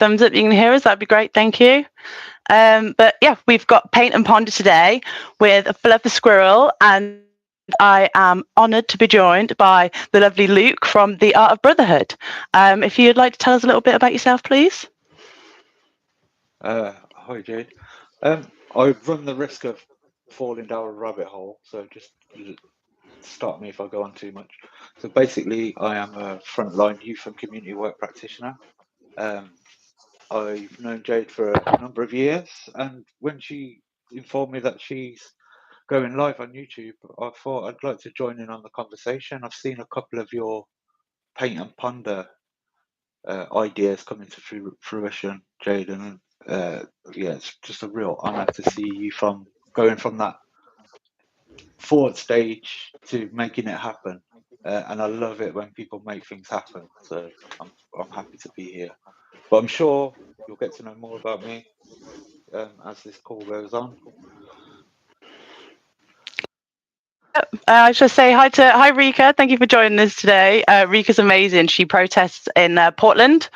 thumbs up, you can hear us. That'd be great. Thank you. But yeah, we've got Paint and Ponder today with Fluffer Squirrel, and I am honoured to be joined by the lovely Luke from the Art of Brotherhood. If you'd like to tell us a little bit about yourself, please. Hi, Jade. I run the risk of falling down a rabbit hole, so just stop me if I go on too much. So basically, I am a Frontline youth and community work practitioner. Um, I've known Jade for a number of years, and when she informed me that she's going live on YouTube, I thought I'd like to join in on the conversation. I've seen a couple of your Paint and Ponder ideas coming to fruition, Jade, and yeah, it's just a real honour to see you going from that forward stage to making it happen. And I love it when people make things happen. So I'm happy to be here. But I'm sure you'll get to know more about me as this call goes on. I should say hi Rika. Thank you for joining us today. Rika's amazing. She protests in Portland.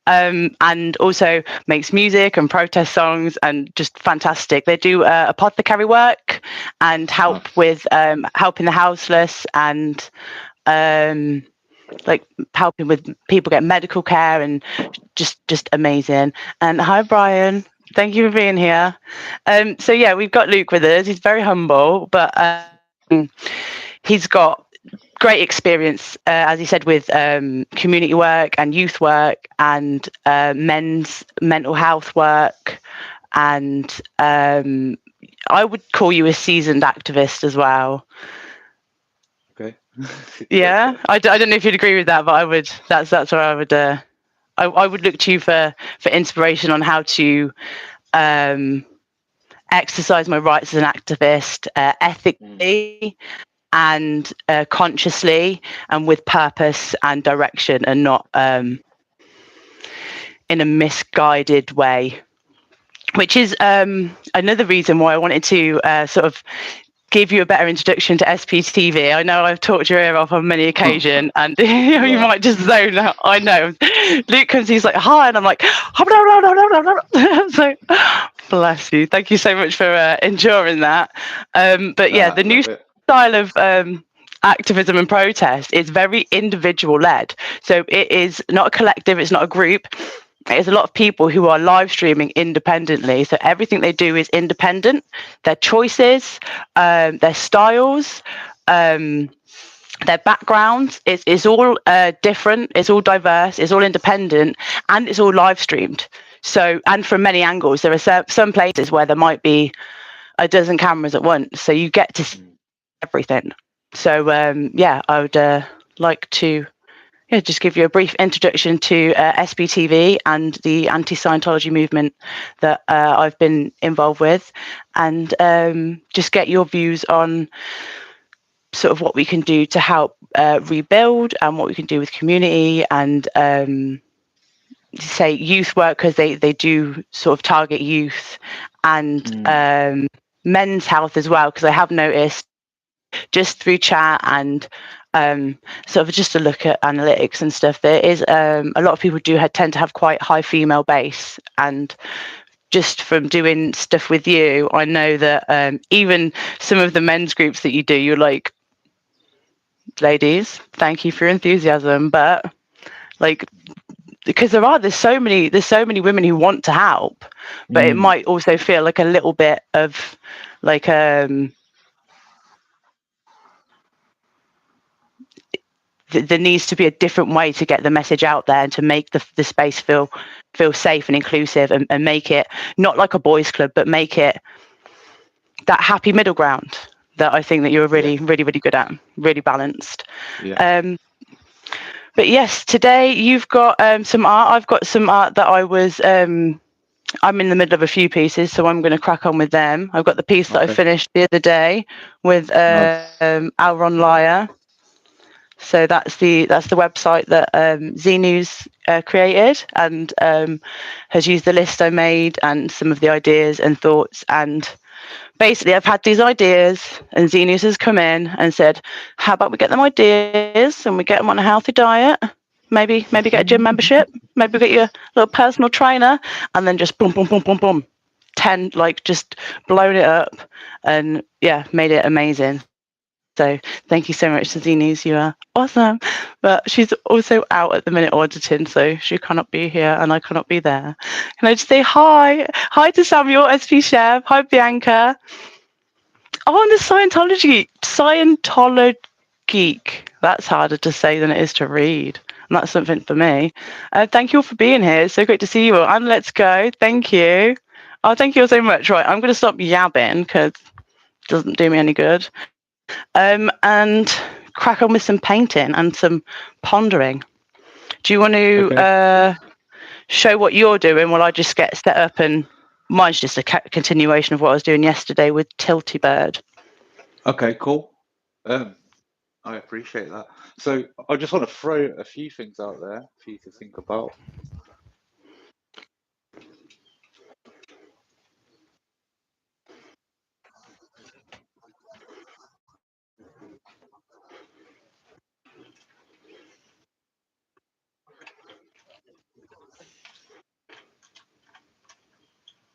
And also makes music and protest songs, and just fantastic. They do apothecary work and help with helping the houseless, and like helping with people get medical care, and just amazing. And hi Brian, thank you for being here. So yeah, we've got Luke with us. He's very humble, but he's got great experience, as he said, with community work and youth work and men's mental health work, and I would call you a seasoned activist as well. Okay. Yeah, I don't know if you'd agree with that, but I would. That's where I would. I would look to you for inspiration on how to exercise my rights as an activist ethically and consciously, and with purpose and direction, and not in a misguided way, which is another reason why I wanted to sort of give you a better introduction to SPTV. I know I've talked your ear off on many occasions, and you might just zone out. I know. Luke comes, he's like, hi, and I'm like, so bless you. Thank you so much for enduring that. But yeah, the new style of activism and protest is very individual led. So it is not a collective, it's not a group. There's a lot of people who are live streaming independently. So everything they do is independent. Their choices, their styles, their backgrounds, it's all different. It's all diverse. It's all independent, and it's all live streamed. So, and from many angles, there are some places where there might be a dozen cameras at once. So you get to see everything. So yeah, I would like to just give you a brief introduction to SPTV and the anti-Scientology movement that I've been involved with, and just get your views on sort of what we can do to help rebuild, and what we can do with community, and say youth work, because they do sort of target youth, and men's health as well, because I have noticed just through chat and sort of just a look at analytics and stuff, there is a lot of people tend to have quite high female base, and just from doing stuff with you, I know that even some of the men's groups that you do, you're like, ladies, thank you for your enthusiasm, but like, because there's so many women who want to help, but it might also feel like a little bit of like there needs to be a different way to get the message out there, and to make the space feel safe and inclusive, and make it not like a boys club, but make it that happy middle ground that I think that you're really good at, really balanced. But yes, today you've got some art. I've got some art that I'm in the middle of a few pieces, so I'm going to crack on with them. I've got the piece that I finished the other day with Alron Lyer. So that's the website that Z News created, and has used the list I made and some of the ideas and thoughts. And basically, I've had these ideas, and Z News has come in and said, "How about we get them ideas and we get them on a healthy diet?" Maybe get a gym membership. Maybe get your little personal trainer, and then just boom, boom, boom, boom, boom. 10, like just blown it up, and yeah, made it amazing. So thank you so much, Zazinis. You are awesome. But she's also out at the minute auditing, so she cannot be here and I cannot be there. Can I just say hi? Hi to Samuel, SP Chef. Hi, Bianca. Oh, and the Scientology geek. That's harder to say than it is to read. And that's something for me. Thank you all for being here. It's so great to see you all. And let's go. Thank you. Oh, thank you all so much. Right, I'm going to stop yabbing because it doesn't do me any good. And crack on with some painting and some pondering. Do you want to show what you're doing while I just get set up? And mine's just a continuation of what I was doing yesterday with Tilty Bird. Okay, cool. I appreciate that. So I just want to throw a few things out there for you to think about.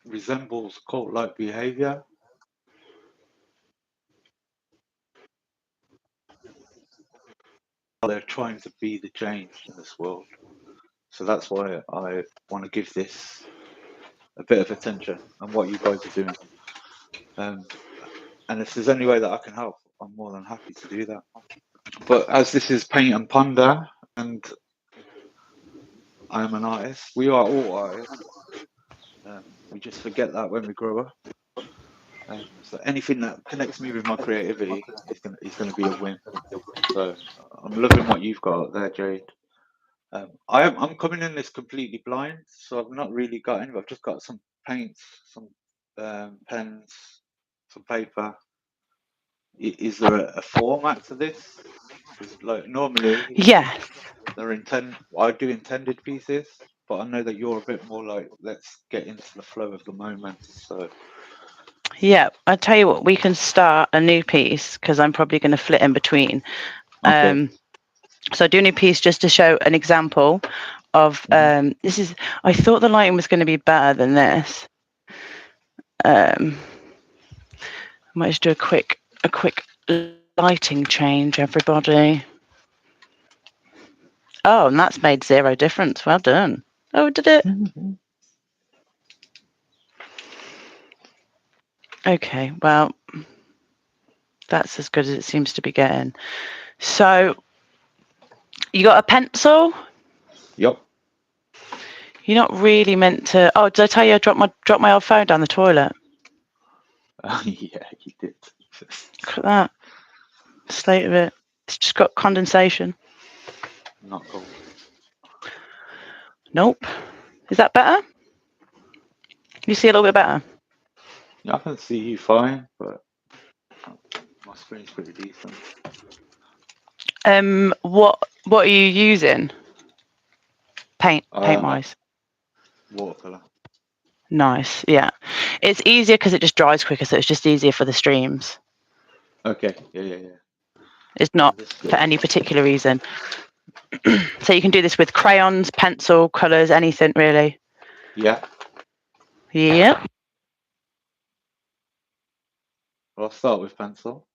Resembles cult-like behavior. They're trying to be the change in this world. So that's why I want to give this a bit of attention and what you guys are doing. And if there's any way that I can help, I'm more than happy to do that. But as this is Paint and Ponder, and I am an artist, we are all artists. We just forget that when we grow up. So anything that connects me with my creativity is going to be a win. So I'm loving what you've got there, Jade. I'm coming in this completely blind, so I've not really got any. I've just got some paints, some pens, some paper. Is there a format to this? Because like normally, Yeah. I do intended pieces, but I know that you're a bit more like, let's get into the flow of the moment. So yeah, I tell you what, we can start a new piece because I'm probably going to flit in between. okay. So I do a new piece just to show an example of this is. I thought the lighting was going to be better than this. I might just do a quick lighting change, everybody. Oh, and that's made zero difference. Well done. Oh, did it? Okay, well, that's as good as it seems to be getting. So, you got a pencil? Yep. You're not really meant to. Oh, did I tell you I dropped my old phone down the toilet? Yeah, you did. Look at that state of it. It's just got condensation. Not cool. Nope. Is that better? You see a little bit better? Yeah, I can see you fine, but my screen's pretty decent. What are you using? Paint wise. Watercolor. Nice. Yeah, it's easier because it just dries quicker, so it's just easier for the streams. Okay. Yeah. It's not for any particular reason. So you can do this with crayons, pencil, colours, anything really. Yeah. Yeah. Well, I'll start with pencil.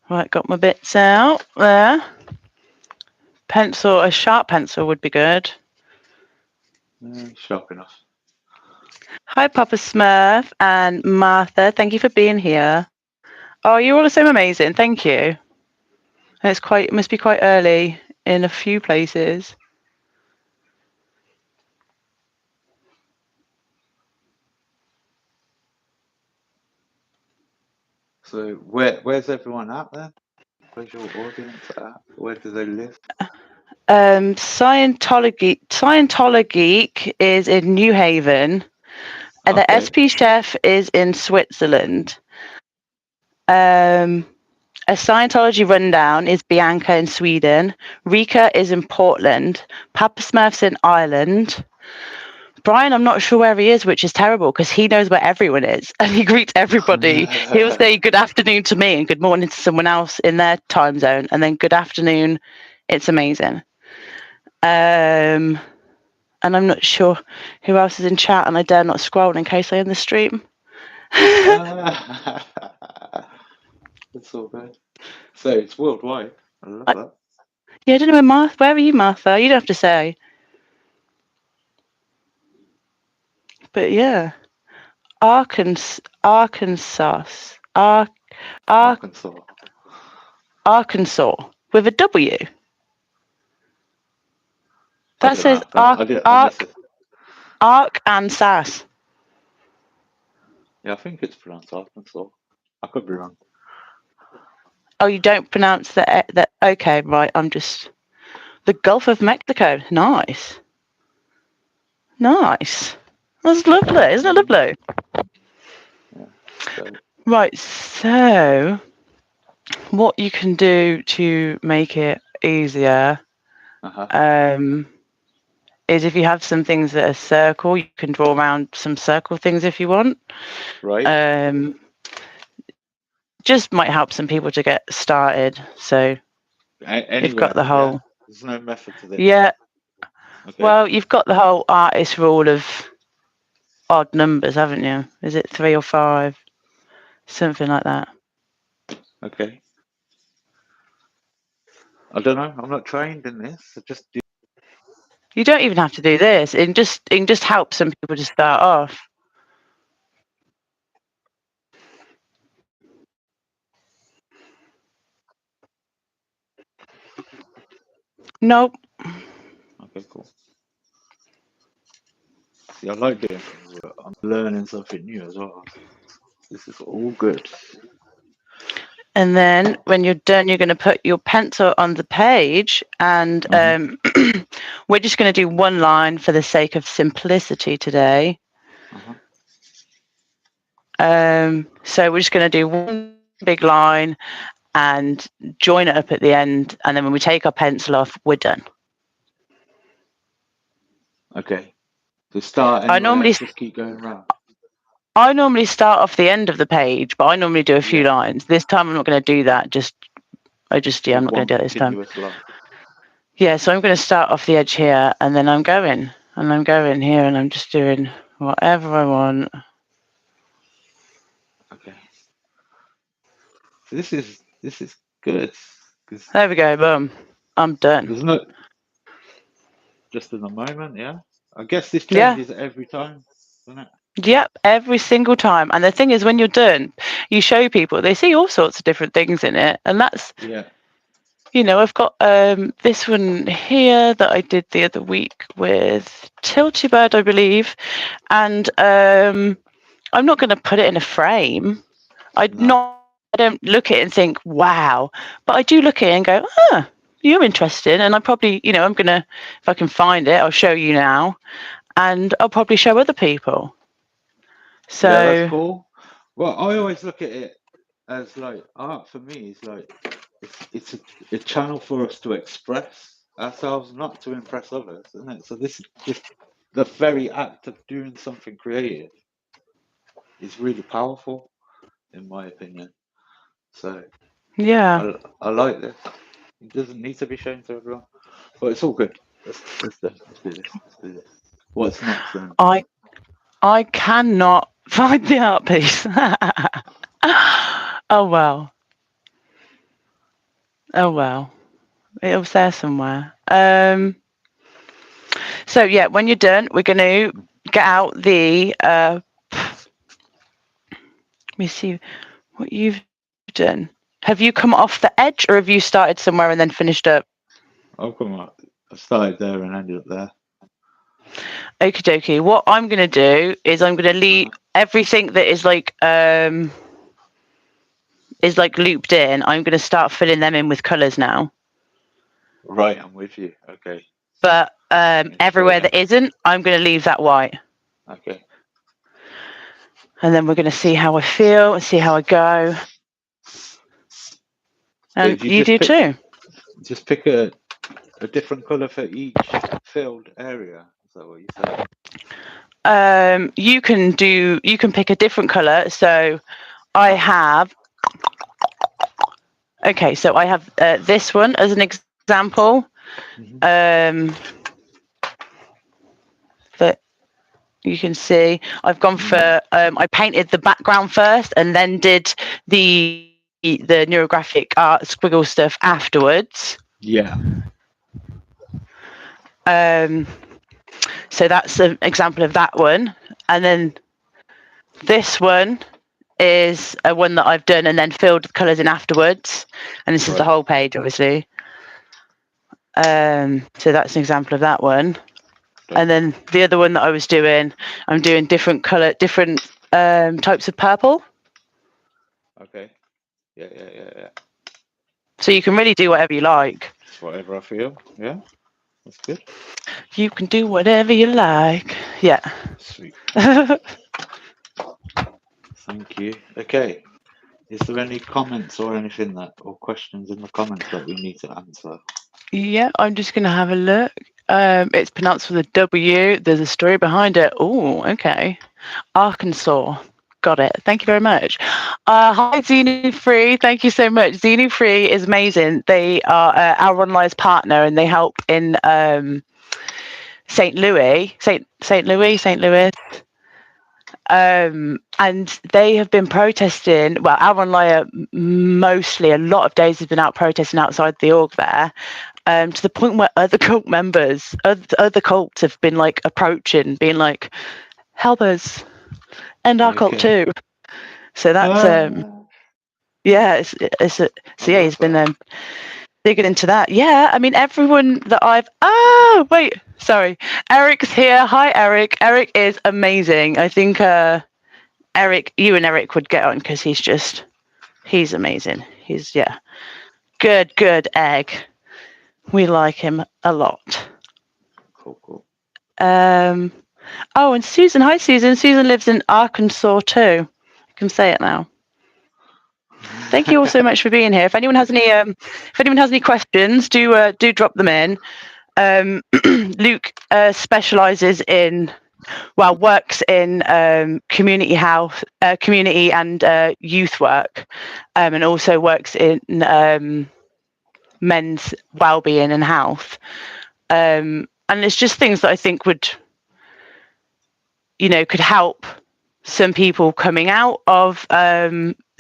Right, got my bits out there. Pencil, a sharp pencil would be good. Sharp enough. Hi, Papa Smurf and Martha. Thank you for being here. Oh, you're all so amazing. Thank you. And it must be quite early in a few places. So where's everyone at then? Where's your audience at? Where do they live? Scientology is in New Haven, and the SP Chef is in Switzerland. A Scientology rundown is Bianca in Sweden. Rika is in Portland. Papa Smurf's in Ireland. Brian, I'm not sure where he is, which is terrible because he knows where everyone is and he greets everybody. He'll say good afternoon to me and good morning to someone else in their time zone, and then good afternoon. It's amazing. And I'm not sure who else is in chat, and I dare not scroll in case I end the stream. That's all good. So it's worldwide. I love that. Yeah, I don't know where are you, Martha? You don't have to say. But yeah, Arkansas, Arkansas with a W. That says Arkansas. Yeah, I think it's pronounced Arkansas. I could be wrong. Oh, you don't pronounce that? Okay, right. I'm just the Gulf of Mexico. Nice. That's lovely, isn't it lovely? Yeah. So. Right. So, what you can do to make it easier, is if you have some things that are circle, you can draw around some circle things if you want. Right. Just might help some people to get started. So you've got the whole. Yeah? There's no method to this. Yeah. Okay. Well, you've got the whole artist rule of odd numbers, haven't you? Is it 3 or 5? Something like that. Okay. I don't know. I'm not trained in this. I just do. You don't even have to do this. It can just help some people to start off. Nope. Okay, cool. See, I like doing things, but I'm learning something new as well. This is all good. And then when you're done, you're going to put your pencil on the page, and we're just going to do one line for the sake of simplicity today. So we're just going to do one big line and join it up at the end, and then when we take our pencil off, we're done. Okay. So start anywhere, just keep going around. I normally start off the end of the page, but I normally do a few lines. This time I'm not going to do that. I'm not going to do it this time. Yeah, so I'm going to start off the edge here, and then I'm going here, and I'm just doing whatever I want. Okay. So this is good. There we go, boom. I'm done. There's no just in the moment, yeah. I guess this changes every time, doesn't it? Yep, every single time. And the thing is, when you're done, you show people, they see all sorts of different things in it. And that's, I've got this one here that I did the other week with Tilty Bird, I believe. And I'm not going to put it in a frame. I don't look at it and think, wow. But I do look at it and go, you're interesting. And I probably, I'm going to, if I can find it, I'll show you now. And I'll probably show other people. So yeah, that's cool. Well, I always look at it as like art for me is like it's a channel for us to express ourselves, not to impress others, isn't it? So this is just the very act of doing something creative is really powerful, in my opinion. So yeah, I like this. It doesn't need to be shown to everyone, but it's all good. Let's do this. What's next then? I cannot find the art piece. Oh well. It was there somewhere. So yeah, when you're done, we're going to get out the. Let me see what you've done. Have you come off the edge, or have you started somewhere and then finished up? I've come up. I started there and ended up there. Okie dokie. What I'm going to do is I'm going to leave everything that is like looped in. I'm going to start filling them in with colours now. Right, I'm with you. Okay. But everywhere that isn't, I'm going to leave that white. Okay. And then we're going to see how I feel and see how I go. And So you do too. Just pick a different colour for each filled area. Is that what you said? you can pick a different color. So I have, okay, so I have this one as an example. That you can see I've gone for I painted the background first and then did the neurographic art squiggle stuff afterwards. Yeah. So that's an example of that one. And then this one is a one that I've done and then filled the colours in afterwards. And this is the whole page, obviously. So that's an example of that one. And then the other one that I was doing, I'm doing different types of purple. Okay. Yeah. So you can really do whatever you like. Just whatever I feel. Yeah. That's good. You can do whatever you like. Yeah. Sweet. Thank you. Okay. Is there any comments or anything or questions in the comments that we need to answer? Yeah, I'm just going to have a look. It's pronounced with a W. There's a story behind it. Oh, okay. Arkansas. Got it. Thank you very much. Hi, Xenu Free. Thank you so much. Xenu Free is amazing. They are our Online's partner, and they help in St. Louis. And they have been protesting. Well, our Online mostly a lot of days have been out protesting outside the org there. To the point where other cult members, other cults have been like approaching, being like, help us, end our cult too. So that's yeah, so yeah, he's been digging into that. Yeah, I mean everyone that I've sorry, Eric's here. Hi Eric. Eric is amazing. I think Eric, you and Eric would get on because he's amazing. He's good egg. We like him a lot. Cool. Oh, and Susan. Hi, Susan. Susan lives in Arkansas too. I can say it now. Thank you all so much for being here. If anyone has any questions, do drop them in. Luke specializes in, works in community and youth work, and also works in men's well-being and health. And it's just things that I think could help some people coming out of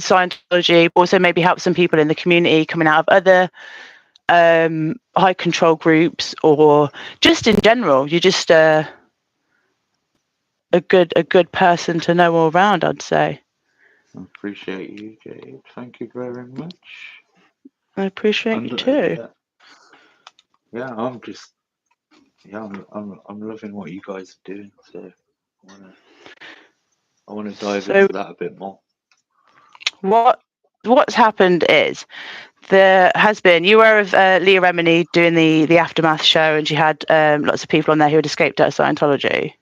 Scientology, also maybe help some people in the community coming out of other high control groups, or just in general. You're just a good person to know all around, I'd say. I appreciate you, Jade. Thank you very much. I appreciate you too. I'm loving what you guys are doing, so I want to dive into that a bit more. What's happened is there has been, you were of Leah Remini doing the Aftermath show, and she had lots of people on there who had escaped out of Scientology.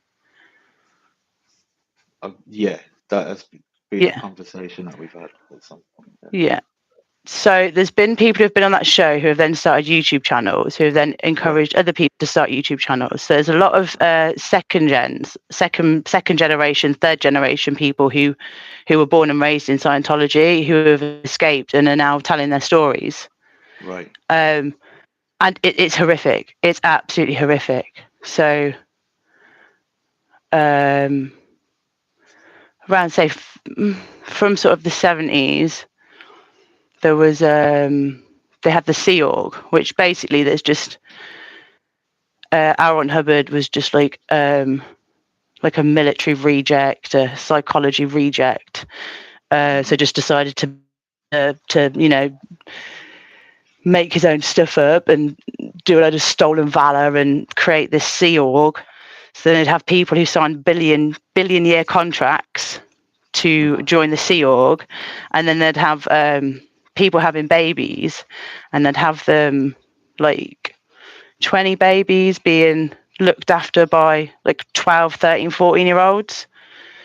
Yeah, that has been a conversation that we've had at some point. Yeah. So there's been people who have been on that show who have then started YouTube channels, who have then encouraged other people to start YouTube channels. So there's a lot of second generation, third generation people who were born and raised in Scientology, who have escaped and are now telling their stories. Right. And it's horrific. It's absolutely horrific. So around, say, from sort of the 70s, there was they had the Sea Org, which basically there's just Aaron Hubbard was just like a military reject, a psychology reject. So just decided to make his own stuff up and do a load of stolen valor and create this Sea Org. So then they'd have people who signed billion year contracts to join the Sea Org, and then they'd have people having babies, and they'd have them like 20 babies being looked after by like 12, 13, 14-year-olds.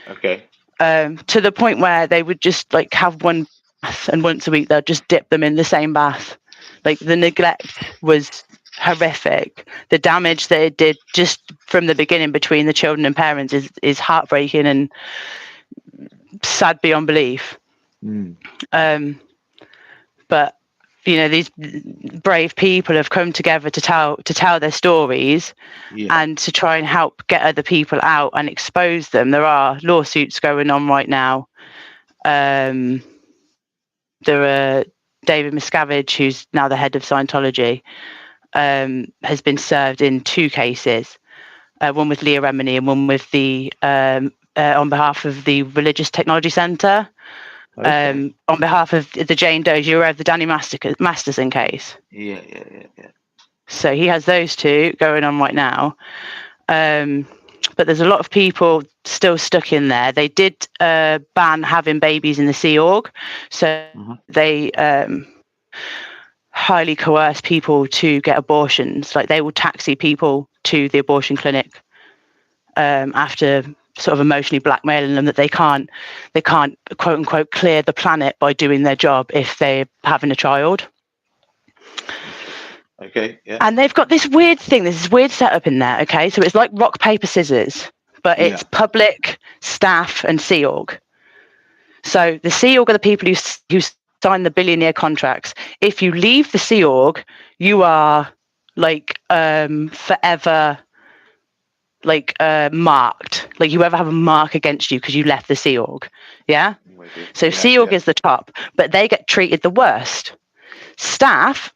Okay. To the point where they would just like have one bath, and once a week they'd just dip them in the same bath. Like the neglect was horrific. The damage that it did just from the beginning between the children and parents is heartbreaking and sad beyond belief. But these brave people have come together to tell their stories and to try and help get other people out and expose them. There are lawsuits going on right now. There are David Miscavige, who's now the head of Scientology, has been served in 2 cases. One with Leah Remini and one with the on behalf of the Religious Technology Centre. On behalf of the Jane Does. You're aware of the Danny Masterson case? Yeah. So he has those 2 going on right now. But there's a lot of people still stuck in there. They did ban having babies in the Sea Org. So they highly coerce people to get abortions. Like, they will taxi people to the abortion clinic after sort of emotionally blackmailing them that they can't quote unquote clear the planet by doing their job if they're having a child. Okay, yeah. And they've got this weird setup in there. Okay, so it's like rock, paper, scissors, but it's public, staff, and Sea Org. So the Sea Org are the people who sign the billionaire contracts. If you leave the Sea Org, you are like forever marked. Like, you ever have a mark against you because you left the Sea Org. Yeah. So Sea Org is the top, but they get treated the worst. Staff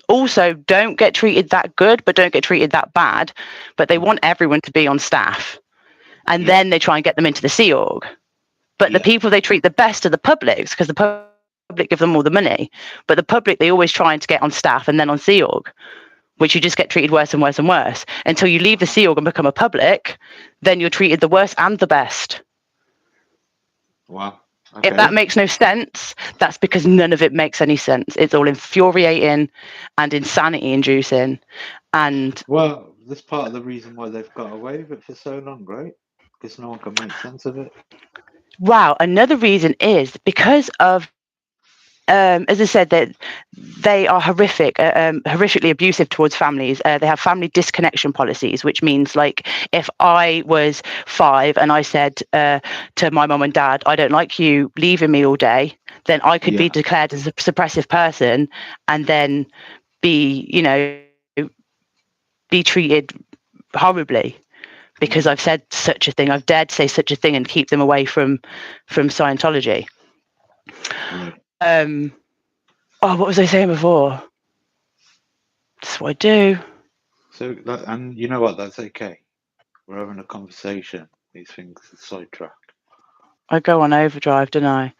also don't get treated that good, but don't get treated that bad. But they want everyone to be on staff, and then they try and get them into the Sea Org. But the people they treat the best are the publics, because the public give them all the money. But the public, they always trying to get on staff and then on Sea Org, which you just get treated worse and worse and worse until you leave the Sea Org and become a public. Then you're treated the worst and the best. Wow. Okay. If that makes no sense, that's because none of it makes any sense. It's all infuriating and insanity inducing. And well, that's part of the reason why they've got away with it for so long, right? Because no one can make sense of it. Wow. Another reason is because of, as I said, that they are horrifically abusive towards families. They have family disconnection policies, which means, like, if I was 5 and I said to my mum and dad, I don't like you leaving me all day, then I could be declared as a suppressive person and then be treated horribly because I've said such a thing. I've dared to say such a thing and keep them away from Scientology. What was I saying before? That's what I do. So, and you know what? That's okay. We're having a conversation. These things are sidetracked. I go on overdrive, don't I?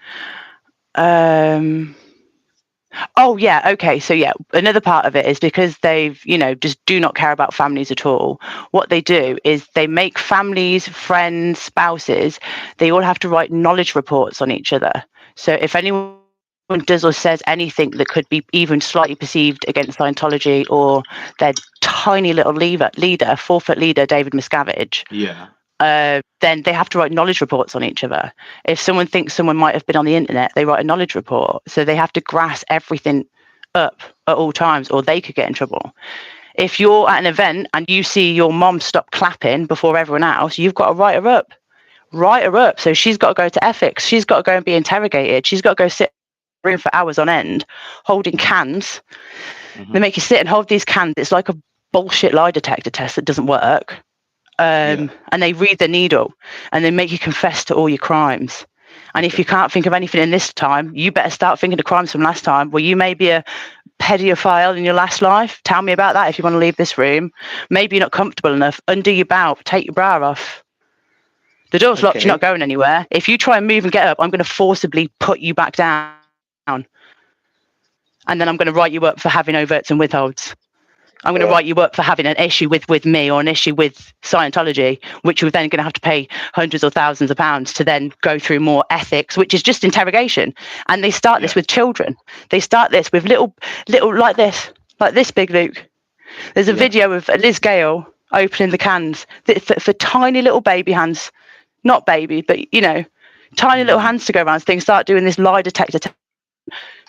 Oh yeah, okay. So yeah, another part of it is because they've, just do not care about families at all. What they do is they make families, friends, spouses, they all have to write knowledge reports on each other. So if anyone does or says anything that could be even slightly perceived against Scientology or their tiny little leader, 4-foot leader, David Miscavige, then they have to write knowledge reports on each other. If someone thinks someone might have been on the internet, they write a knowledge report. So they have to grass everything up at all times, or they could get in trouble. If you're at an event and you see your mom stop clapping before everyone else, you've got to write her up. So she's got to go to ethics. She's got to go and be interrogated. She's got to go sit in a room for hours on end, holding cans. They make you sit and hold these cans. It's like a bullshit lie detector test that doesn't work. And they read the needle and they make you confess to all your crimes. And if you can't think of anything in this time, you better start thinking of crimes from last time. Well, you may be a pedophile in your last life. Tell me about that if you want to leave this room. Maybe you're not comfortable enough. Undo your belt. Take your bra off. The door's locked. You're not going anywhere. If you try and move and get up, I'm going to forcibly put you back down. And then I'm going to write you up for having overts and withholds. I'm going to write you up for having an issue with me or an issue with Scientology, which you're then going to have to pay hundreds or thousands of pounds to then go through more ethics, which is just interrogation. And they start this with children. They start this with little like this big Luke. There's a video of Liz Gale opening the cans for tiny little baby hands, not baby, but tiny little hands to go around. So they start doing this lie detector.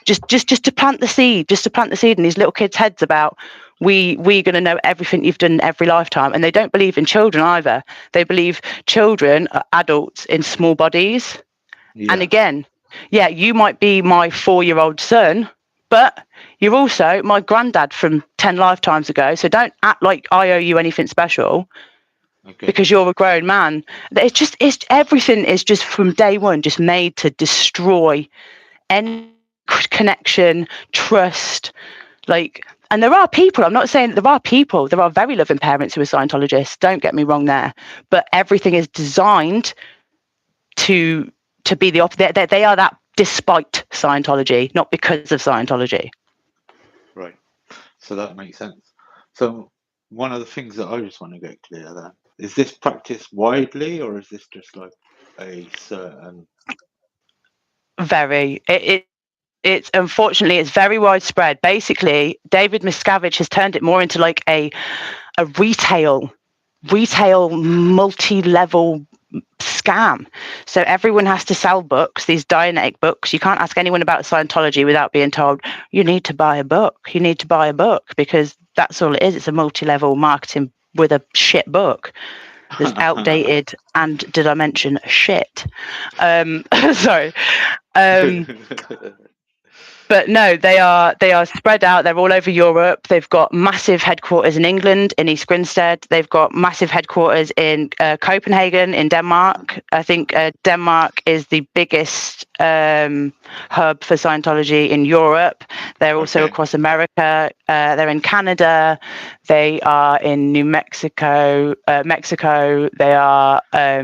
just to plant the seed, in these little kids' heads about we're going to know everything you've done in every lifetime. And they don't believe in children either. They believe children are adults in small bodies. Yeah. And again, yeah, you might be my 4-year-old son, but you're also my granddad from 10 lifetimes ago. So don't act like I owe you anything special. Okay. Because you're a grown man. It's everything is just from day one just made to destroy any connection, trust, like. And there are people, I'm not saying that there are people, there are very loving parents who are Scientologists, don't get me wrong there, but everything is designed to be the opposite. They are that despite Scientology, not because of Scientology. Right. So that makes sense. So one of the things that I just want to get clear then, is this practiced widely, or is this just like a certain... Very. It's unfortunately it's very widespread. Basically, David Miscavige has turned it more into like a retail multi-level scam. So everyone has to sell books, these Dianetic books. You can't ask anyone about Scientology without being told you need to buy a book. You need to buy a book, because that's all it is. It's a multi-level marketing with a shit book. There's outdated and, did I mention, shit? Sorry. But no, they are spread out. They're all over Europe. They've got massive headquarters in England, in East Grinstead. They've got massive headquarters in Copenhagen, in Denmark. I think Denmark is the biggest hub for Scientology in Europe. They're also across America. They're in Canada. They are in New Mexico. They are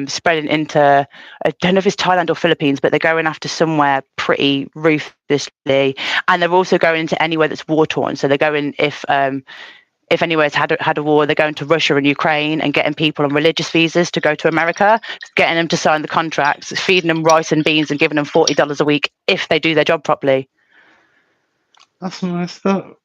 spreading into, I don't know if it's Thailand or Philippines, but they're going after somewhere pretty ruthlessly. And they're also going into anywhere that's war torn. So they're going, if anywhere's had a war, they're going to Russia and Ukraine and getting people on religious visas to go to America, getting them to sign the contracts, feeding them rice and beans and giving them $40 a week if they do their job properly. That's messed up.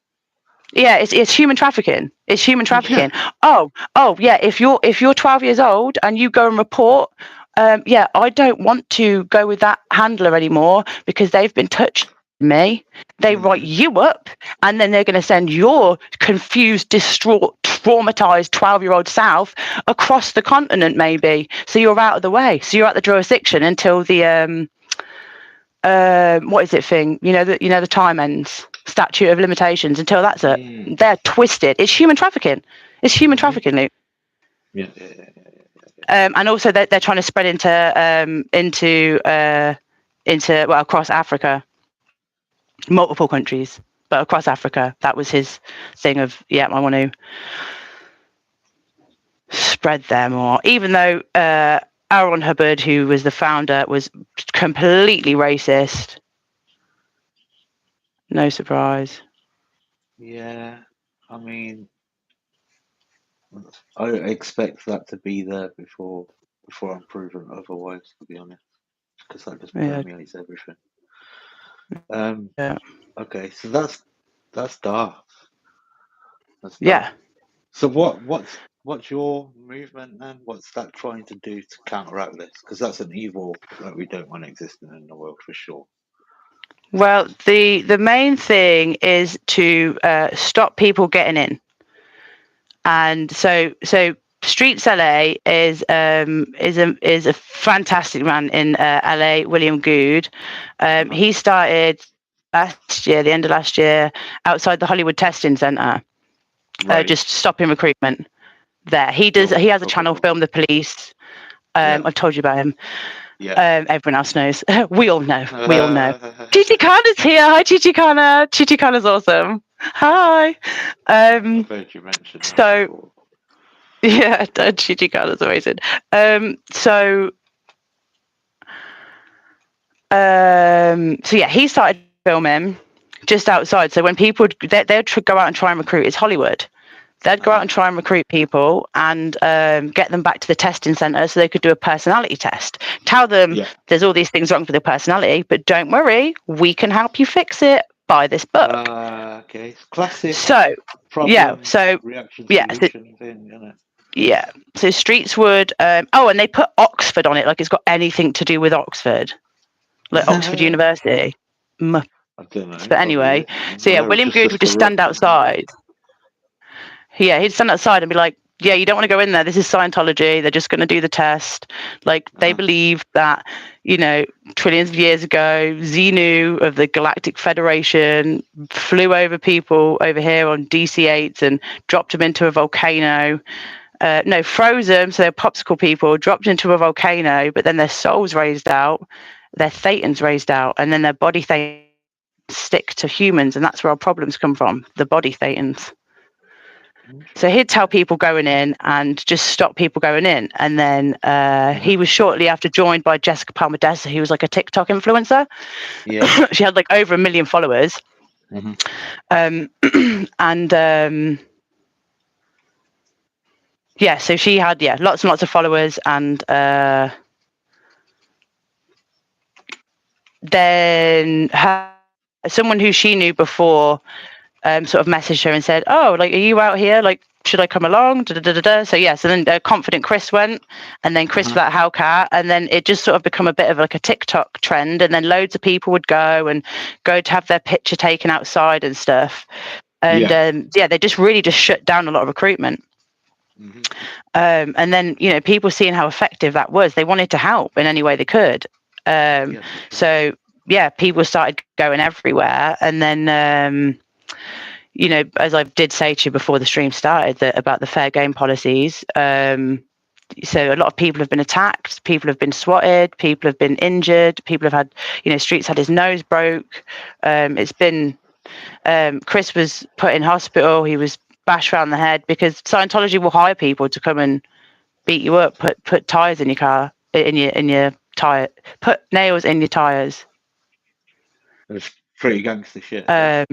Yeah, it's human trafficking. It's human trafficking. Yeah. Oh yeah. If you're 12 years old and you go and report, yeah, I don't want to go with that handler anymore because they've been touching me. They write you up, and then they're going to send your confused, distraught, traumatized 12-year-old self across the continent, maybe. So you're out of the way. So you're out the jurisdiction until the what is it thing? The time ends. Statute of limitations, until that's it. They're twisted. It's human trafficking. It's human trafficking, Luke. Yeah. And also they're trying to spread into across Africa, multiple countries, but across Africa. That was his thing of, yeah, I want to spread them more. Even though Aaron Hubbard, who was the founder, was completely racist. No surprise. Yeah, I mean, I expect that to be there before I'm proven otherwise, to be honest, because that just permeates everything. Yeah. Okay, so that's dark. That's dark. Yeah. So what's your movement then? What's that trying to do to counteract this? Because that's an evil that we don't want existing in the world for sure. Well, the main thing is to stop people getting in, and so Streets LA is a fantastic man in LA, William Good. He started the end of last year, outside the Hollywood Testing Center, just stopping recruitment there. He has a channel, Film the Police. I've told you about him. Yeah. Everyone else knows. We all know. Gigi Kana's here. Hi, Gigi Kana. Gigi Kana's awesome. Hi. I've heard you mention that before. Yeah, Gigi Kana's amazing. So yeah, he started filming just outside. So when people they'd go out and try and recruit, it's Hollywood. They'd go out and try and recruit people and get them back to the testing center so they could do a personality test. Tell them there's all these things wrong with their personality, but don't worry, we can help you fix it. Buy this book. Okay, classic. So problem, reaction solution thing, isn't it? Yeah. So Streets would. And they put Oxford on it, like it's got anything to do with Oxford, like Oxford University. I don't know. But anyway, so yeah, William Good would just stand outside. Yeah, he'd stand outside and be like, yeah, you don't want to go in there. This is Scientology. They're just going to do the test. Like, they believe that, trillions of years ago, Xenu of the Galactic Federation flew over people over here on DC-8s and dropped them into a volcano. Froze them, so they're popsicle people, dropped into a volcano, but then their souls raised out, their thetans raised out, and then their body thetans stick to humans, and that's where our problems come from, the body thetans. So he'd tell people going in and just stop people going in. And then he was shortly after joined by Jessica Palmadessa, who was like a TikTok influencer. Yeah. She had like over 1 million followers. Yeah, so she had lots and lots of followers, and then someone who she knew before sort of messaged her and said, oh, like, are you out here? Like, should I come along? So then Confident Chris went, and then Chris Flat Hellcat, and then it just sort of become a bit of like a TikTok trend, and then loads of people would go to have their picture taken outside and stuff. And they just really shut down a lot of recruitment. And then, people seeing how effective that was, they wanted to help in any way they could. So people started going everywhere. And then, as I did say to you before the stream started, about the fair game policies. So a lot of people have been attacked, people have been swatted, people have been injured, people have had, Streets had his nose broke. It's been, Chris was put in hospital. He was bashed around the head because Scientology will hire people to come and beat you up, put tires in your car, in your tire, put nails in your tires. It's pretty gangster shit. So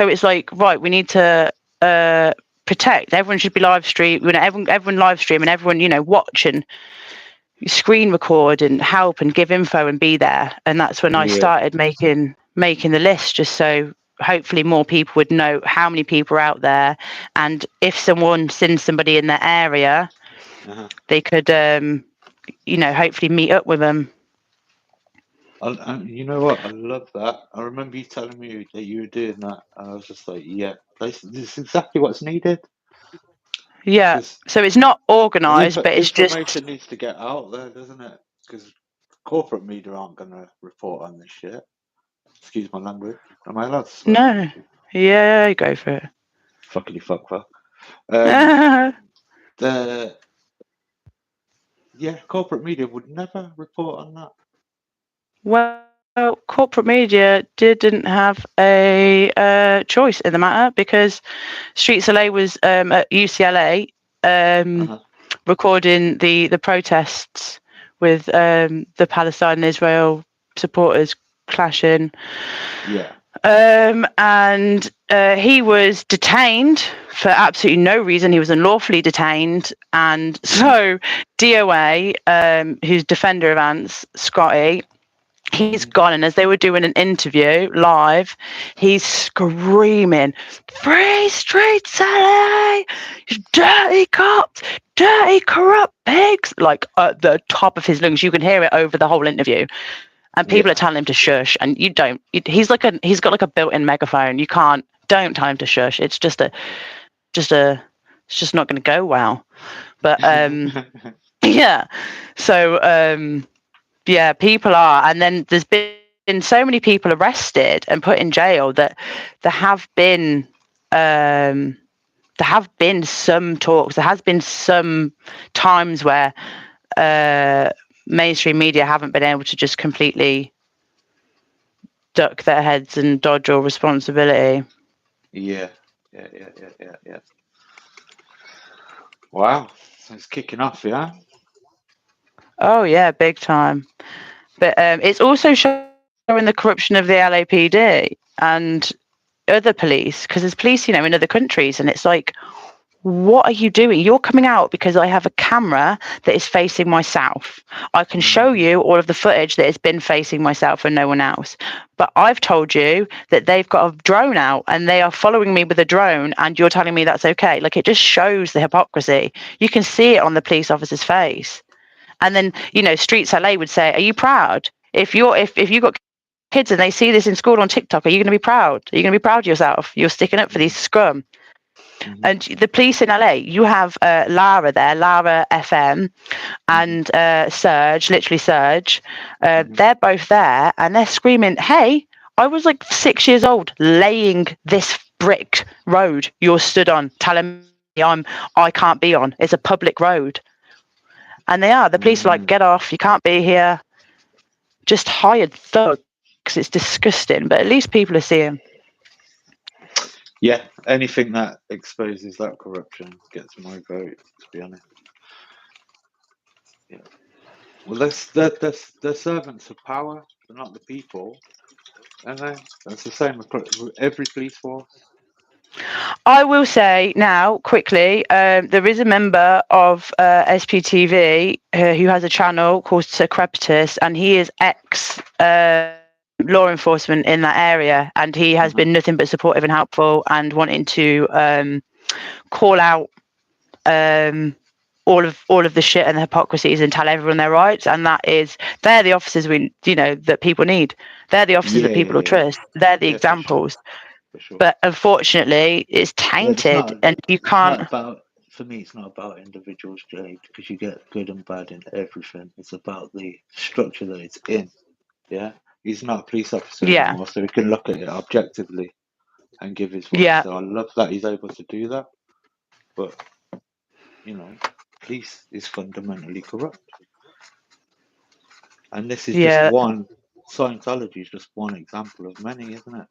it's like, right, we need to protect. Everyone should be live stream. Everyone live stream, and everyone watch and screen record and help and give info and be there. And that's when I started making the list, just so hopefully more people would know how many people are out there, and if someone sends somebody in their area, they could hopefully meet up with them. You know what? I love that. I remember you telling me that you were doing that, and I was just like, this is exactly what's needed. Yeah. So it's not organised, but it's just information needs to get out there, doesn't it? Because corporate media aren't going to report on this shit. Excuse my language. Am I allowed to swear? No. Yeah, go for it. Fuckity fuck. Corporate media would never report on that. Well, corporate media didn't have a choice in the matter, because Streets LA was at UCLA recording the protests with the Palestine and Israel supporters clashing. And he was detained for absolutely no reason. He was unlawfully detained, and so DOA, who's defender of Ants, Scotty, he's gone, and as they were doing an interview live, he's screaming, "Free Streets LA, you dirty cops, dirty corrupt pigs," like at the top of his lungs. You can hear it over the whole interview. And people are telling him to shush, and you don't. He's got like a built-in megaphone. Don't tell him to shush. It's just not going to go well. But So people are, and then there's been so many people arrested and put in jail that there have been some talks. There has been some times where mainstream media haven't been able to just completely duck their heads and dodge all responsibility. Yeah. Wow, so it's kicking off, yeah? Oh yeah, big time. But it's also showing the corruption of the LAPD and other police, because there's police, in other countries, and it's like, what are you doing? You're coming out because I have a camera that is facing myself. I can show you all of the footage that has been facing myself and no one else. But I've told you that they've got a drone out and they are following me with a drone, and you're telling me that's okay. Like, it just shows the hypocrisy. You can see it on the police officer's face. And then, Streets LA would say, are you proud? If you got kids and they see this in school on TikTok, are you going to be proud? Are you going to be proud of yourself? You're sticking up for these scum. And the police in LA, you have Lara there, Lara FM, and Serge, literally Serge. They're both there, and they're screaming, "Hey, I was like 6 years old, laying this brick road you're stood on, telling me I can't be on. It's a public road." And they are. The police are like, "Get off! You can't be here." Just hired thugs. It's disgusting, but at least people are seeing. Yeah, anything that exposes that corruption gets my vote, to be honest. Yeah. Well, they're servants of power. They're not the people, and that's the same with every police force. I will say now, quickly, there is a member of SPTV who has a channel called Secrepitus, and he is ex law enforcement in that area, and he has been nothing but supportive and helpful and wanting to call out all of the shit and the hypocrisies and tell everyone their rights. And they're the officers that people need. They're the officers that people will trust. They're the examples. For sure. But unfortunately, it's tainted, and you can't. For me, it's not about individuals, Jade, because you get good and bad in everything. It's about the structure that it's in. Yeah, he's not a police officer anymore, so he can look at it objectively and give his voice. Yeah. So I love that he's able to do that. But police is fundamentally corrupt, and this is just one. Scientology is just one example of many, isn't it?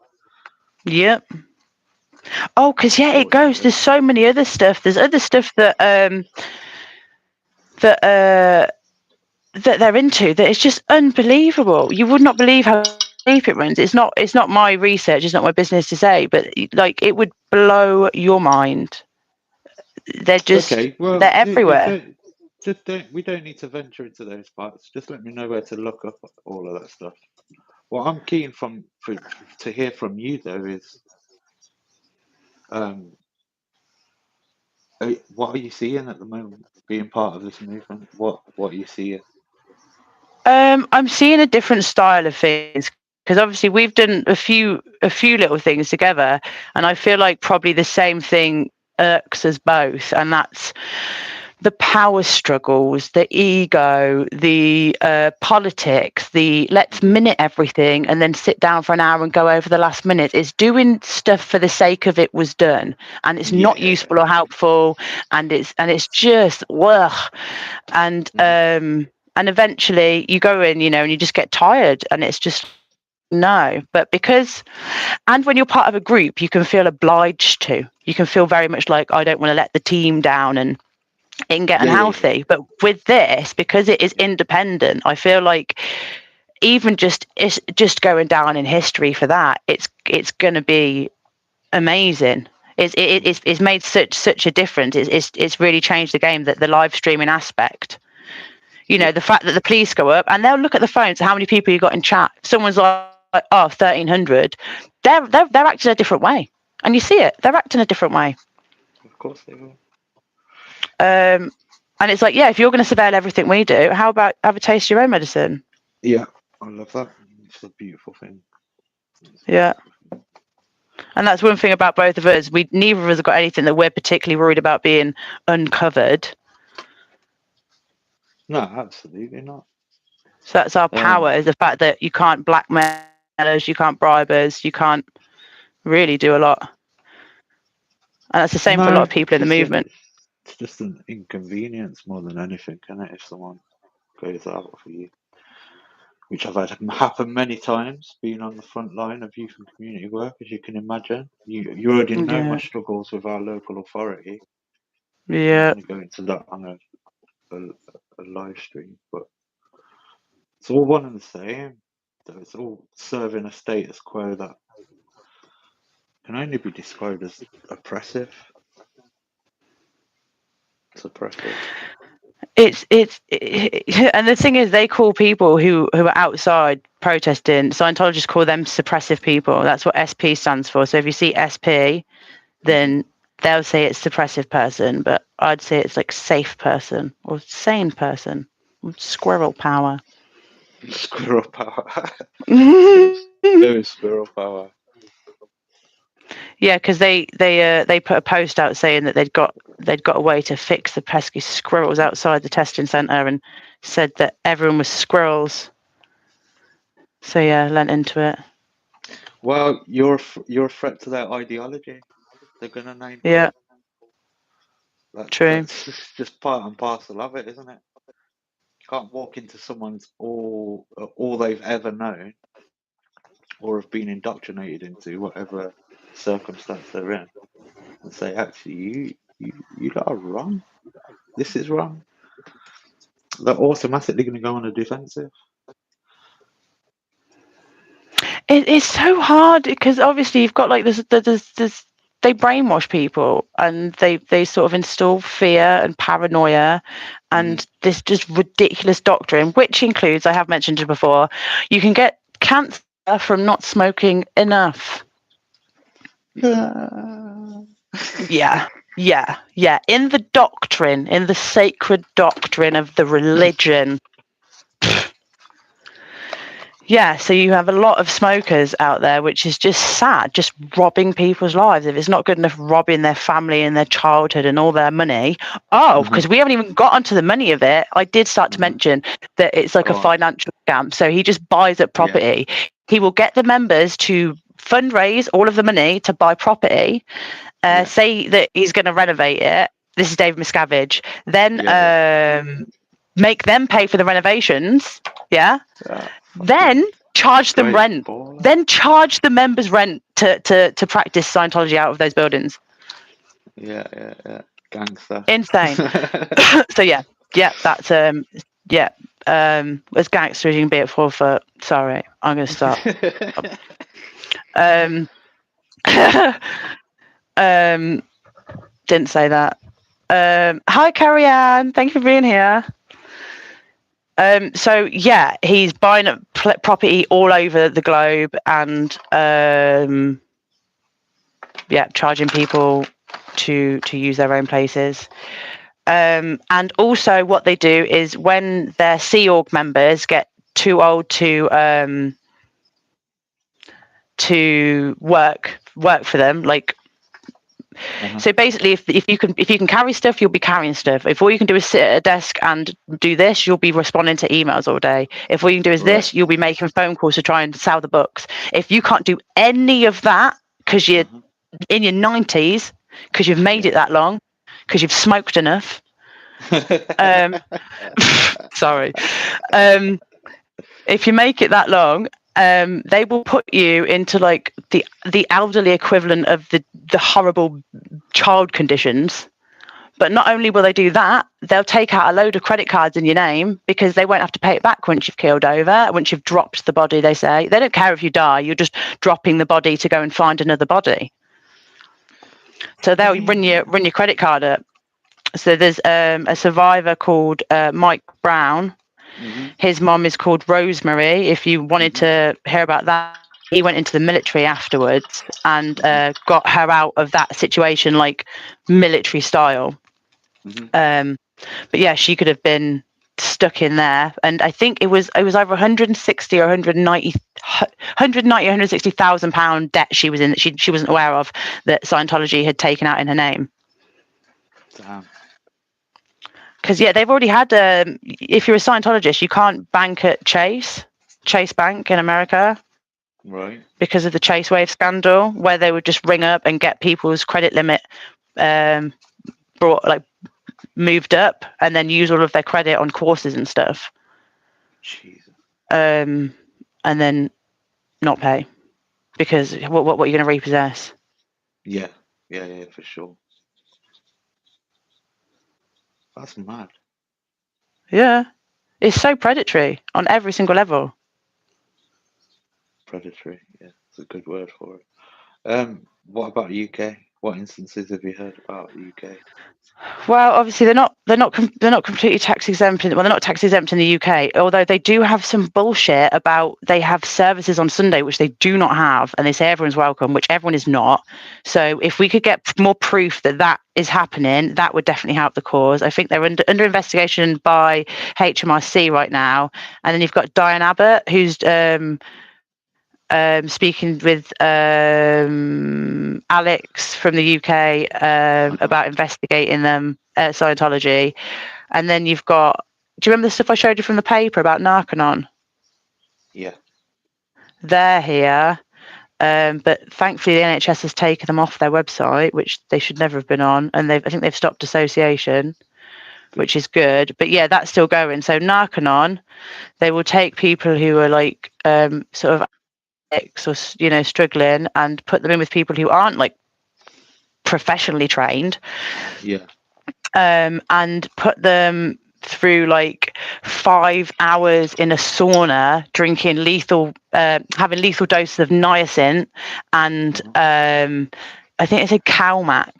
Yep. Oh, because it goes. There's so many other stuff. There's other stuff that they're into that is just unbelievable. You would not believe how deep it runs. It's not my research. It's not my business to say, but like it would blow your mind. They're just they're everywhere. We don't need to venture into those parts. Just let me know where to look up all of that stuff. What I'm keen to hear from you though is, what are you seeing at the moment? Being part of this movement, what are you seeing? I'm seeing a different style of things, because obviously we've done a few little things together, and I feel like probably the same thing irks us both, and that's the power struggles, the ego, the politics, the let's minute everything and then sit down for an hour and go over the last minute. It's doing stuff for the sake of it was done, and it's not useful or helpful, and it's just and eventually you go in, and you just get tired, and it's just no. But and when you're part of a group, you can feel obliged to. You can feel very much like, I don't want to let the team down, and it can get unhealthy. But with this, because it is independent, I feel like even just going down in history for that, it's going to be amazing. It's made such a difference. It's really changed the game, that the live streaming aspect. The fact that the police go up and they'll look at the phones, how many people you got in chat. Someone's like, 1,300. They're acting a different way, and you see it. They're acting a different way. Of course they will. And it's like, if you're going to surveil everything we do, how about have a taste of your own medicine? Yeah, I love that. It's a beautiful thing. And that's one thing about both of us. Neither of us have got anything that we're particularly worried about being uncovered. No, absolutely not. So that's our power, is the fact that you can't blackmail us, you can't bribe us, you can't really do a lot. And that's the same for a lot of people in the movement. It's just an inconvenience more than anything, isn't it? If someone goes out for you, which I've had happen many times, being on the front line of youth and community work, as you can imagine. You already know my struggles with our local authority. Yeah. I'm going to go into that on a live stream, but it's all one and the same. It's all serving a status quo that can only be described as oppressive. It's oppressive. And the thing is, they call people who are outside protesting, Scientologists call them suppressive people. That's what SP stands for. So if you see SP, then they'll say it's suppressive person, but I'd say it's like safe person or sane person. Squirrel power. Squirrel power. Very squirrel power. Yeah, because they put a post out saying that they'd got a way to fix the pesky squirrels outside the testing centre, and said that everyone was squirrels. So yeah, lent into it. Well, you're a threat to their ideology. They're gonna name you. Yeah, true. That's just part and parcel of it, isn't it? You can't walk into someone's all they've ever known or have been indoctrinated into, whatever circumstance they're in, and say, actually, you lot are wrong. This is wrong. They're automatically going to go on a defensive. It's so hard because obviously you've got like this they brainwash people, and they sort of install fear and paranoia and this just ridiculous doctrine, which includes, I have mentioned it before, you can get cancer from not smoking enough. Yeah. In the doctrine, in the sacred doctrine of the religion. Yeah, so you have a lot of smokers out there, which is just sad, just robbing people's lives. If it's not good enough, robbing their family and their childhood and all their money. Oh, because we haven't even got onto the money of it. I did start to mention that it's like a financial scam. So he just buys up property. Yeah. He will get the members to fundraise all of the money to buy property, say that he's going to renovate it. This is David Miscavige. Then make them pay for the renovations. Yeah. Then charge them rent. Baller. Then charge the members rent to practice Scientology out of those buildings. Yeah. Gangster. Insane. So yeah, that's as gangster as you can be at 4 foot. Sorry, I'm gonna stop. Didn't say that. Hi, Carrie Ann. Thank you for being here. So yeah, he's buying up property all over the globe, and charging people to use their own places. And also what they do is when their Sea Org members get too old to work for them, like. So basically, if you can carry stuff, you'll be carrying stuff. If all you can do is sit at a desk and do this, you'll be responding to emails all day. If all you can do is this, you'll be making phone calls to try and sell the books. If you can't do any of that because you're in your 90s, because you've made it that long, because you've smoked enough. Sorry. If you make it that long, they will put you into like the elderly equivalent of the horrible child conditions. But not only will they do that, they'll take out a load of credit cards in your name because they won't have to pay it back once you've killed over, once you've dropped the body, they say. They don't care if you die, you're just dropping the body to go and find another body. So they'll run your credit card up. So there's a survivor called Mike Brown. His mom is called Rosemary. If you wanted to hear about that, he went into the military afterwards and got her out of that situation, like military style. But yeah, she could have been stuck in there, and I think it was either 160 or 160,000 pound debt she was in that she wasn't aware of, that Scientology had taken out in her name. Damn. Because they've already had if you're a Scientologist, you can't bank at Chase Bank in America, right? Because of the Chase Wave scandal, where they would just ring up and get people's credit limit moved up, and then use all of their credit on courses and stuff. Jesus. And then not pay, because what are you going to repossess? Yeah, for sure. That's mad. Yeah, it's so predatory on every single level. Predatory, yeah, it's a good word for it. What about the UK? What instances have you heard about the UK? Well, obviously they're not completely tax exempt. Well, they're not tax exempt in the UK, although they do have some bullshit about they have services on Sunday which they do not have, and they say everyone's welcome, which everyone is not. So if we could get more proof that is happening, that would definitely help the cause. I think they're under investigation by HMRC right now, and then you've got Diane Abbott, who's speaking with Alex from the UK about investigating them Scientology, and then you've got. Do you remember the stuff I showed you from the paper about Narconon? Yeah. They're here. But thankfully the NHS has taken them off their website, which they should never have been on, and I think they've stopped association, which is good. But yeah, that's still going. So Narconon, they will take people who are like sort of addicts or struggling, and put them in with people who aren't like professionally trained. Yeah. And put them through like 5 hours in a sauna, drinking having lethal doses of niacin, and I think it's a CalMac,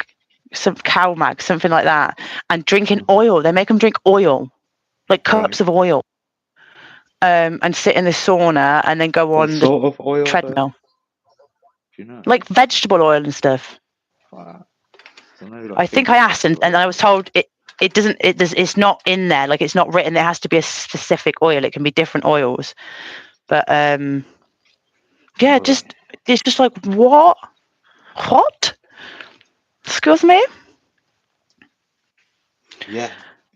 something like that, and drinking oil. They make them drink oil, like cups of oil, and sit in the sauna and then go on the sort of oil treadmill. Do you know? Like vegetable oil and stuff. Wow. So maybe like I think I asked, and I was told it's not in there, like it's not written. It has to be a specific oil. It can be different oils, but yeah, just it's just like what? Excuse me? Yeah,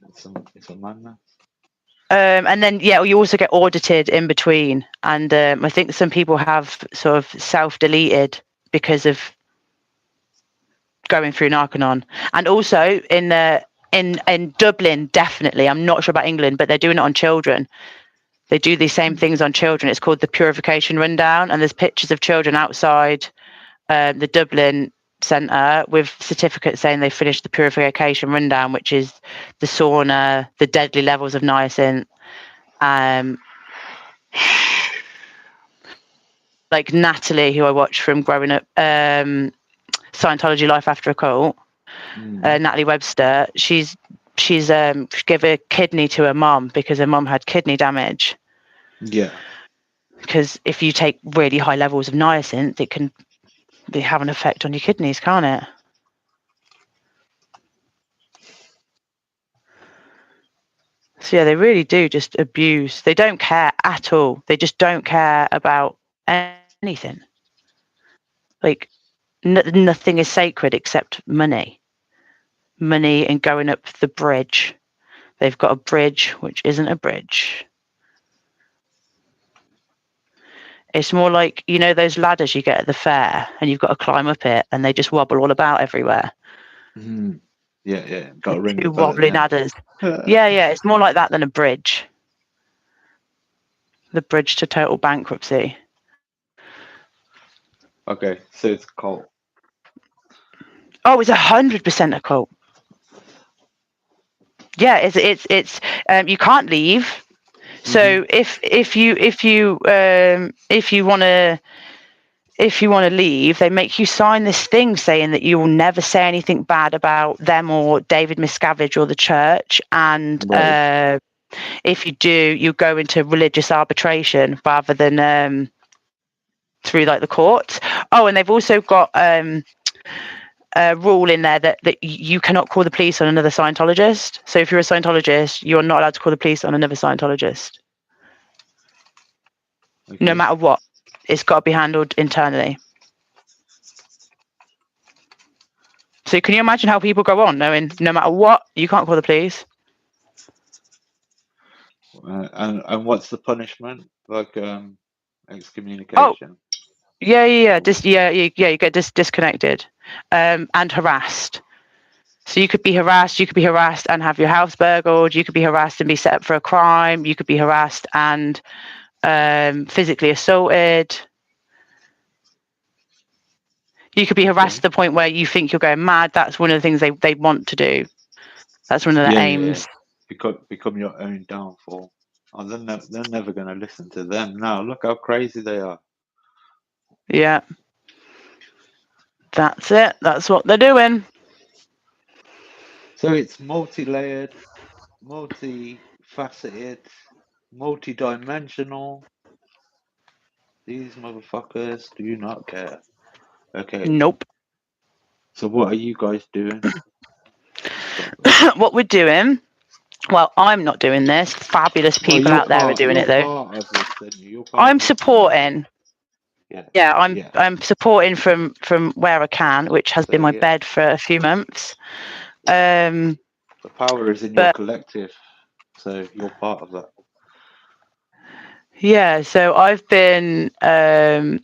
it's a madness. And then yeah, you also get audited in between, and I think some people have sort of self-deleted because of going through Narconon, and also in Dublin, definitely. I'm not sure about England, but they're doing it on children. They do these same things on children. It's called the Purification Rundown, and there's pictures of children outside the Dublin centre with certificates saying they finished the Purification Rundown, which is the sauna, the deadly levels of niacin. Like Natalie, who I watched from growing up, Scientology Life After a Cult, Natalie Webster, she's give a kidney to her mum because her mum had kidney damage. Yeah. Because if you take really high levels of niacin, it can have an effect on your kidneys, can't it? So yeah, they really do just abuse. They don't care at all. They just don't care about anything. Like nothing is sacred except money. Money and going up the bridge. They've got a bridge which isn't a bridge. It's more like, those ladders you get at the fair and you've got to climb up it and they just wobble all about everywhere. Mm-hmm. Yeah. Got to ring the bell. Wobbly ladders. Yeah. It's more like that than a bridge. The bridge to total bankruptcy. Okay, so it's a cult. Oh, it's 100% a cult. Yeah, it's you can't leave. So if you want to leave, they make you sign this thing saying that you will never say anything bad about them or David Miscavige or the church, and if you do, you go into religious arbitration rather than through like the courts. Oh, and they've also got a rule in there that you cannot call the police on another Scientologist. So if you're a Scientologist, you're not allowed to call the police on another Scientologist. Okay. No matter what. It's got to be handled internally. So can you imagine how people go on knowing no matter what, you can't call the police? And what's the punishment? Like excommunication? Oh, yeah. You get disconnected and harassed. So you could be harassed and have your house burgled. You could be harassed and be set up for a crime. You could be harassed and physically assaulted. You could be harassed to the point where you think you're going mad. That's one of the things they want to do. That's one of their aims. Yeah. Become your own downfall. Oh, they're never going to listen to them now. Look how crazy they are. Yeah. That's it. That's what they're doing. So it's multi-layered, multi-faceted, multi-dimensional. These motherfuckers do not care. Okay. Nope. So what are you guys doing? What we're doing, well, I'm not doing this. Fabulous people out there are doing it though. Part of this, then you're I'm supporting. Yeah, I'm supporting from where I can, which has been my bed for a few months. The power is in your collective, so you're part of that. Yeah, so I've been in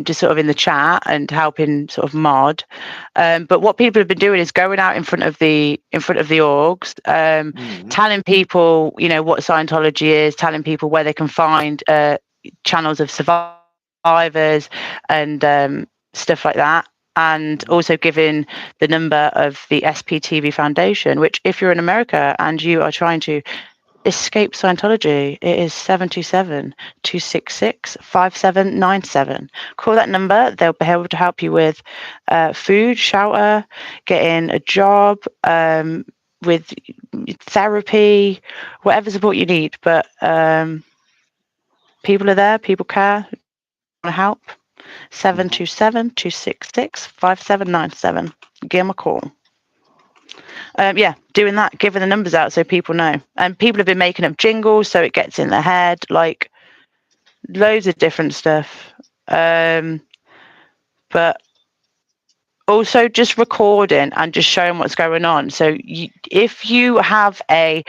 just sort of in the chat and helping sort of mod. But what people have been doing is going out in front of the orgs, telling people, you know, what Scientology is, telling people where they can find channels of survivors and stuff like that. And also giving the number of the SPTV Foundation, which if you're in America and you are trying to escape Scientology, it is 727-266-5797. Call that number. They'll be able to help you with food, shelter, getting a job, with therapy, whatever support you need. But people are there, people care, want to help. 727-266-5797. Give them a call. Doing that, giving the numbers out so people know. And people have been making up jingles so it gets in their head, like loads of different stuff. But also just recording and just showing what's going on. So if you have a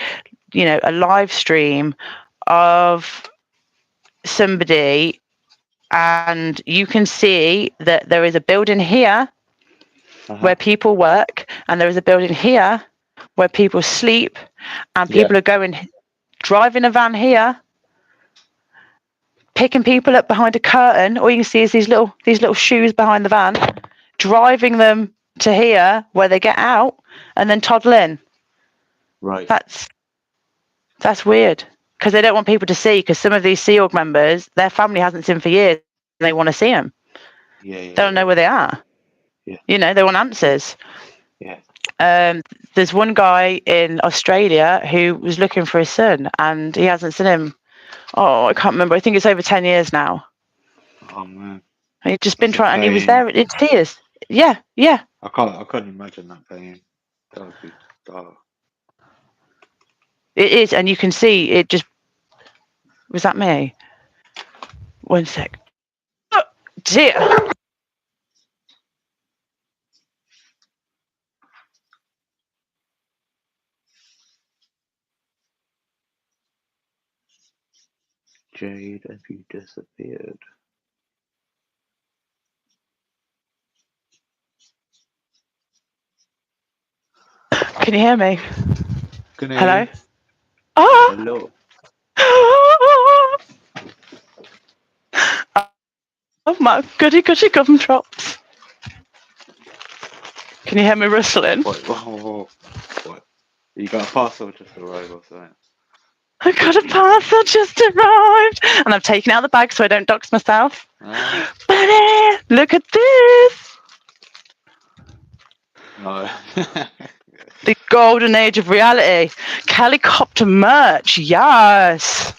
live stream of somebody and you can see that there is a building here where people work and there is a building here where people sleep and people are driving a van here, picking people up behind a curtain. All you can see is these little shoes behind the van, driving them to here where they get out and then toddle in. Right. That's weird because they don't want people to see, because some of these Sea Org members, their family hasn't seen for years and they want to see them. They don't know where they are. You know, they want answers. There's one guy in Australia who was looking for his son and he hasn't seen him. Oh, I can't remember. I think it's over 10 years now. Oh man. He'd just been trying, and he was there in tears. Yeah. I can't imagine that pain. That would be dark. It is, and you can see it just. Was that me? One sec. Oh, dear. Jade, have you disappeared? Can you hear me? Can I Hello? hear you? Oh! Hello. Oh my goody gumdrops. Can you hear me rustling? What? You got a parcel just arrived or something? I got a parcel just arrived. And I've taken out the bag so I don't dox myself. Buddy, look at this. No. The golden age of reality. Helicopter merch, yes.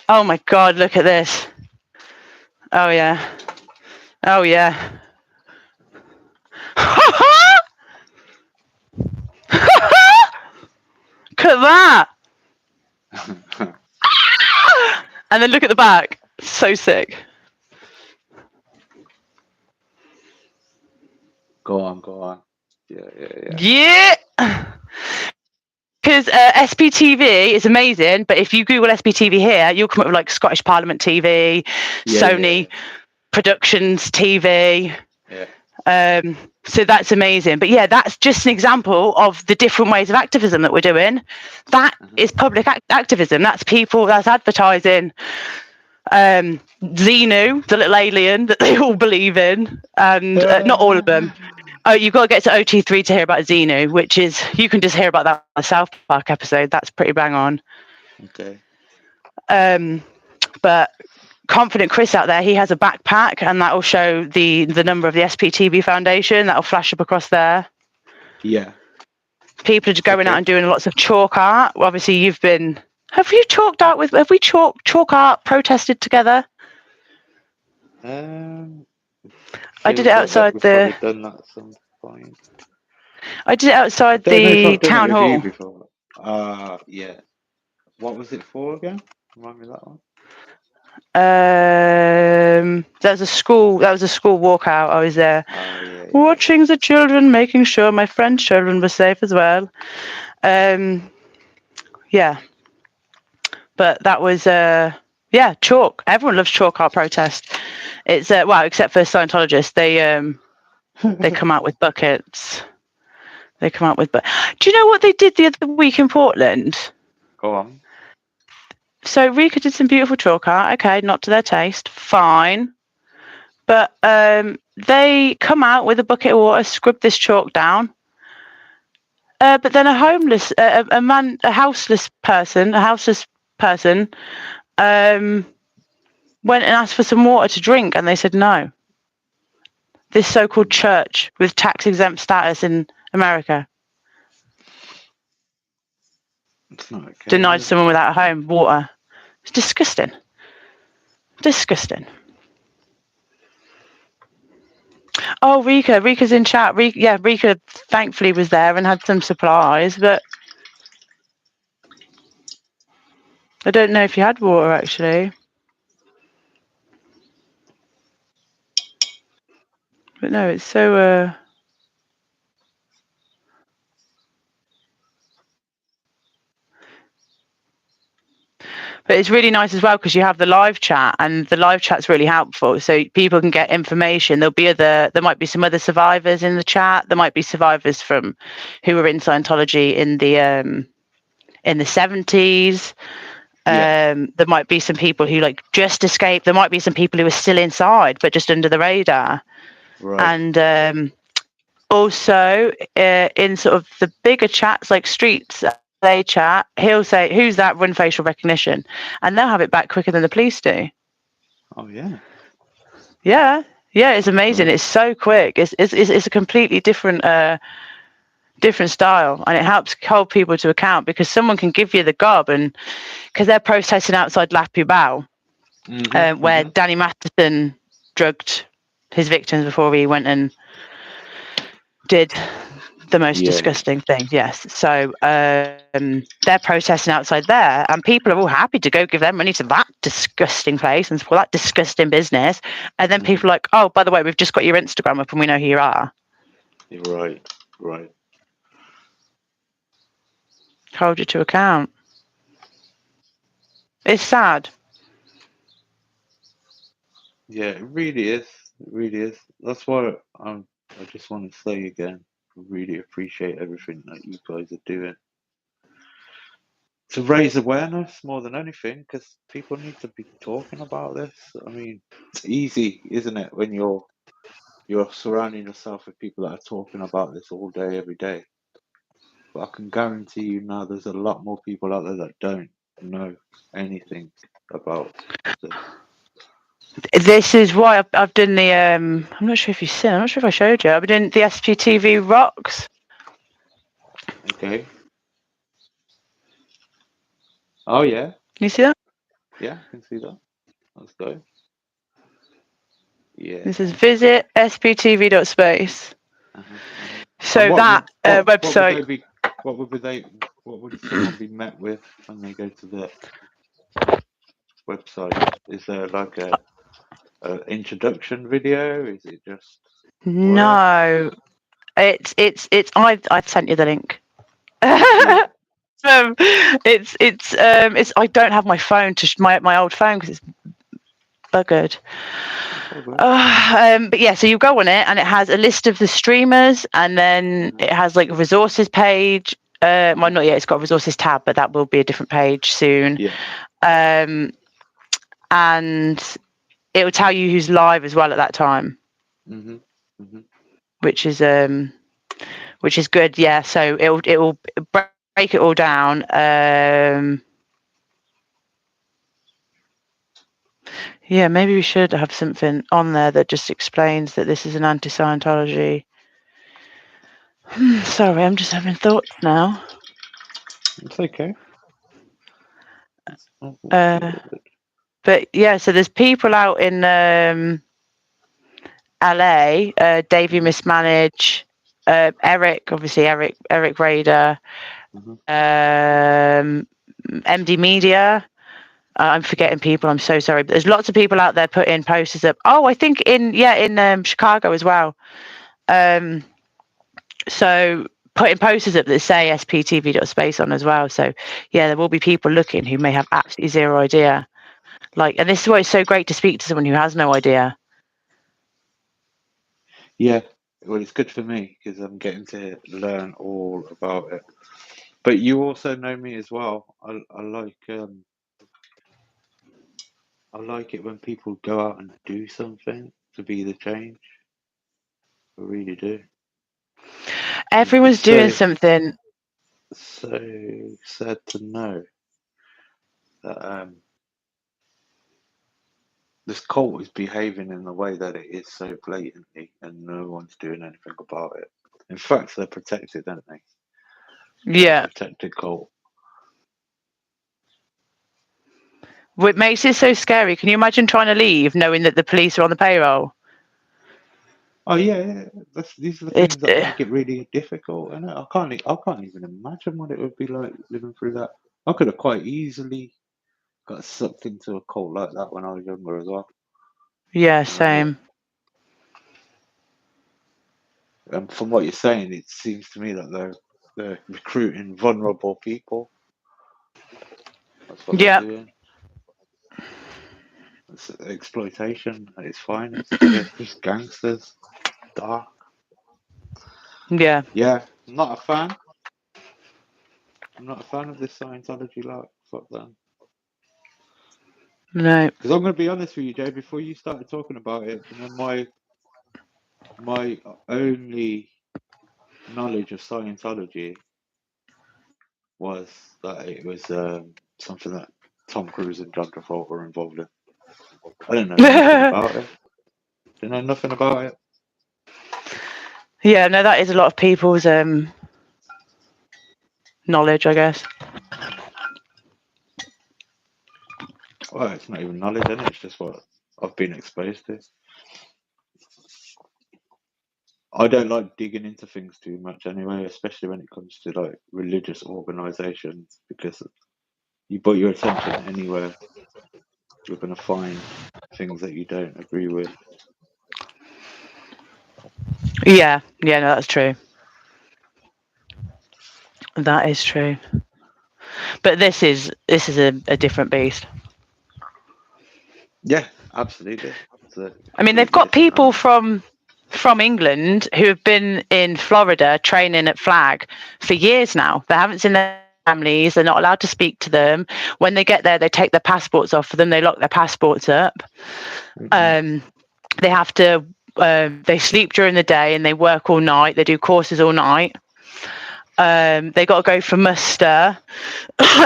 Oh my God, look at this. Oh yeah. Oh yeah. Look at that. And then look at the back. So sick. Go on. Yeah. Yeah. Because SPTV is amazing, but if you Google SPTV here, you'll come up with like Scottish Parliament TV, Sony Productions TV. So that's amazing. But yeah, that's just an example of the different ways of activism that we're doing. That is public activism. That's people, that's advertising. Xenu, the little alien that they all believe in, and not all of them. Oh, you've got to get to OT3 to hear about Xenu, which is, you can just hear about that on the South Park episode. That's pretty bang on. Okay. But Confident Chris out there, he has a backpack and that will show the number of the SPTV Foundation. That will flash up across there. Yeah. People are just going out and doing lots of chalk art. Obviously, have we chalk art protested together? I did it outside we've probably done that at some point. I did it outside I don't know if the I've done it town with you hall. before. Yeah. What was it for again? Remind me of that one. That was a school. That was a school walkout. I was there, Yeah. watching the children, making sure my friend's children were safe as well. Yeah, but that was chalk. Everyone loves chalk art protest. It's well, except for Scientologists. They come out with buckets. They come out with. Do you know what they did the other week in Portland? Go on. So Rika did some beautiful chalk art. Okay, not to their taste. Fine. But they come out with a bucket of water, scrub this chalk down. But then a houseless person, went and asked for some water to drink, and they said no. This so-called church with tax-exempt status in America It's not okay. denied someone without a home water. It's disgusting. Disgusting. Oh, Rika's in chat. Rika thankfully was there and had some supplies, but I don't know if you had water actually. But no, it's so But it's really nice as well because you have the live chat, and the live chat's really helpful. So people can get information. There might be some other survivors in the chat. There might be survivors from who were in Scientology in the 70s. There might be some people who like just escaped. There might be some people who are still inside but just under the radar. Right. And also in sort of the bigger chats like streets, they chat, he'll say, "Who's that?" Run facial recognition, and they'll have it back quicker than the police do. Oh yeah. Yeah, it's amazing. Right. It's so quick. It's a completely different style, and it helps hold people to account because someone can give you the gob, and because they're protesting outside Lapu Bao, where Danny Matheson drugged his victims before he went and did the most disgusting thing. Yes. So they're protesting outside there, and people are all happy to go give their money to that disgusting place and for that disgusting business. And then people are like, "Oh, by the way, we've just got your Instagram up and we know who you are." Right. Hold you to account. It's sad. Yeah, it really is. It really is. That's why I just want to say again, I really appreciate everything that you guys are doing to raise awareness more than anything, because people need to be talking about this. I mean, it's easy, isn't it, when you're surrounding yourself with people that are talking about this all day, every day. But I can guarantee you now, there's a lot more people out there that don't know anything about this. This is why I've done the. I'm not sure if you've seen. I'm not sure if I showed you. I've done the SPTV rocks. Okay. Oh yeah. Can you see that? Yeah, I can see that. Let's go. Yeah. This is visit sptv.space. So what that would website. what would someone be met with when they go to the website? Is there like a introduction video? Is it just No, it's I sent you the link. It's I don't have my phone my old phone because it's buggered. But yeah, so you go on it and it has a list of the streamers, and then it has like a resources page. Well, not yet. It's got a resources tab, but that will be a different page soon. Yeah. And it will tell you who's live as well at that time, which is good. Yeah, so it will break it all down. Yeah, maybe we should have something on there that just explains that this is an anti-Scientology. Sorry, I'm just having thoughts now. It's okay. But yeah, so there's people out in LA, Davey Mismanage, Eric, obviously Eric Raider, MD Media. I'm forgetting people. I'm so sorry. But there's lots of people out there putting posters up. Oh, I think in Chicago as well. So putting posters up that say SPTV.space on as well. So yeah, there will be people looking who may have absolutely zero idea. And this is why it's so great to speak to someone who has no idea. Yeah, well, it's good for me because I'm getting to learn all about it. But you also know me as well. I like it when people go out and do something to be the change. I really do. Everyone's doing something. So sad to know that this cult is behaving in the way that it is so blatantly, and no one's doing anything about it. In fact, they're protected, aren't they? Yeah. Protected cult. What makes it so scary? Can you imagine trying to leave knowing that the police are on the payroll? Oh yeah. These are the things that make it really difficult, and I can't even imagine what it would be like living through that. I could have quite easily got sucked into a cult like that when I was younger as well. Yeah, same. And from what you're saying, it seems to me that they're recruiting vulnerable people. That's what they're doing. It's exploitation at its finest. They're just gangsters. Dark. Yeah. Yeah, I'm not a fan. I'm not a fan of this Scientology lot. Fuck them. No. Because I'm going to be honest with you, Jay. Before you started talking about it, you know, my only knowledge of Scientology was that it was something that Tom Cruise and John Travolta were involved in. I didn't know nothing about it. Didn't know nothing about it. Yeah, no, that is a lot of people's knowledge, I guess. Well, it's not even knowledge, is it? It's just what I've been exposed to. I don't like digging into things too much anyway, especially when it comes to like religious organisations, because you put your attention anywhere, you're going to find things that you don't agree with. Yeah, no, that's true. That is true. But this is a different beast. Yeah, absolutely. I mean, they've got people from England who have been in Florida training at Flag for years now. They haven't seen their families. They're not allowed to speak to them. When they get there, they take their passports off for them. They lock their passports up. They have to. They sleep during the day and they work all night. They do courses all night. They got to go for muster.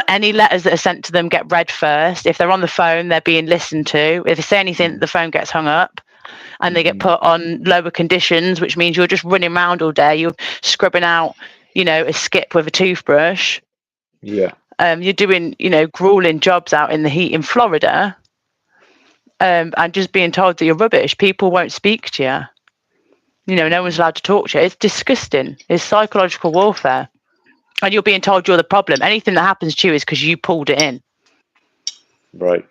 Any letters that are sent to them get read first. If they're on the phone, they're being listened to. If they say anything, the phone gets hung up and they get put on lower conditions, which means you're just running around all day. You're scrubbing out, a skip with a toothbrush. Yeah. You're doing, grueling jobs out in the heat in Florida, and just being told that you're rubbish. People won't speak to you. No one's allowed to talk to you. It's disgusting. It's psychological warfare. And you're being told you're the problem. Anything that happens to you is because you pulled it in. Right.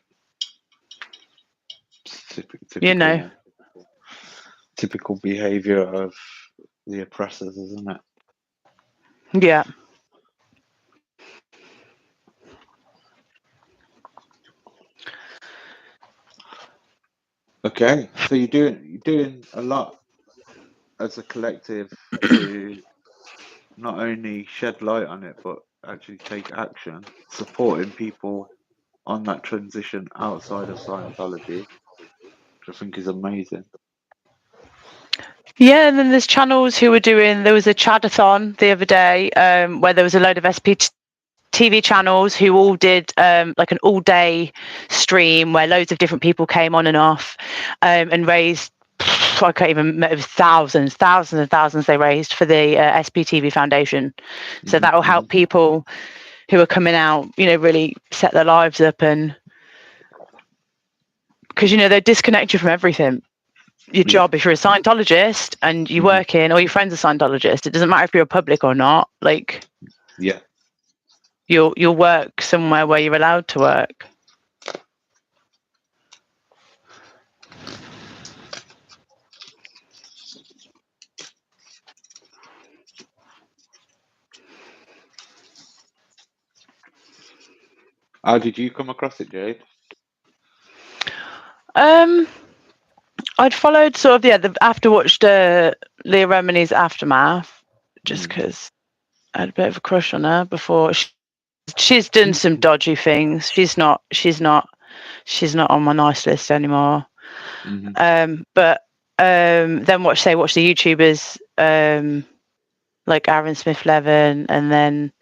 Typical, typical behaviour of the oppressors, isn't it? Yeah. Okay, so you're doing a lot as a collective to not only shed light on it, but actually take action, supporting people on that transition outside of Scientology, which I think is amazing. Yeah, and then there's channels who were doing. There was a Chadathon the other day where there was a load of SPTV channels who all did like an all-day stream where loads of different people came on and off and raised. I can't even. It was thousands and thousands they raised for the SPTV Foundation. So that will help people who are coming out. Really set their lives up, and because they're disconnected from everything. your job, if you're a Scientologist and you work in, or your friend's a Scientologist, it doesn't matter if you're a public or not. Like, Yeah. you'll work somewhere where you're allowed to work. How did you come across it, Jade? I'd followed sort of after watched Leah Remini's Aftermath, just because I had a bit of a crush on her before. She's done some dodgy things. She's not on my nice list anymore. But then watch the YouTubers like Aaron Smith Levin, and then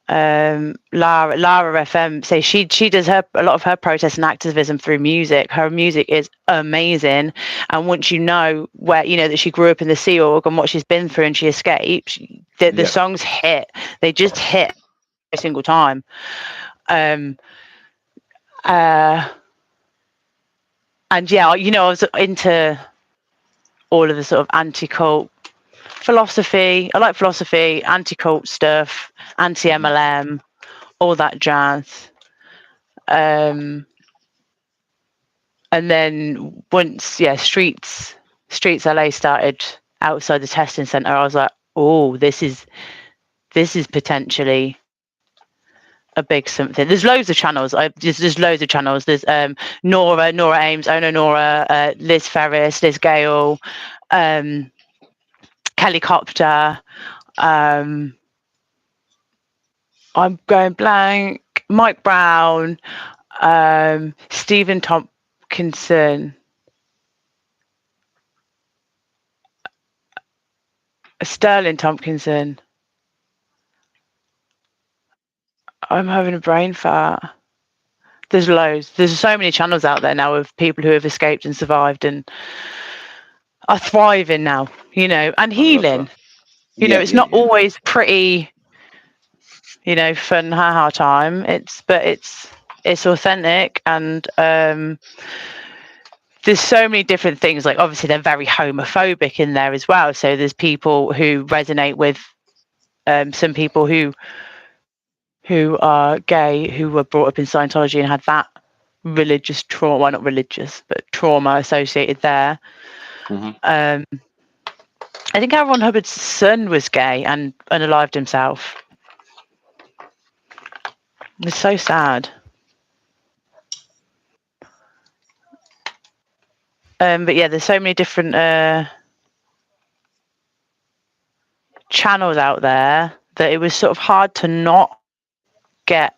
Lara FM. Say she does a lot of her protest and activism through music. Her music is amazing, and once you know where, you know, that she grew up in the Sea Org and what she's been through, and she escaped, the songs hit. They just hit every single time. And yeah, you know, I was into all of the sort of anti-cult philosophy. I like philosophy, anti-cult stuff, anti-MLM, all that jazz. And then once, Streets LA started outside the testing center, I was like, oh, this is potentially a big something. There's loads of channels. There's loads of channels. There's Nora Ames, Ono Nora, Liz Ferris, Liz Gale, Kelly Copter. I'm going blank. Mike Brown, Stephen Tompkinson, Sterling Tompkinson. I'm having a brain fart. There's loads. There's so many channels out there now of people who have escaped and survived and are thriving now, you know, and healing. You know, it's not always pretty, you know, fun, haha time. It's authentic, and there's so many different things. Like, obviously they're very homophobic in there as well. So there's people who resonate with some people who are gay, who were brought up in Scientology and had that religious trauma, well, not religious, but trauma associated there. I think Aaron Hubbard's son was gay and unalived himself. It's so sad. But yeah, there's so many different channels out there that it was sort of hard to not get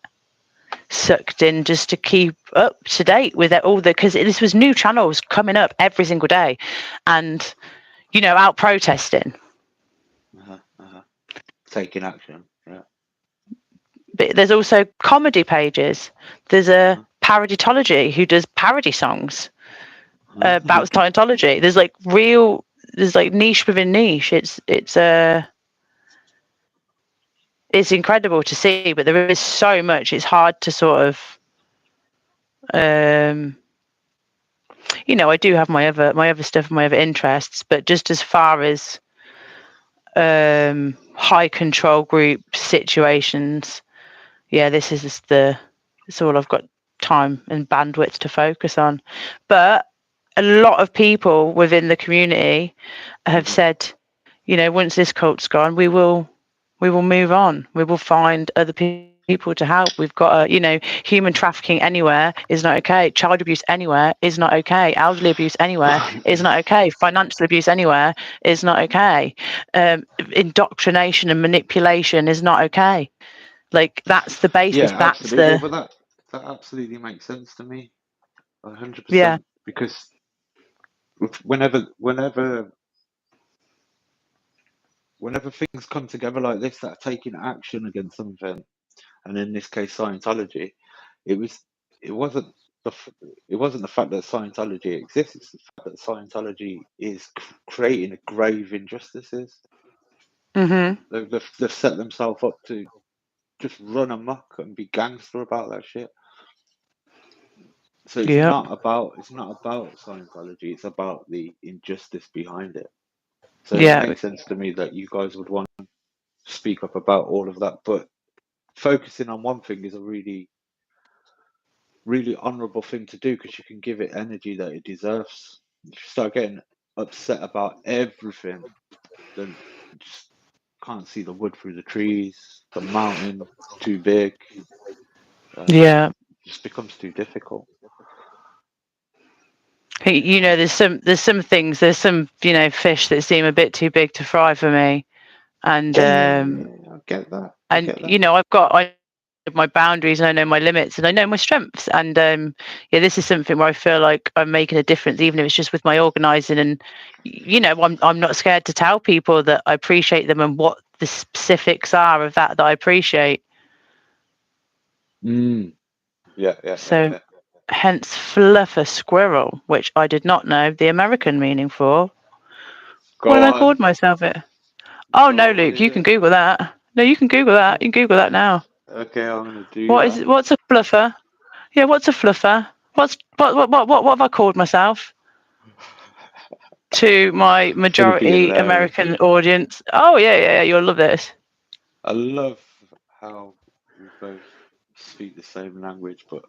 sucked in, just to keep up to date with it all, because this was new channels coming up every single day, and, you know, out protesting. Taking action. Yeah. But there's also comedy pages. There's a Parodytology who does parody songs about Scientology. There's like niche within niche. It's incredible to see, but there is so much. It's hard to sort of, you know, I do have my other stuff, my other interests, but just as far as high control group situations, yeah, this is it's all I've got time and bandwidth to focus on. But a lot of people within the community have said, you know, once this cult's gone, we will move on. We will find other people to help. We've got you know, human trafficking anywhere is not okay. Child abuse anywhere is not okay. Elderly abuse anywhere is not okay. Financial abuse anywhere is not okay. Indoctrination and manipulation is not okay. Like, that's the basis. Yeah, That's absolutely. Well, that absolutely makes sense to me, 100%. Yeah. Because whenever things come together like this, that are taking action against something, and in this case Scientology, it wasn't the fact that Scientology exists; it's the fact that Scientology is creating grave injustices. They've set themselves up to just run amok and be gangster about that shit. So it's Yep. not about Scientology. It's about the injustice behind it. So it Yeah. makes sense to me that you guys would want to speak up about all of that. But focusing on one thing is a really, really honourable thing to do because you can give it energy that it deserves. If you start getting upset about everything, then you just can't see the wood through the trees. The mountain too big. Yeah. It just becomes too difficult. You know, there's some things, there's some, you know, fish that seem a bit too big to fry for me, and Yeah, I get that. I and get that. you know, I know my boundaries and I know my limits and I know my strengths, and yeah, this is something where I feel like I'm making a difference, even if it's just with my organising, and you know, I'm not scared to tell people that I appreciate them and what the specifics are of that I appreciate. Yeah. So, hence Fluffer squirrel, which I did not know the American meaning for. What Go have I called on. myself it? Oh Go no, on. What Luke, is you can it? Google that. No, you can Google that. You can Google that now. Okay, I'm gonna do What is that. it? What's a fluffer? Yeah, what's a fluffer? What have I called myself to my It's gonna be majority hilarious. American audience? Oh yeah, you'll love this. I love how we both speak the same language, but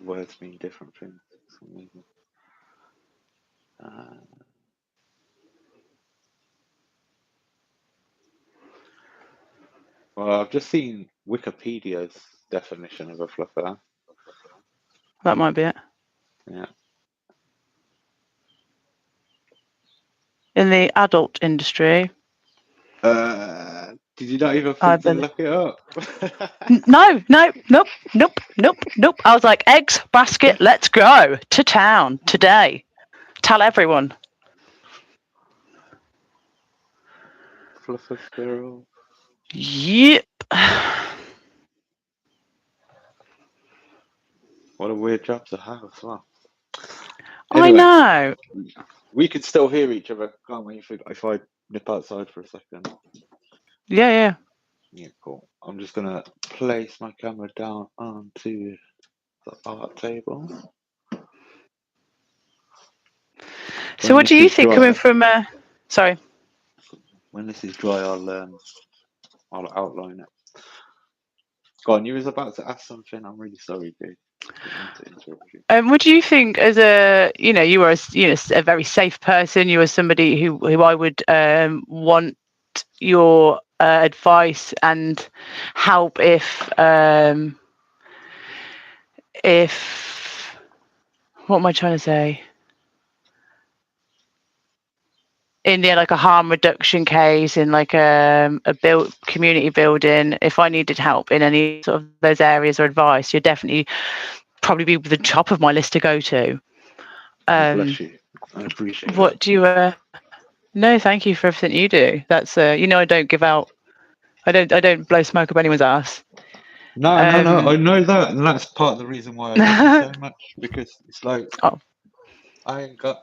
words mean different things. It's amazing. Uh, well, I've just seen Wikipedia's definition of a fluffer. That might be it. Yeah. In the adult industry, Did you not even I think to believe. look it up? No, nope. I was like, eggs, basket, let's go to town today. Tell everyone. Fluffer squirrel. Yep. What a weird job to have as well. I Anyway, know. we can still hear each other, can't we? If I nip outside for a second. Yeah. Yeah, cool. I'm just gonna place my camera down onto the art table. So, When what do this you is think coming dry, from? Sorry. I'll outline it. Go on. You was about to ask something. I'm really sorry, dude. Didn't mean to interrupt you. What do you think as a, you know, you were a very safe person. You were somebody who I would want your advice and help if what am I trying to say? In like a harm reduction case, in like a community building, if I needed help in any sort of those areas or advice, you'd definitely probably be the top of my list to go to. Oh, bless you. I appreciate that. What do you? No, thank you for everything you do. That's you know, I don't give out. I don't blow smoke up anyone's ass. No. I know that, and that's part of the reason why I love you so much, because it's like Oh, I ain't got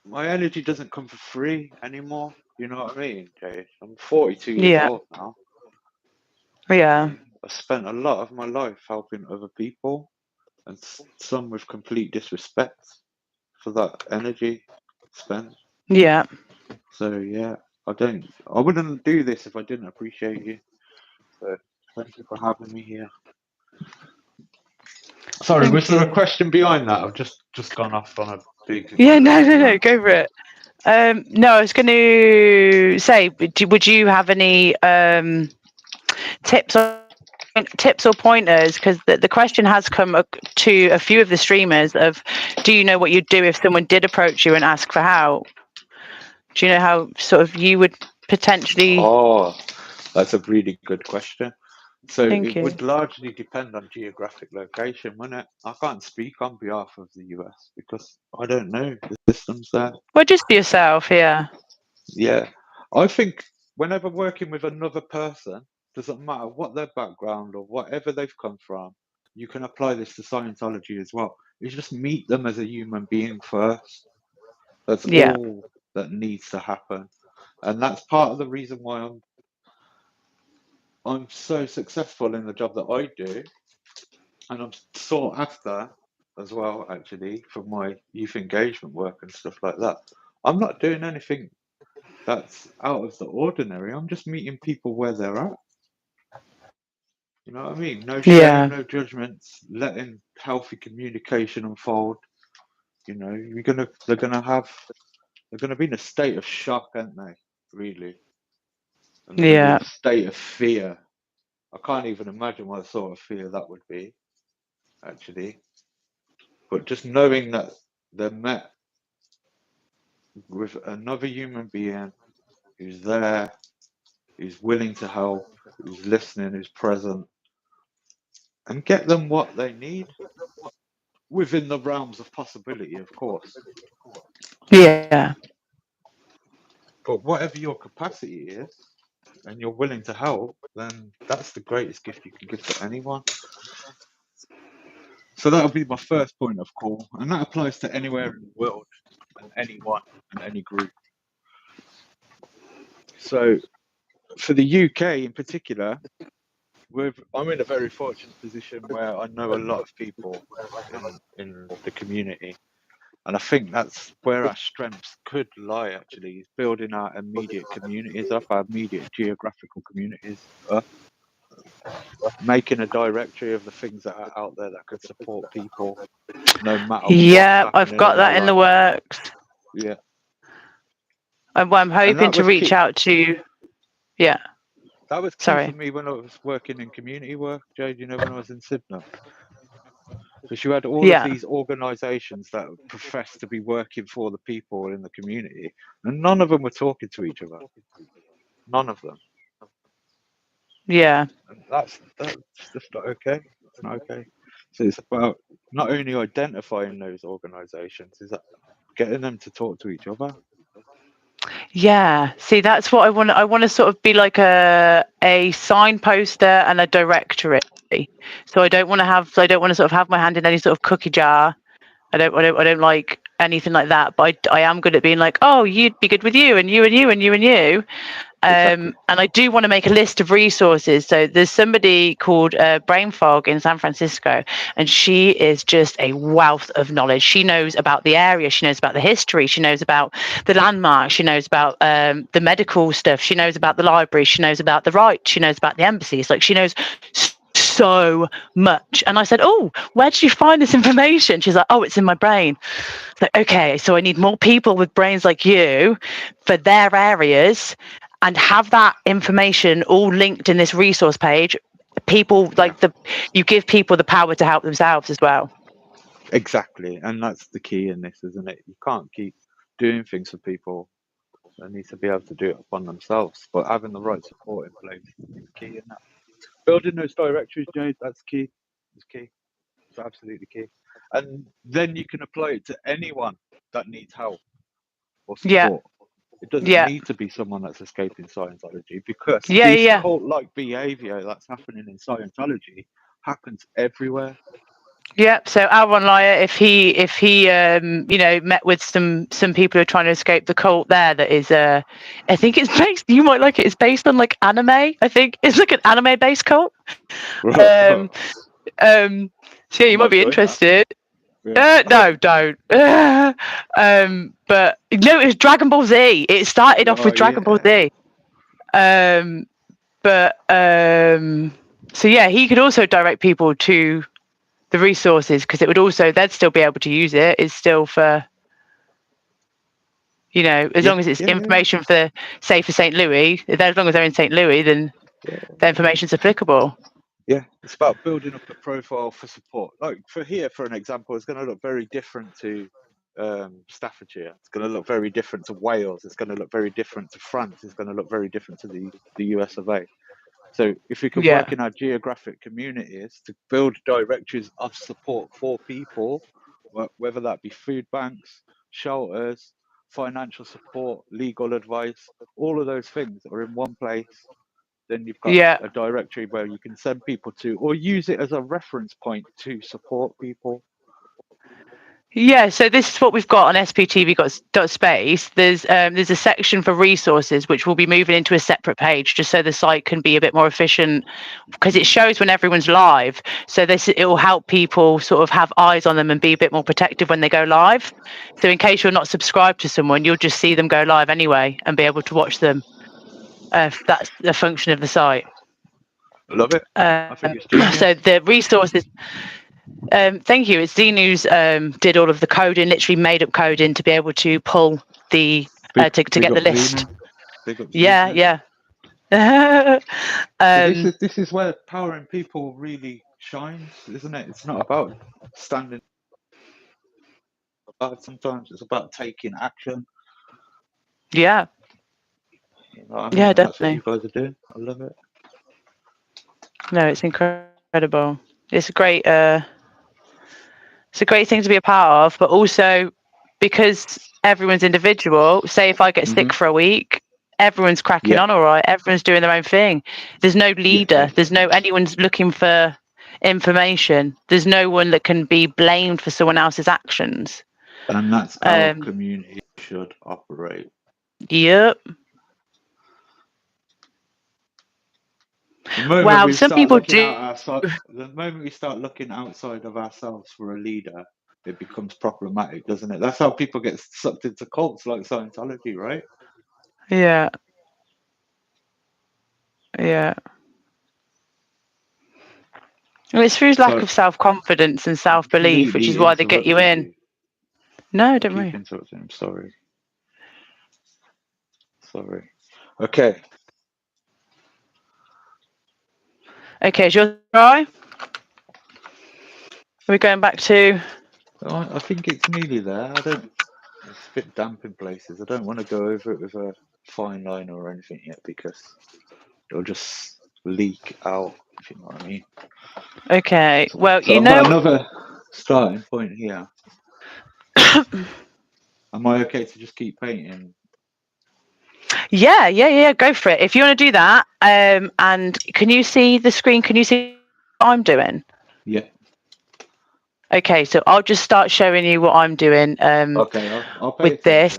my energy doesn't come for free anymore. You know what I mean, Jay? I'm 42 years yeah, old now. yeah, I spent a lot of my life helping other people, and some with complete disrespect for that energy spent. yeah. So yeah, I wouldn't do this if I didn't appreciate you. So thank you for having me here. Sorry, was Thank there a you. question behind that? I've just gone off on a big Yeah, no, rant. go for it. No, I was going to say, would you have any tips or pointers? Because the question has come to a few of the streamers of, do you know what you'd do if someone did approach you and ask for help? Do you know how sort of you would potentially? Oh, that's a really good question. So Thank it you. would largely depend on geographic location, wouldn't it? I can't speak on behalf of the US because I don't know the systems there. Well, just be yourself. Yeah. Yeah, I think whenever working with another person, doesn't matter what their background or whatever they've come from, you can apply this to Scientology as well. You just meet them as a human being first. That's Yeah. all that needs to happen. And that's part of the reason why I'm so successful in the job that I do, and I'm sought after as well, actually, for my youth engagement work and stuff like that. I'm not doing anything that's out of the ordinary. I'm just meeting people where they're at. You know what I mean? No shame, Yeah. no judgments, letting healthy communication unfold. You know, they're gonna be in a state of shock, aren't they? Really. And they're gonna be in Yeah. a state of fear. I can't even imagine what sort of fear that would be, actually. But just knowing that they're met with another human being who's there, who's willing to help, who's listening, who's present, and get them what they need within the realms of possibility, of course. Yeah. But whatever your capacity is, and you're willing to help, then that's the greatest gift you can give to anyone. So that'll be my first point of call, and that applies to anywhere in the world and anyone and any group. So for the UK in particular, I'm in a very fortunate position where I know a lot of people in the community. And I think that's where our strengths could lie, actually, is building our immediate communities up, our immediate geographical communities up, making a directory of the things that are out there that could support people no matter what's Yeah, I've happening got in their that in the life. works. Yeah. I'm And hoping that to was reach key. out to. Yeah. That was key for Sorry. me when I was working in community work, Jade, you know, when I was in Sydney. Because you had all of Yeah. these organisations that professed to be working for the people in the community, and none of them were talking to each other. None of them. Yeah. And that's just not okay. It's not okay. So it's about not only identifying those organisations, is that getting them to talk to each other. Yeah. See, that's what I want. I want to sort of be like a signposter and a directory. So I don't want to have. So I don't want to sort of have my hand in any sort of cookie jar. I don't like anything like that. But I am good at being like, oh, you'd be good with you and you and you and you and you. Exactly. And I do want to make a list of resources. So there's somebody called Brain Fog in San Francisco, and she is just a wealth of knowledge. She knows about the area, she knows about the history, she knows about the landmarks, she knows about the medical stuff, she knows about the library, she knows about the rights, she knows about the embassies. Like, she knows so much. And I said, oh, where did you find this information? She's like, oh, it's in my brain. It's like, okay, so I need more people with brains like you for their areas, and have that information all linked in this resource page. People Yeah. you give people the power to help themselves as well. Exactly. And that's the key in this, isn't it? You can't keep doing things for people. They need to be able to do it upon themselves. But having the right support in place is key in that. Building those directories, Jade, that's key. It's key. It's absolutely key. And then you can apply it to anyone that needs help or Yeah, support. It doesn't yeah, need to be someone that's escaping Scientology, because yeah, this yeah. cult-like behavior that's happening in Scientology happens everywhere. Yeah, so Aaron Lyer, if he met with some people who are trying to escape the cult there, that is I think it's based, you might like it, it's based on like anime. I think it's like an anime based cult. Right. Um so yeah, I you might might be join that. interested. Yeah. No, don't. But no, it was Dragon Ball Z. It started off Oh with Dragon Ball yeah. Z. Um but so yeah, he could also direct people to the resources, because it would also, they'd still be able to use it. It's still for, as Yeah. long as it's Yeah. information for, say, for St. Louis, as long as they're in St. Louis, then Yeah. the information's applicable. Yeah. It's about building up a profile for support. Like for here, for an example, it's going to look very different to Staffordshire. It's going to look very different to Wales. It's going to look very different to France. It's going to look very different to the US of A. So if we can Yeah. work in our geographic communities to build directories of support for people, whether that be food banks, shelters, financial support, legal advice, all of those things are in one place, then you've got Yeah. a directory where you can send people to, or use it as a reference point to support people. Yeah, so this is what we've got on SPTV.space. There's a section for resources which will be moving into a separate page just so the site can be a bit more efficient, because it shows when everyone's live. So it will help people sort of have eyes on them and be a bit more protective when they go live. So in case you're not subscribed to someone, you'll just see them go live anyway and be able to watch them. That's the function of the site. I love it. I think it's genius. So the resources. Thank you. It's Xenu's did all of the coding, literally made up coding to be able to pull the to get the list. Big up Yeah, Xenu. yeah. So this is where powering people really shines, isn't it? It's not about standing. Sometimes it's about taking action. Yeah. You know what I mean? Yeah, And that's what definitely. you guys are doing. I love it. No, it's incredible. It's a great thing to be a part of, but also because everyone's individual. Say if I get sick for a week, everyone's cracking on all right. Everyone's doing their own thing. There's no leader. There's no anyone's looking for information. There's no one that can be blamed for someone else's actions. And that's how community should operate. Yep. The moment Wow, we some start people looking do. the moment we start looking outside of ourselves for a leader, it becomes problematic, doesn't it? That's how people get sucked into cults like Scientology, right? Yeah. Yeah. Well, it's through lack of self-confidence and self-belief, which is why they get you in. No, don't worry. Interrupting. I'm sorry. Sorry. Okay. Okay, is yours dry? Are we going back to? I think it's nearly there. It's a bit damp in places. I don't want to go over it with a fine liner or anything yet because it'll just leak out, if you know what I mean. Okay, well, so I've got another starting point here. Am I okay to just keep painting? Yeah, go for it. If you want to do that, and can you see the screen? Can you see what I'm doing? Yeah. Okay, so I'll just start showing you what I'm doing. Okay, I'll pay with this.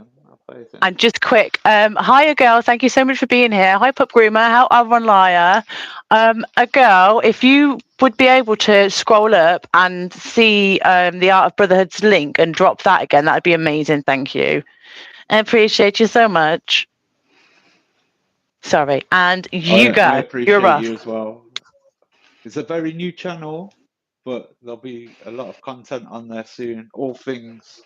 And just quick, hiya girl, thank you so much for being here. Hi Pup Groomer, how Alvin Liar. A girl, if you would be able to scroll up and see the Art of Brotherhood's link and drop that again, that'd be amazing. Thank you. I appreciate you so much. Sorry, and you go. I appreciate you as well. It's a very new channel, but there'll be a lot of content on there soon. All things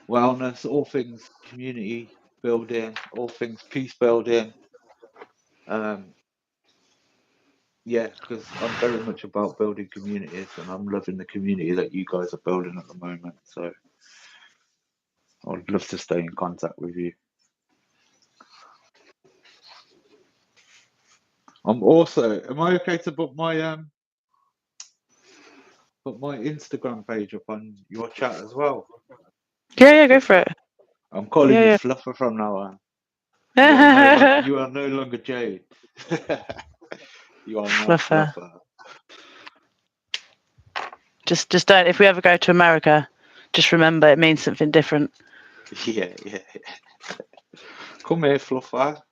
wellness, all things community building, all things peace building. Yeah, because I'm very much about building communities, and I'm loving the community that you guys are building at the moment. So I'd love to stay in contact with you. Am I okay to put my Instagram page up on your chat as well? Yeah, go for it. I'm calling you Fluffer from now on. You are no longer Jade. You are now Fluffer. Just don't. If we ever go to America, just remember it means something different. Yeah. Come here, Fluffer.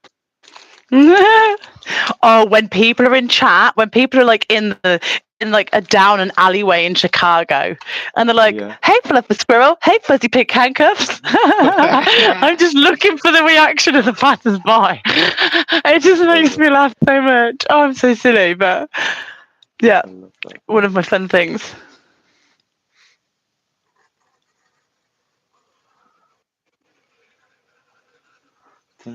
Oh, when people are in chat, when people are like in like a down an alleyway in Chicago, and they're like, "Hey, Fluffy Squirrel. Hey, Fuzzy Pig Handcuffs." I'm just looking for the reaction of the passers-by. It just makes me laugh so much. Oh, I'm so silly, but yeah, one of my fun things. So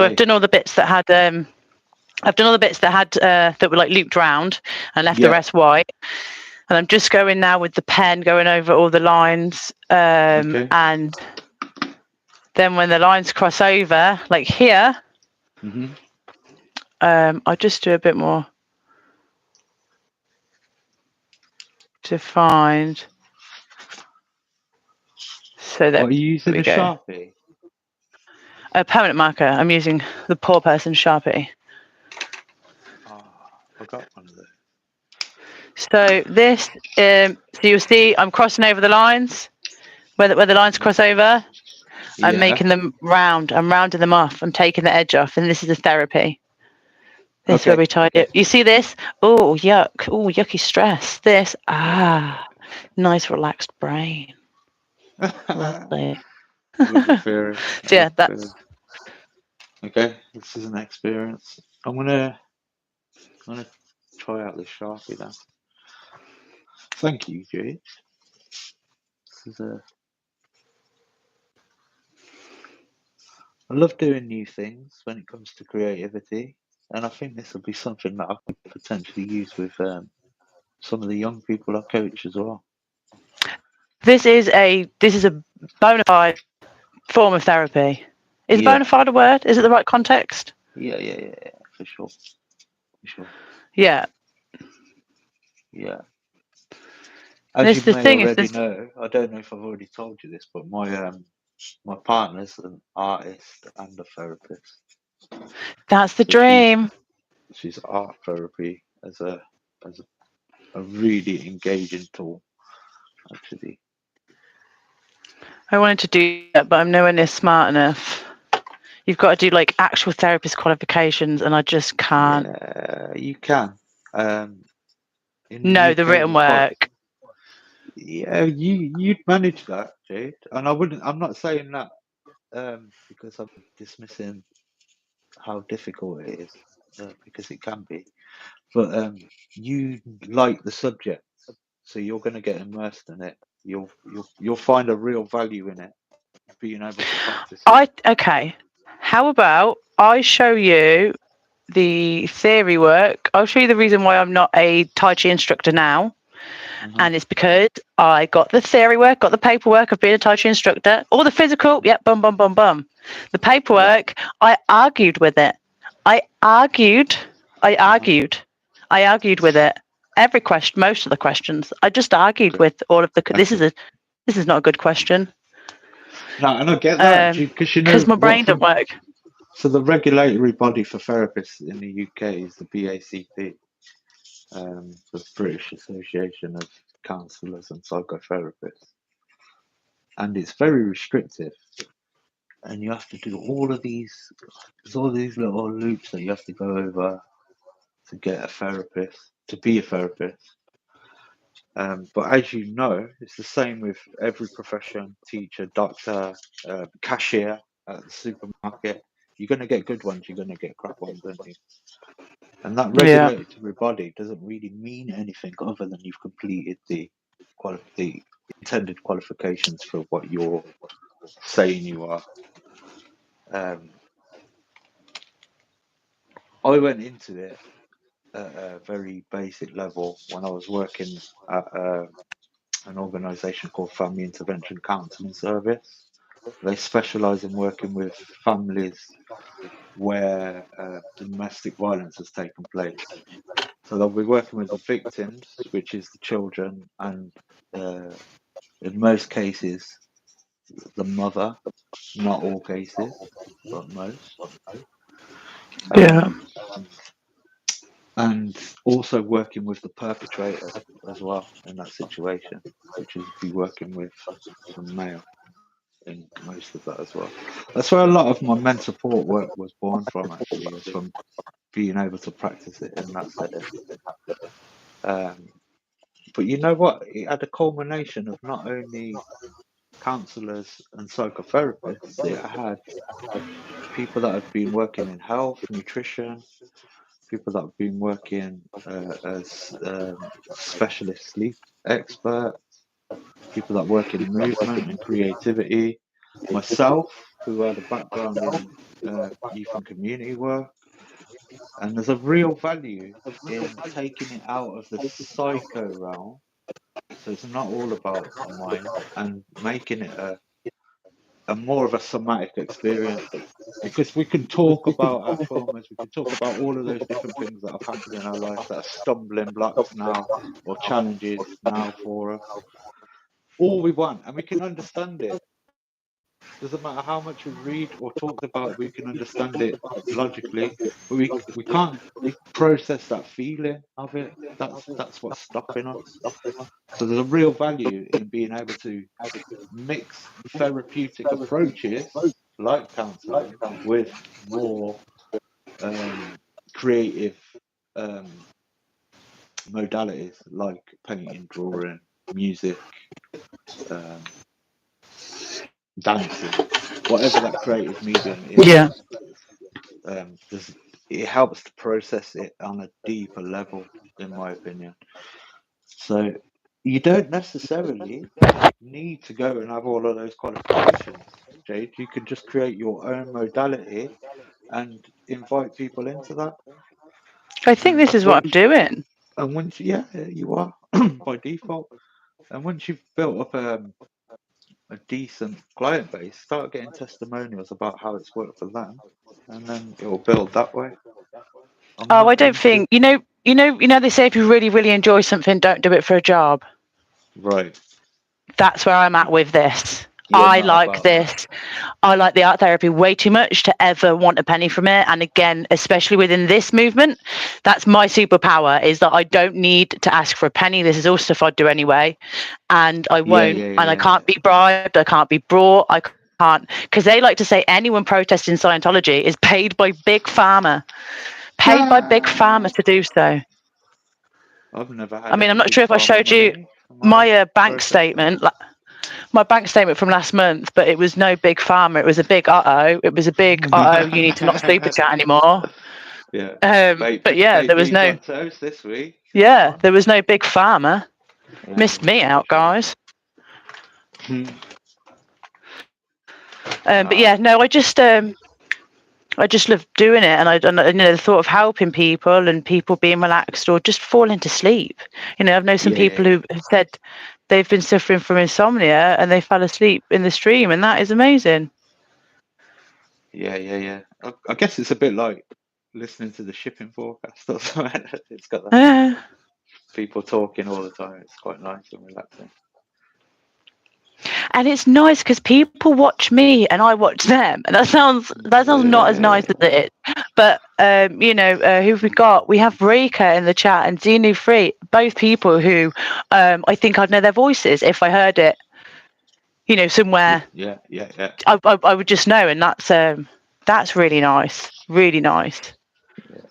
I've done all the bits that had that were like looped round and left the rest white. And I'm just going now with the pen, going over all the lines. And then when the lines cross over, like here, I'll just do a bit more defined. So that are you using a Sharpie? A permanent marker. I'm using the poor person Sharpie. Oh, I got one of those. So this, so you'll see I'm crossing over the lines, where the lines cross over. I'm making them round. I'm rounding them off. I'm taking the edge off, and this is a therapy. This is where we tied it. You see this? Oh, yuck. Oh, yucky stress. This, nice relaxed brain. Lovely. Good experience. So yeah, that's... Okay, this is an experience. I'm gonna try out this Sharpie then. Thank you, Jade. This is I love doing new things when it comes to creativity, and I think this will be something that I could potentially use with some of the young people I coach as well. This is a bona fide form of therapy. Is bona fide a word? Is it the right context? Yeah, for sure. Yeah. Yeah. As you may already know, I don't know if I've already told you this, but my partner's an artist and a therapist. That's the dream. She's art therapy as a really engaging tool, actually. I wanted to do that, but I'm nowhere near smart enough. You've got to do like actual therapist qualifications, and I just can't. Yeah, you can. No, the written work. Yeah, you'd manage that, Jade. And I'm not saying that because I'm dismissing how difficult it is, because it can be. But you like the subject, so you're going to get immersed in it. You'll find a real value in it, being able to practice it. Okay. How about I show you the theory work? I'll show you the reason why I'm not a Tai Chi instructor now. And it's because I got the theory work, got the paperwork of being a Tai Chi instructor, all the physical, bum, bum, bum, bum. The paperwork, I argued with it. I argued with it. Every question, most of the questions, I just argued with all of the. This is not a good question. No, and I get that because my brain don't work. So the regulatory body for therapists in the UK is the BACP, the British Association of Counsellors and Psychotherapists, and it's very restrictive. And you have to do all of these. There's all these little loops that you have to go over to get a therapist, to be a therapist. But as you know, it's the same with every profession: teacher, doctor, cashier at the supermarket. You're going to get good ones, you're going to get crap ones, aren't you? And that regulatory body doesn't really mean anything other than you've completed the intended qualifications for what you're saying you are. I went into it at a very basic level when I was working at an organisation called Family Intervention Counselling Service. They specialise in working with families where domestic violence has taken place. So they'll be working with the victims, which is the children, and in most cases, the mother. Not all cases, but most. And also working with the perpetrator as well in that situation, which is be working with the male in most of that as well. That's where a lot of my mental support work was born from, actually, was from being able to practice it in that setting. But you know what? It had a culmination of not only counsellors and psychotherapists, it had people that had been working in health, nutrition, people that have been working as specialist sleep experts, people that work in movement and creativity, myself, who had a background in youth and community work. And there's a real value in taking it out of the psycho realm. So it's not all about the mind, and making it a more of a somatic experience. Because we can talk about our traumas, we can talk about all of those different things that have happened in our life that are stumbling blocks now or challenges now for us. All we want, and we can understand it. Doesn't matter how much we read or talked about, we can understand it logically, but we can't process that feeling of it. That's what's stopping us. So there's a real value in being able to mix therapeutic approaches like counseling with more creative um, modalities like painting, drawing, music, um, dancing, whatever that creative medium Yeah. is. It helps to process it on a deeper level, in my opinion. So you don't necessarily need to go and have all of those qualifications, Jade. You can just create your own modality and invite people into that. I think And this is what I'm once, doing. yeah, you are by default. And once you've built up a decent client base, start getting testimonials about how it's worked for them, and then it will build that way. I'm Oh, I not don't into think they say if you really, really enjoy something, don't do it for a job. right. That's where I'm at with this. You're I not like about that. this. I like the art therapy way too much to ever want a penny from it. And again, especially within this movement, that's my superpower, is that I don't need to ask for a penny. This is all stuff I'd do anyway. And I Yeah, won't, yeah, and I yeah, can't be bribed. I can't be brought. I can't, because they like to say anyone protesting Scientology is paid by Big Pharma, paid by Big Pharma yeah. to do so. I've never I had mean, any I'm not big sure if I pharma showed you money for my my bank protesting. statement. My bank statement from last month, but it was no Big Pharma. It was a big uh-oh. It was a big uh-oh. You need to not super chat anymore. Yeah. But yeah, Baked there was beans no. on toast this week. Come Yeah, on. there was no Big Pharma. Yeah, Missed me that's a out, shame. guys. But Nah. yeah, no, I just love doing it, and the thought of helping people and people being relaxed or just falling to sleep. I've known some Yeah, yeah, people yeah. who have said they've been suffering from insomnia and they fell asleep in the stream, and that is amazing. Yeah, yeah, yeah. I guess it's a bit like listening to the shipping forecast or something. It's got that Yeah. people talking all the time. It's quite nice and relaxing. And it's nice because people watch me and I watch them, and that sounds not as nice as it is. But who've we got? We have Rika in the chat and Zenu Free, both people who I think I'd know their voices if I heard it. Somewhere Yeah, yeah, yeah. I would just know, and that's really nice, really nice. Yeah.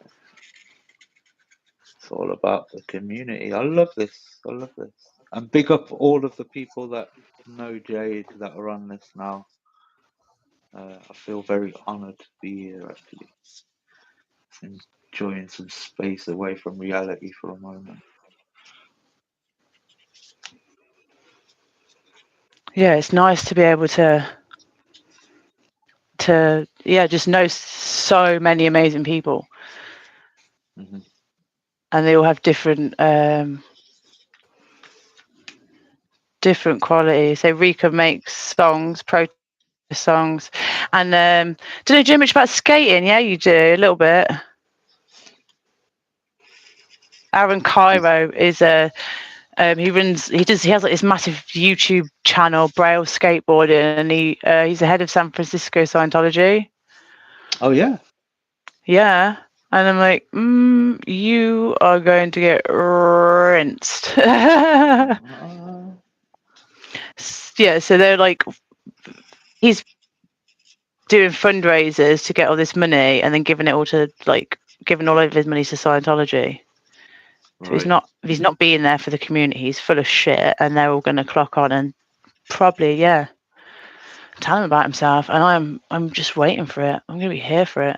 It's all about the community. I love this. I love this. And big up all of the people that know Jade that are on this now. I feel very honoured to be here actually. Enjoying some space away from reality for a moment. Yeah, it's nice to be able to just know so many amazing people, Mm-hmm. and they all have different qualities. So Rika makes songs, protest songs, and do you know much about skating? Yeah, you do a little bit. Aaron Cairo is a he has like this massive YouTube channel, Braille Skateboarding, and he's the head of San Francisco Scientology. Oh yeah. Yeah. And I'm like, you are going to get rinsed. Yeah, so they're like, he's doing fundraisers to get all this money and then giving it all to giving all of his money to Scientology. So Right. if he's not being there for the community, he's full of shit, and they're all going to clock on and probably tell him about himself. And I'm just waiting for it. I'm going to be here for it.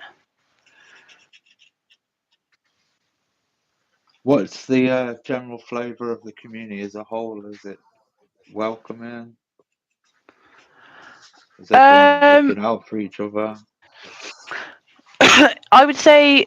What's the general flavour of the community as a whole? Is it welcoming? Is everyone Um, looking out for each other? I would say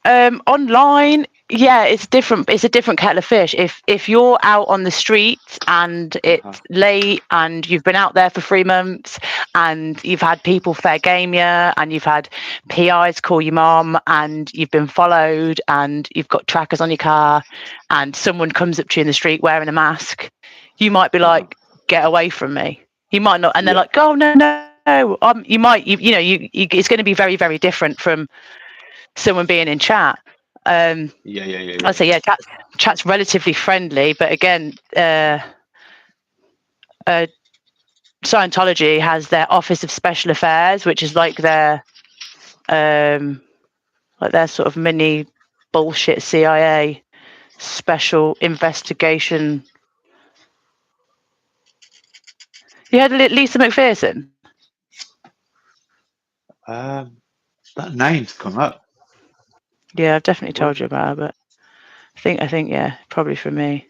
online, yeah, it's a different kettle of fish. If you're out on the street and Uh-huh. it's late and you've been out there for 3 months and you've had people fair game you and you've had PIs call your mom and you've been followed and you've got trackers on your car and someone comes up to you in the street wearing a mask, you might be Uh-huh. like, get away from me. You might not, and they're Yeah. like, oh no, You might, it's going to be very, very different from someone being in chat. Yeah. I'd say, yeah, chat's relatively friendly, but again, Scientology has their Office of Special Affairs, which is like their sort of mini bullshit CIA special investigation. You heard of Lisa McPherson? That name's come up. Yeah, I've definitely told you about her, but I think, yeah, probably for me.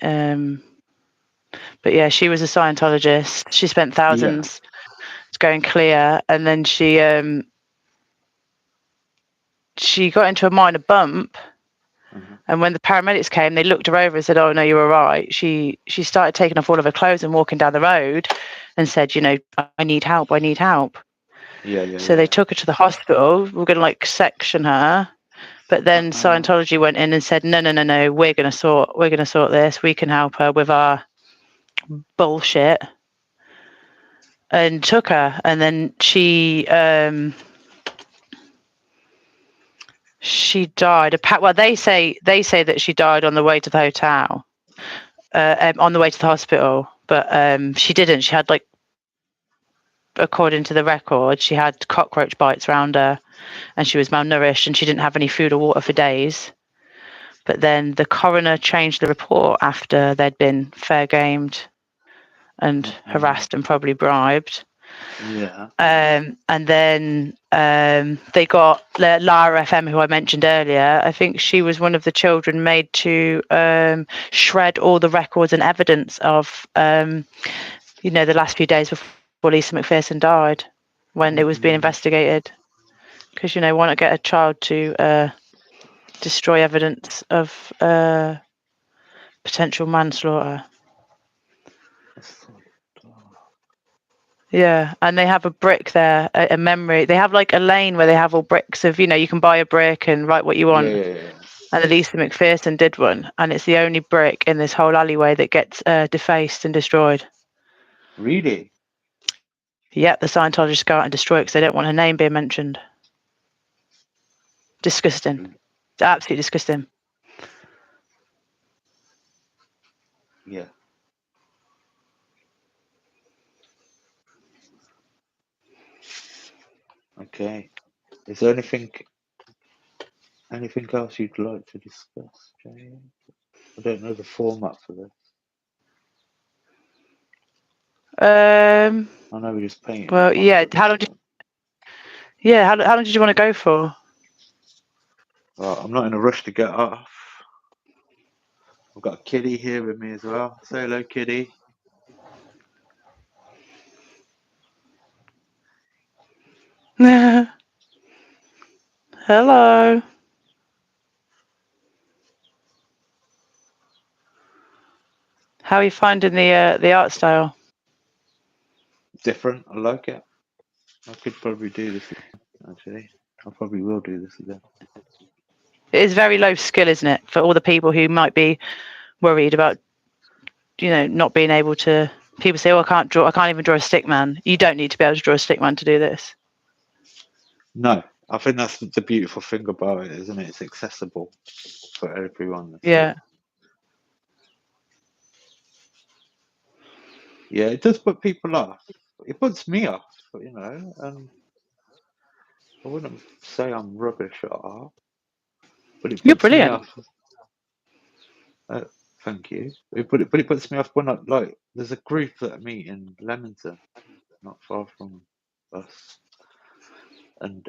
But yeah, she was a Scientologist. She spent thousands going clear, and then she got into a minor bump. And when the paramedics came, they looked her over and said, "Oh no, you're all right." She started taking off all of her clothes and walking down the road, and said, "I need help. I need help." So they took her to the hospital. We're going to section her, but then Scientology went in and said, "No. We're going to sort this. We can help her with our bullshit," and took her. And then she died. Well, they say that she died on the way to the hotel, on the way to the hospital, but she didn't. She had according to the record, she had cockroach bites around her, and she was malnourished, and she didn't have any food or water for days. But then the coroner changed the report after they'd been fair gamed and harassed and probably bribed. Yeah. And then they got Lara FM, who I mentioned earlier. I think she was one of the children made to shred all the records and evidence of, the last few days before Lisa McPherson died, when it was being investigated. Because, why not get a child to destroy evidence of potential manslaughter? Yeah, and they have a brick there, a memory. They have a lane where they have all bricks of, you can buy a brick and write what you want. Yeah. And Lisa McPherson did one, and it's the only brick in this whole alleyway that gets defaced and destroyed. Really? Yep, the Scientologists go out and destroy it because they don't want her name being mentioned. Disgusting. It's absolutely disgusting. Yeah. Okay. Is there anything else you'd like to discuss, Jay? I don't know the format for this. I know we're just painting. Well, yeah. How long did you want to go for? Well, I'm not in a rush to get off. I've got Kitty here with me as well. Say hello, Kitty. Hello. How are you finding the art style? Different. I like it. I could probably do this again, actually. I probably will do this again. It is very low skill, isn't it, for all the people who might be worried about, not being able to. People say, "Oh, I can't even draw a stick man." You don't need to be able to draw a stick man to do this. No, I think that's the beautiful thing about it, isn't it? It's accessible for everyone. Yeah. Yeah, it does put people off. It puts me off, and I wouldn't say I'm rubbish at art, but it You're puts me brilliant. off. Thank you. But it puts me off when there's a group that I meet in Leamington, not far from us, and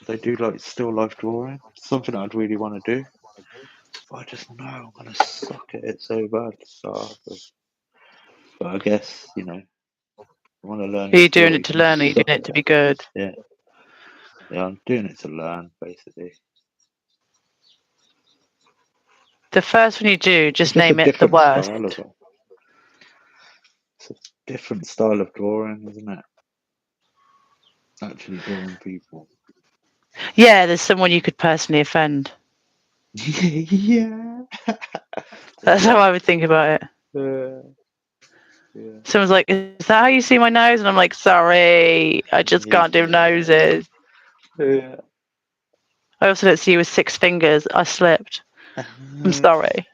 they do still life drawing, something I'd really want to do. But I just know I'm gonna suck at it so bad to start off with. But I guess I want to learn. Are you doing it to learn, or are you doing it to be good? Yeah, I'm doing it to learn, basically. The first one you do, just name it the worst. It's a different style of drawing, isn't it? Actually drawing people. Yeah, there's someone you could personally offend. Yeah. That's how I would think about it. Yeah. Someone's like, "Is that how you see my nose?" And I'm like, "Sorry, I just can't do noses." Yeah. I also don't see you with 6 fingers. I slipped. I'm sorry.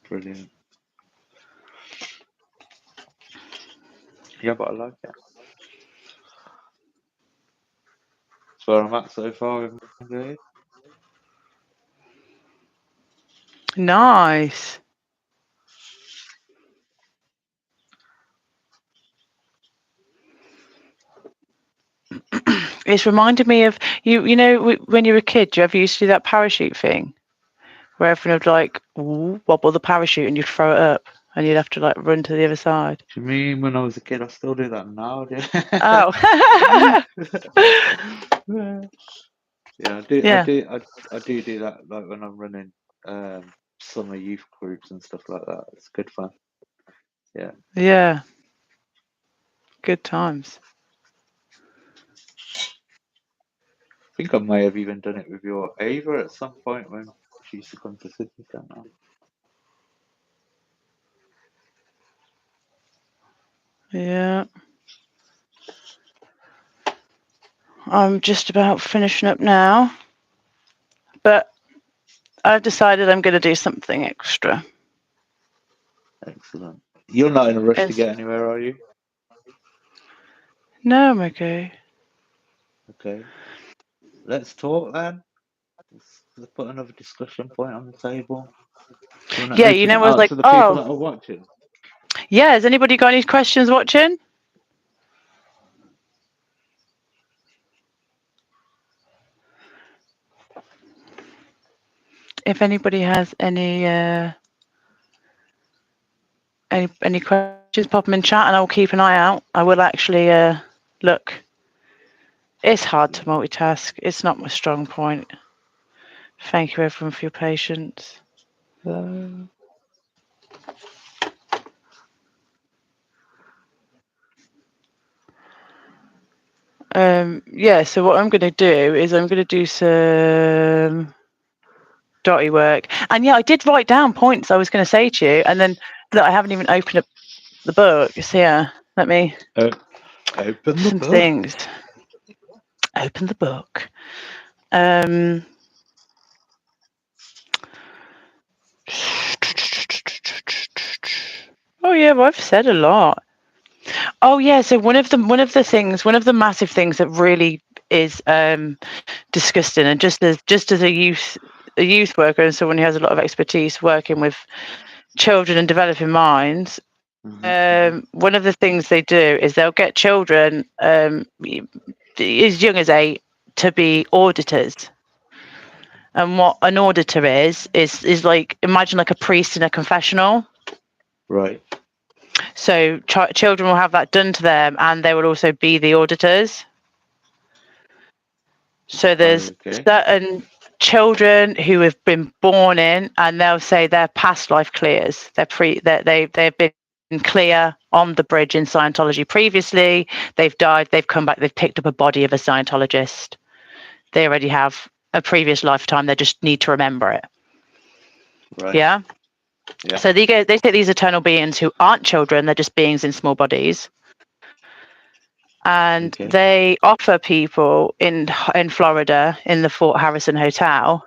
Brilliant. Yeah, but I like it. That's where I'm at so far with my grade. Nice. It's reminded me of you. You know, when you were a kid, do you ever used to do that parachute thing, where everyone would like wobble the parachute and you'd throw it up, and you'd have to like run to the other side. Do you mean when I was a kid? I still do that now. Oh. Yeah, I do. I Yeah. do. I do that like when I'm running summer youth groups and stuff like that. It's good fun. Yeah. Yeah. Good times. I think I may have even done it with your Ava at some point when she used to come to Sydney Centre. Yeah. I'm just about finishing up now, but I've decided I'm going to do something extra. Excellent. You're not in a rush to get anywhere, are you? No, I'm okay. Okay. Let's talk then. Let's put another discussion point on the table. Do you want to Yeah, you open know, it I was out like, to the people oh, that are watching? yeah, has anybody got any questions watching? If anybody has any questions, pop them in chat and I'll keep an eye out. I will actually look. It's hard to multitask. It's not my strong point. Thank you everyone for your patience. Yeah, so what I'm going to do is I'm going to do some dotty work. And yeah, I did write down points I was going to say to you. And then look, I haven't even opened up the book. So yeah, let me open the book. Things. Open the book. Oh yeah, well, I've said a lot. Oh yeah, so one of the massive things that really is disgusting, and just as a youth worker and someone who has a lot of expertise working with children and developing minds, one of the things they do is they'll get children as young as 8 to be auditors. And what an auditor is like, imagine like a priest in a confessional. Right. So children will have that done to them, and they will also be the auditors. So there's certain children who have been born in, and they'll say their past life clears. They've been clear on the bridge in Scientology previously. They've died. They've come back. They've picked up a body of a Scientologist. They already have a previous lifetime. They just need to remember it. Right. Yeah. So they say these eternal beings who aren't children, they're just beings in small bodies. And they offer people in Florida in the Fort Harrison Hotel.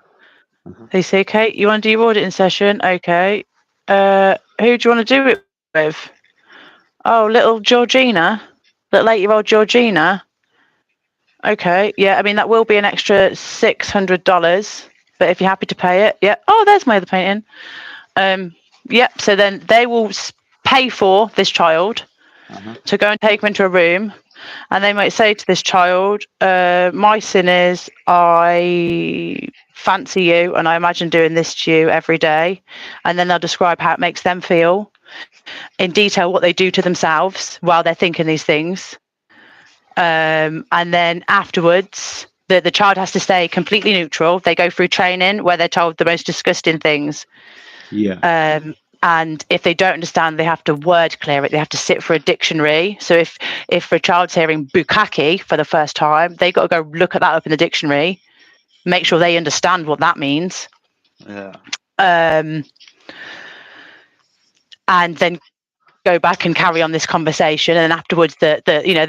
They say, okay, you want to do your auditing session? Okay. Who do you want to do it with? Oh, little 8-year-old Georgina. Okay. Yeah, I mean, that will be an extra $600. But if you're happy to pay it, yeah. Oh, there's my other painting. Yep. So then they will pay for this child to go and take them into a room, and they might say to this child, my sin is I fancy you and I imagine doing this to you every day. And then they'll describe how it makes them feel in detail, what they do to themselves while they're thinking these things. And then afterwards, the child has to stay completely neutral. They go through training where they're told the most disgusting things. Yeah. And if they don't understand, they have to word clear it. They have to sit for a dictionary. So if a child's hearing bukkake for the first time, they got to go look at that up in the dictionary, make sure they understand what that means. Yeah. and then go back and carry on this conversation, and then afterwards the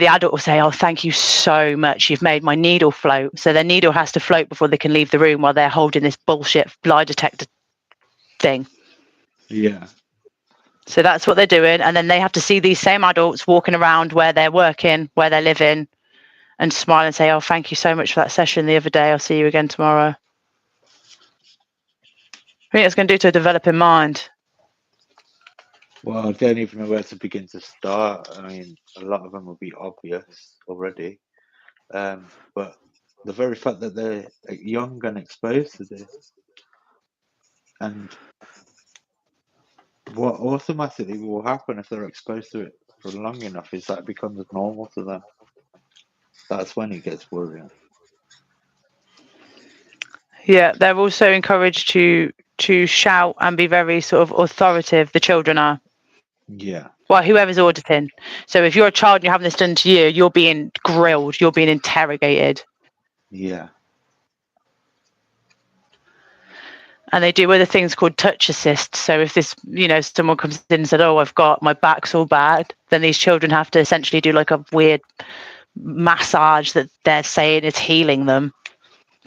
adult will say, oh, thank you so much, you've made my needle float. So their needle has to float before they can leave the room while they're holding this bullshit lie detector thing. Yeah. So that's what they're doing, and then they have to see these same adults walking around where they're working, where they're living, and smile and say, oh, thank you so much for that session the other day, I'll see you again tomorrow. I think it's going to do to a developing mind. Well, I don't even know where to begin to start. I mean, a lot of them will be obvious already. But the very fact that they're young and exposed to this, and what automatically will happen if they're exposed to it for long enough is that it becomes normal to them. That's when it gets worrying. Yeah, they're also encouraged to shout and be very sort of authoritative, the children are. Yeah. Well, whoever's auditing. So if you're a child and you're having this done to you, you're being grilled, you're being interrogated. Yeah. And they do other things called touch assist. So if this, someone comes in and said, oh, I've got, my back's all bad, then these children have to essentially do like a weird massage that they're saying is healing them.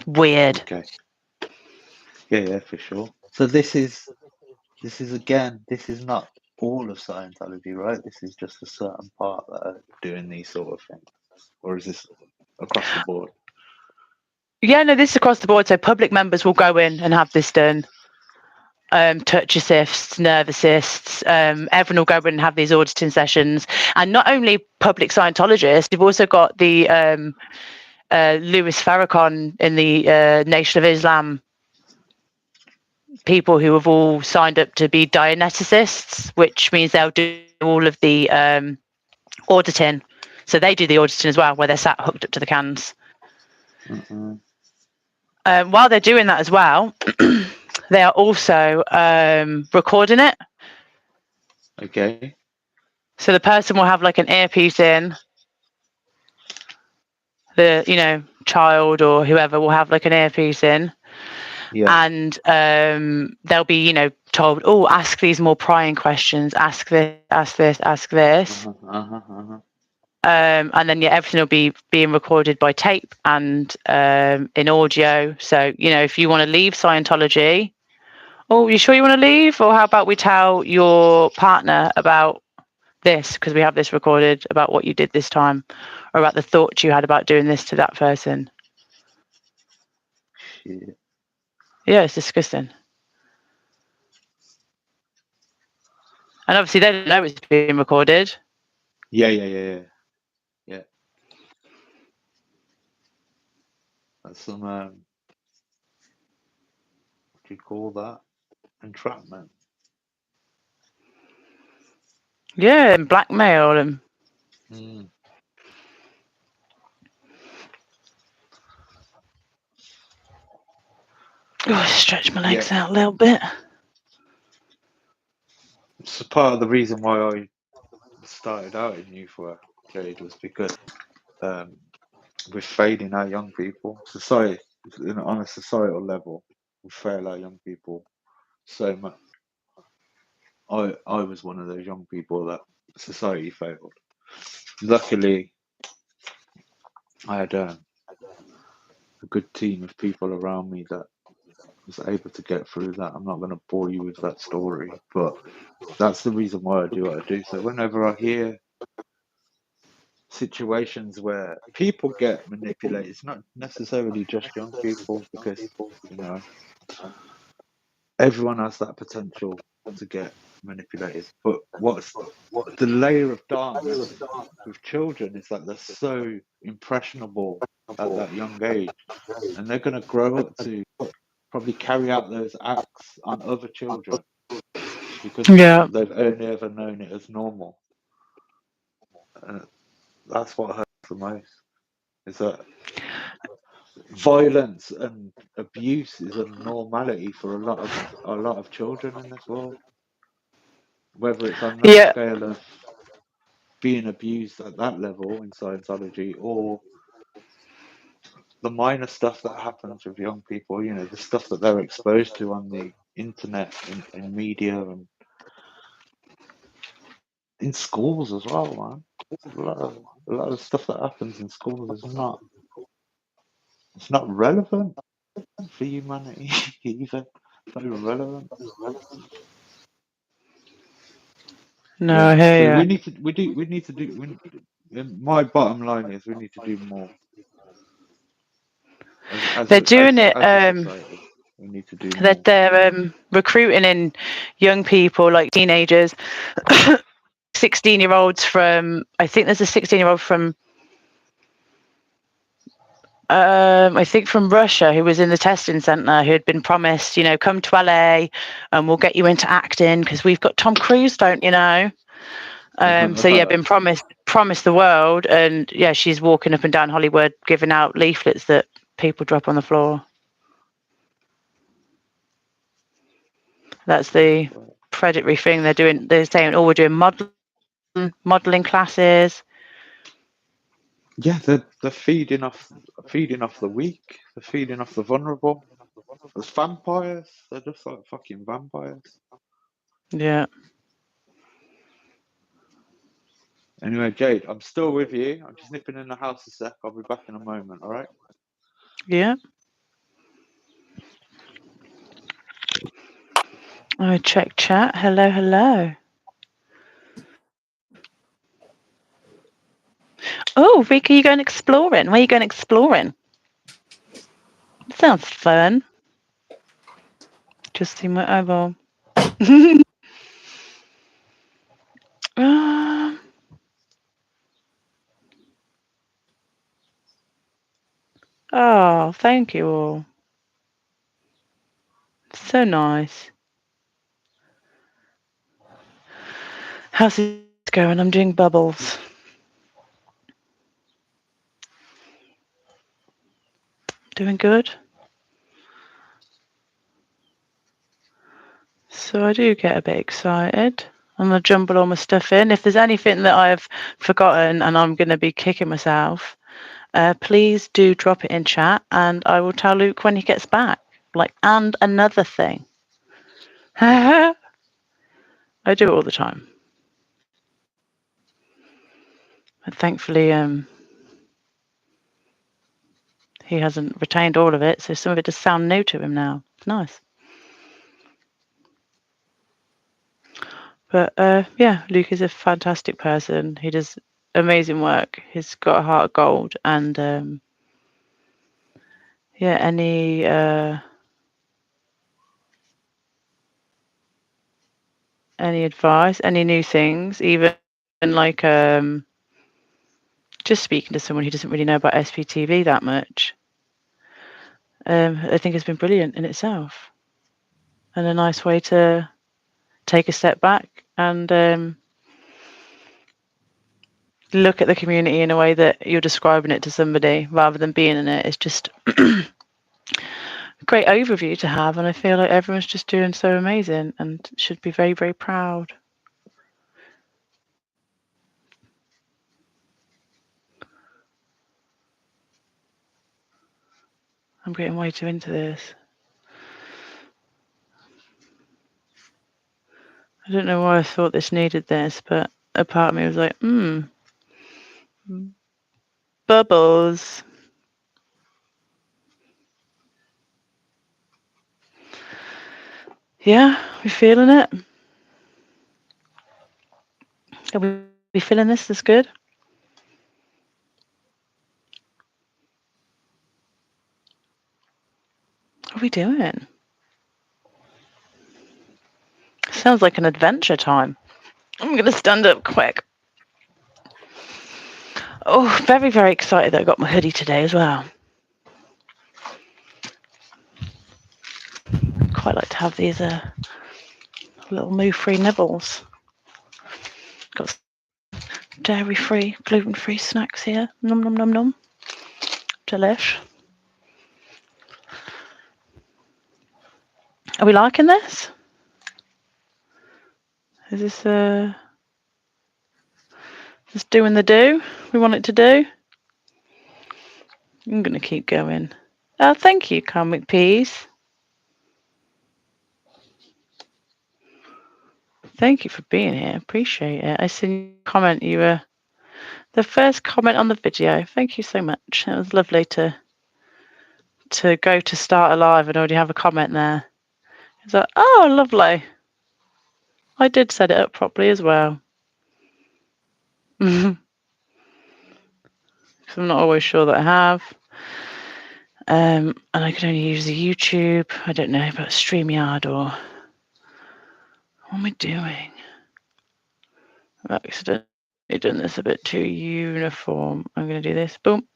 Weird. Okay. Yeah, for sure. So this is not all of Scientology, right? This is just a certain part that are doing these sort of things. Or is this across the board? Yeah, no, this is across the board. So public members will go in and have this done. Touch assists, nerve assists, everyone will go in and have these auditing sessions. And not only public Scientologists, you've also got the Louis Farrakhan in the Nation of Islam people who have all signed up to be Dianeticists, which means they'll do all of the auditing. So they do the auditing as well, where they're sat hooked up to the cans. While they're doing that as well, they are also recording it. Okay. So the person will have like an earpiece in. The child or whoever will have like an earpiece in. Yeah. And they'll be told, oh, ask these more prying questions, ask this, ask this, ask this. And then everything will be being recorded by tape and in audio. So if you want to leave Scientology, oh, you sure you want to leave? Or how about we tell your partner about this, because we have this recorded about what you did this time, or about the thoughts you had about doing this to that person. Shit. Yeah, it's disgusting. And obviously they don't know it's being recorded. Yeah. That's some what do you call that? Entrapment. Yeah, and blackmail and stretch my legs out a little bit. So part of the reason why I started out in youth work, Jade, was because we're failing our young people. Society, on a societal level, we fail our young people so much. I was one of those young people that society failed. Luckily, I had a good team of people around me that was able to get through that. I'm not going to bore you with that story, but that's the reason why I do what I do. So whenever I hear situations where people get manipulated, it's not necessarily just young people, because everyone has that potential to get manipulated. But what's the layer of darkness with children is that they're so impressionable at that young age, and they're going to grow up to probably carry out those acts on other children because they've only ever known it as normal. That's what hurts the most, is that violence and abuse is a normality for a lot of children in this world, whether it's on that scale of being abused at that level in Scientology, or the minor stuff that happens with young people, the stuff that they're exposed to on the internet, in media, and in schools as well, man. A lot of stuff that happens in schools is not. It's not relevant for humanity either. It's not even relevant. No, Yeah. I hear So you. we need to do. My bottom line is we need to do more They're doing it. as a society. We need to do more. They're recruiting in young people, like teenagers, 16-year-olds from. I think there's a 16-year-old from. I think from Russia, who was in the testing centre, who had been promised, come to LA and we'll get you into acting because we've got Tom Cruise, don't you know? So yeah, been promised the world, and yeah, she's walking up and down Hollywood giving out leaflets that people drop on the floor. That's the predatory thing they're doing. They're saying, "Oh, we're doing modelling classes." Yeah, they're feeding off the weak. They're feeding off the vulnerable. There's vampires. They're just like fucking vampires. Yeah. Anyway, Jade, I'm still with you. I'm just nipping in the house a sec. I'll be back in a moment. All right. Yeah. I check chat. Hello, hello. Oh, Rika, you going exploring? Where are you going exploring? Sounds fun. Just see my eyeball. Oh, thank you all. So nice. How's it going? I'm doing bubbles. Doing good. So I do get a bit excited. I'm going to jumble all my stuff in. If there's anything that I've forgotten and I'm going to be kicking myself, please do drop it in chat and I will tell Luke when he gets back. And another thing. I do it all the time. But thankfully, he hasn't retained all of it, so some of it does sound new to him now. It's nice. But yeah, Luke is a fantastic person. He does amazing work. He's got a heart of gold, and yeah, any advice, any new things, even like just speaking to someone who doesn't really know about SPTV that much, I think has been brilliant in itself, and a nice way to take a step back and look at the community in a way that you're describing it to somebody rather than being in it. It's just a great overview to have, and I feel like everyone's just doing so amazing and should be very, very proud. I'm getting way too into this. I don't know why I thought this needed this, but a part of me was like, bubbles. Yeah, we feeling it? Are we feeling this? This good? What are we doing? Sounds like an adventure time. I'm going to stand up quick. Oh, very, very excited that I got my hoodie today as well. Quite like to have these little moo-free nibbles. Got dairy-free, gluten-free snacks here. Nom nom nom nom. Delish. Are we liking this? Is this just doing the do we want it to do? I'm going to keep going. Oh, thank you, Comic Peas. Thank you for being here. Appreciate it. I seen you comment. You were the first comment on the video. Thank you so much. It was lovely to go to start a live and already have a comment there. It's like, oh, lovely. I did set it up properly as well. Because I'm not always sure that I have. And I can only use the YouTube. I don't know about StreamYard or what am I doing? I've accidentally done this a bit too uniform. I'm going to do this. Boom.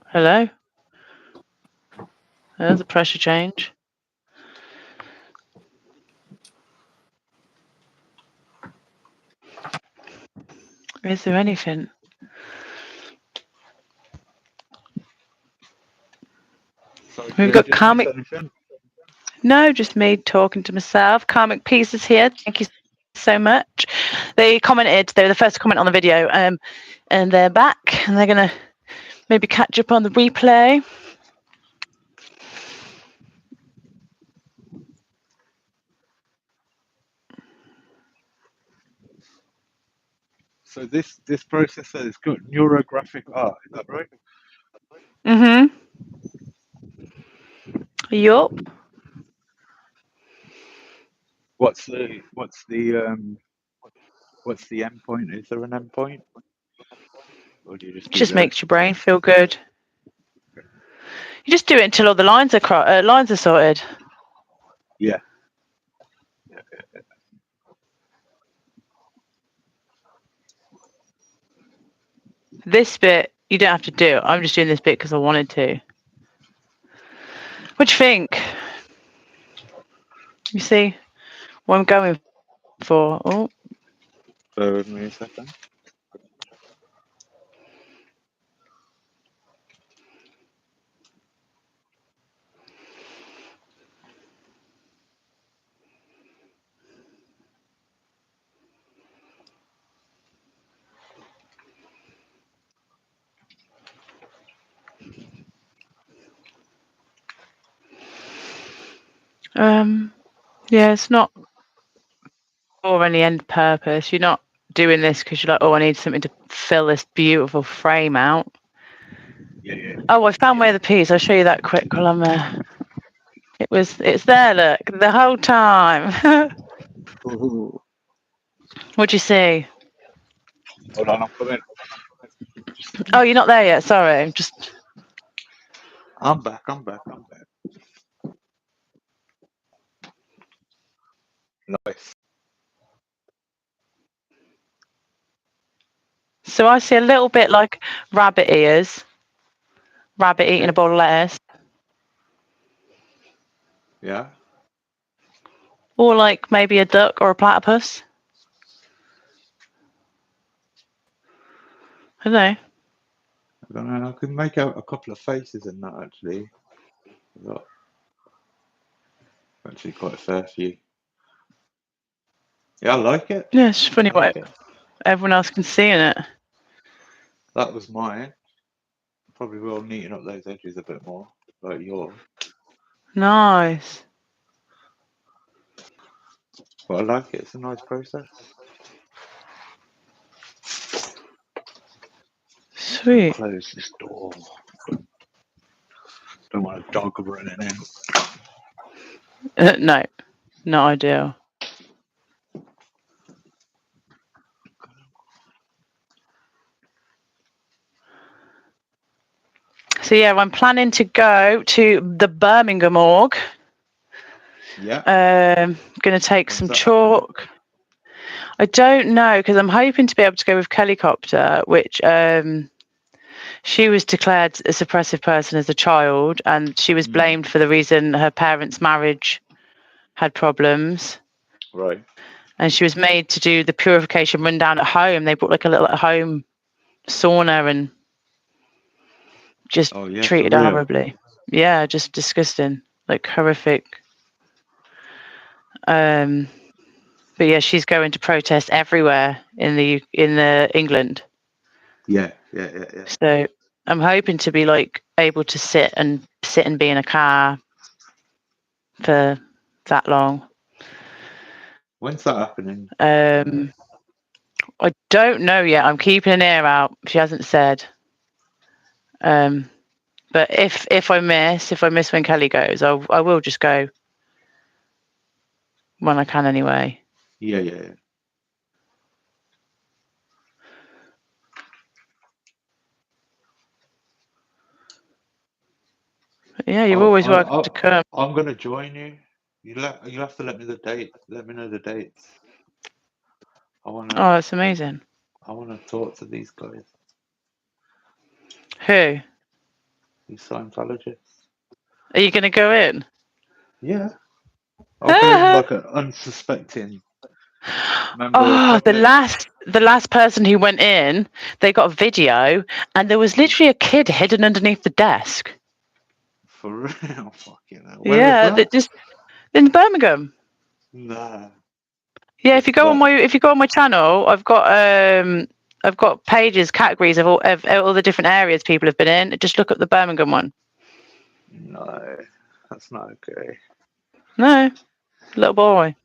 Hello? There's a pressure change. Is there anything? Sorry, We've got Karmic. Anything? No, just me talking to myself. Karmic Peace is here. Thank you so much. They commented. They were the first comment on the video. And they're back. And they're going to maybe catch up on the replay. So this processor has got neurographic art. Is that right? Mm-hmm. Yup. What's the endpoint? Is there an endpoint? Or do you just It just makes your brain feel good. You just do it until all the lines are sorted. Yeah. This bit you don't have to do. I'm just doing this bit because I wanted to. What do you think? You see what I'm going for? Oh, Bear with me a second. yeah, it's not for any end purpose. You're not doing this because you're like, oh, I need something to fill this beautiful frame out. Yeah. Oh, I found where the piece. I'll show you that quick while I'm there. It's there, look, the whole time. What'd you see? Hold on, I'm coming. Oh, you're not there yet. Sorry, I'm back. Nice. So I see a little bit like rabbit ears. Rabbit eating a bowl of lettuce. Yeah. Or like maybe a duck or a platypus. I don't know. I don't know. I can make out a couple of faces in that actually. Actually, quite a fair few. Yeah, I like it. Yeah, it's funny what everyone else can see in it. That was mine. Probably will neaten up those edges a bit more, like yours. Nice. But I like it. It's a nice process. Sweet. Close this door. Don't want a dog running in. No, not ideal. So yeah, I'm planning to go to the Birmingham org. Yeah. Going to take some chalk. I don't know because I'm hoping to be able to go with Helicopter, which she was declared a suppressive person as a child, and she was blamed for the reason her parents' marriage had problems. Right. And she was made to do the purification rundown at home. They brought like a little home sauna and just treated her horribly. Yeah, just disgusting, like horrific. But yeah, she's going to protest everywhere in the England. Yeah. So I'm hoping to be like able to sit and be in a car for that long. When's that happening? I don't know yet. I'm keeping an ear out. She hasn't said. But if I miss when Kelly goes, I will just go when I can anyway. Yeah. Yeah, you're always welcome to come. I'm gonna join you. You'll have to let me know the dates. Oh, that's amazing. I wanna talk to these guys. Who? These Scientologists. Are you going to go in? Yeah. I'll go in like an unsuspecting member of the public. last person who went in, they got a video, and there was literally a kid hidden underneath the desk. For real? Fucking hell. Where was Yeah, that? just in Birmingham. Nah. Yeah, if you go on my channel, I've got pages, categories of all the different areas people have been in. Just look up the Birmingham one. No, that's not okay. No, little boy.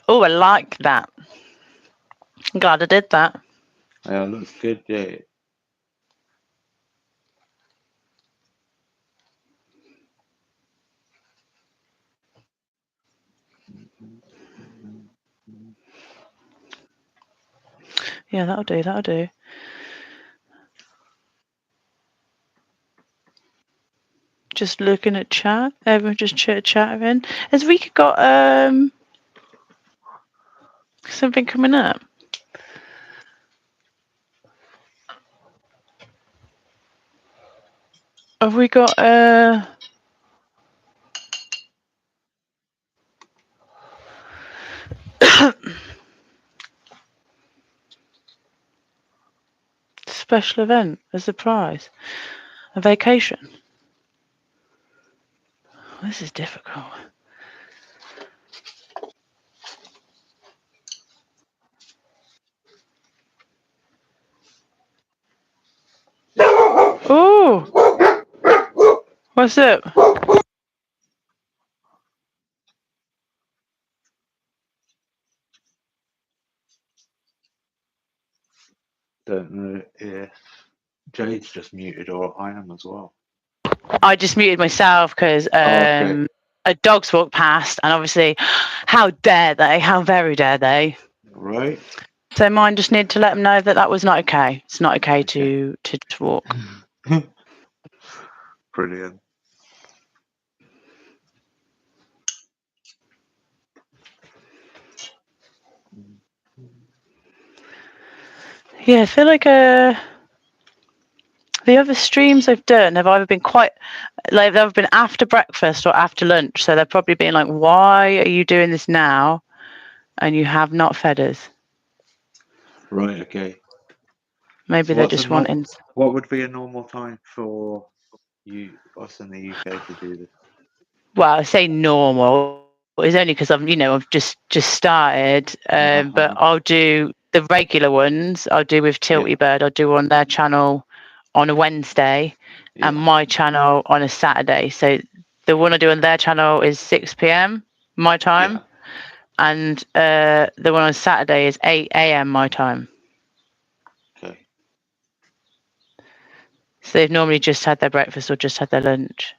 Oh, I like that. I'm glad I did that. Yeah, looks good, yeah. Yeah, that'll do. Just looking at chat. Everyone just chatting. Has Rika got something coming up? Have we got special event, a surprise, a vacation? This is difficult. Oh, what's up? Don't know if Jade's just muted or I am as well. I just muted myself because Okay. a dog's walked past, and obviously, how dare they? How very dare they? Right. So mine just need to let them know that that was not okay. It's not okay to walk. Brilliant. Yeah, I feel like the other streams I've done have either been they've been after breakfast or after lunch. So they're probably being like, "Why are you doing this now? And you have not fed us." Right, okay. Maybe So they're just wanting. what would be a normal time for us in the UK to do this? Well, I say normal. It's only because I've just started. But I'll do the regular ones. I'll do with Tilty Bird. I'll do on their channel on a Wednesday, and my channel on a Saturday. So the one I do on their channel is 6 p.m. my time, and the one on Saturday is 8 a.m. my time. Okay. So they've normally just had their breakfast or just had their lunch.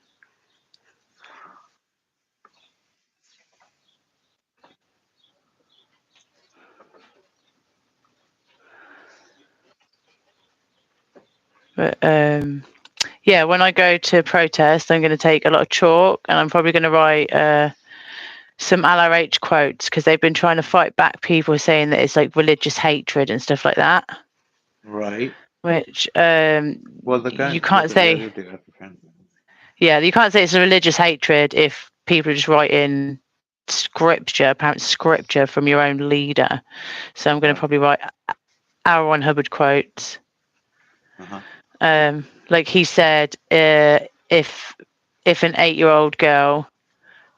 But yeah, when I go to protest, I'm going to take a lot of chalk, and I'm probably going to write some LRH quotes, because they've been trying to fight back people saying that it's like religious hatred and stuff like that. Right. Which you can't say. Yeah, you can't say it's a religious hatred if people are just writing apparent scripture from your own leader. So I'm going to probably write our one Hubbard quotes. Like he said, if an 8-year-old girl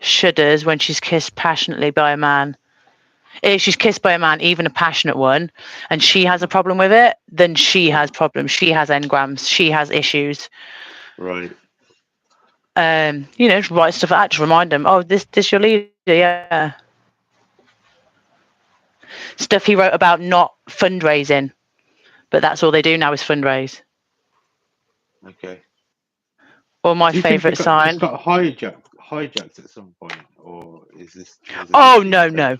shudders when she's kissed passionately by a man, if she's kissed by a man, even a passionate one, and she has a problem with it, then she has problems. She has engrams. She has issues. Right. Just write stuff out to remind them. Oh, this your leader, yeah. Stuff he wrote about not fundraising, but that's all they do now is fundraise. Okay. Or my Do you think favourite sign. just got hijacked at some point, or is this? Oh no. No,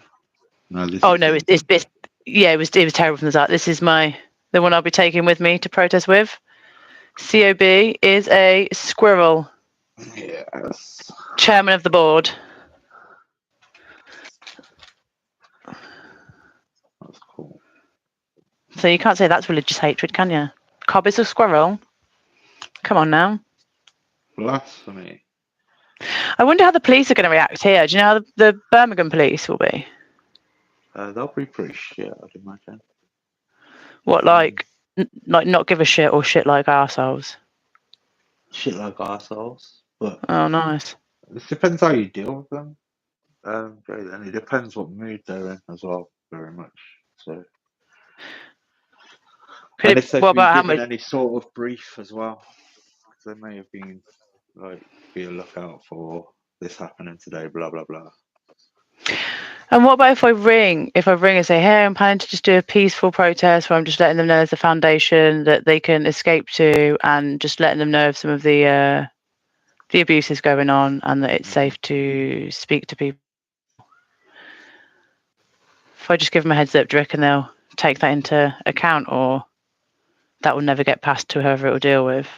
this Oh is no, it was terrible from the start. This is the one I'll be taking with me to protest with. COB is a squirrel. Yes. Chairman of the board. That's cool. So you can't say that's religious hatred, can you? Cobb is a squirrel. Come on now. Blasphemy. I wonder how the police are going to react here. Do you know how the Birmingham police will be? They'll be pretty shit, I'd imagine. What, like not give a shit or shit like arseholes? Shit like arseholes. But oh, nice. It depends how you deal with them. And it depends what mood they're in as well, very much. So. And if they've been given any sort of brief as well, because they may have been like, be a lookout for this happening today, blah blah blah. And what about if I ring and say, hey, I'm planning to just do a peaceful protest where I'm just letting them know there's a foundation that they can escape to, and just letting them know of some of the abuses going on, and that it's safe to speak to people. If I just give them a heads up, do you reckon they'll take that into account, or that will never get passed to whoever it will deal with?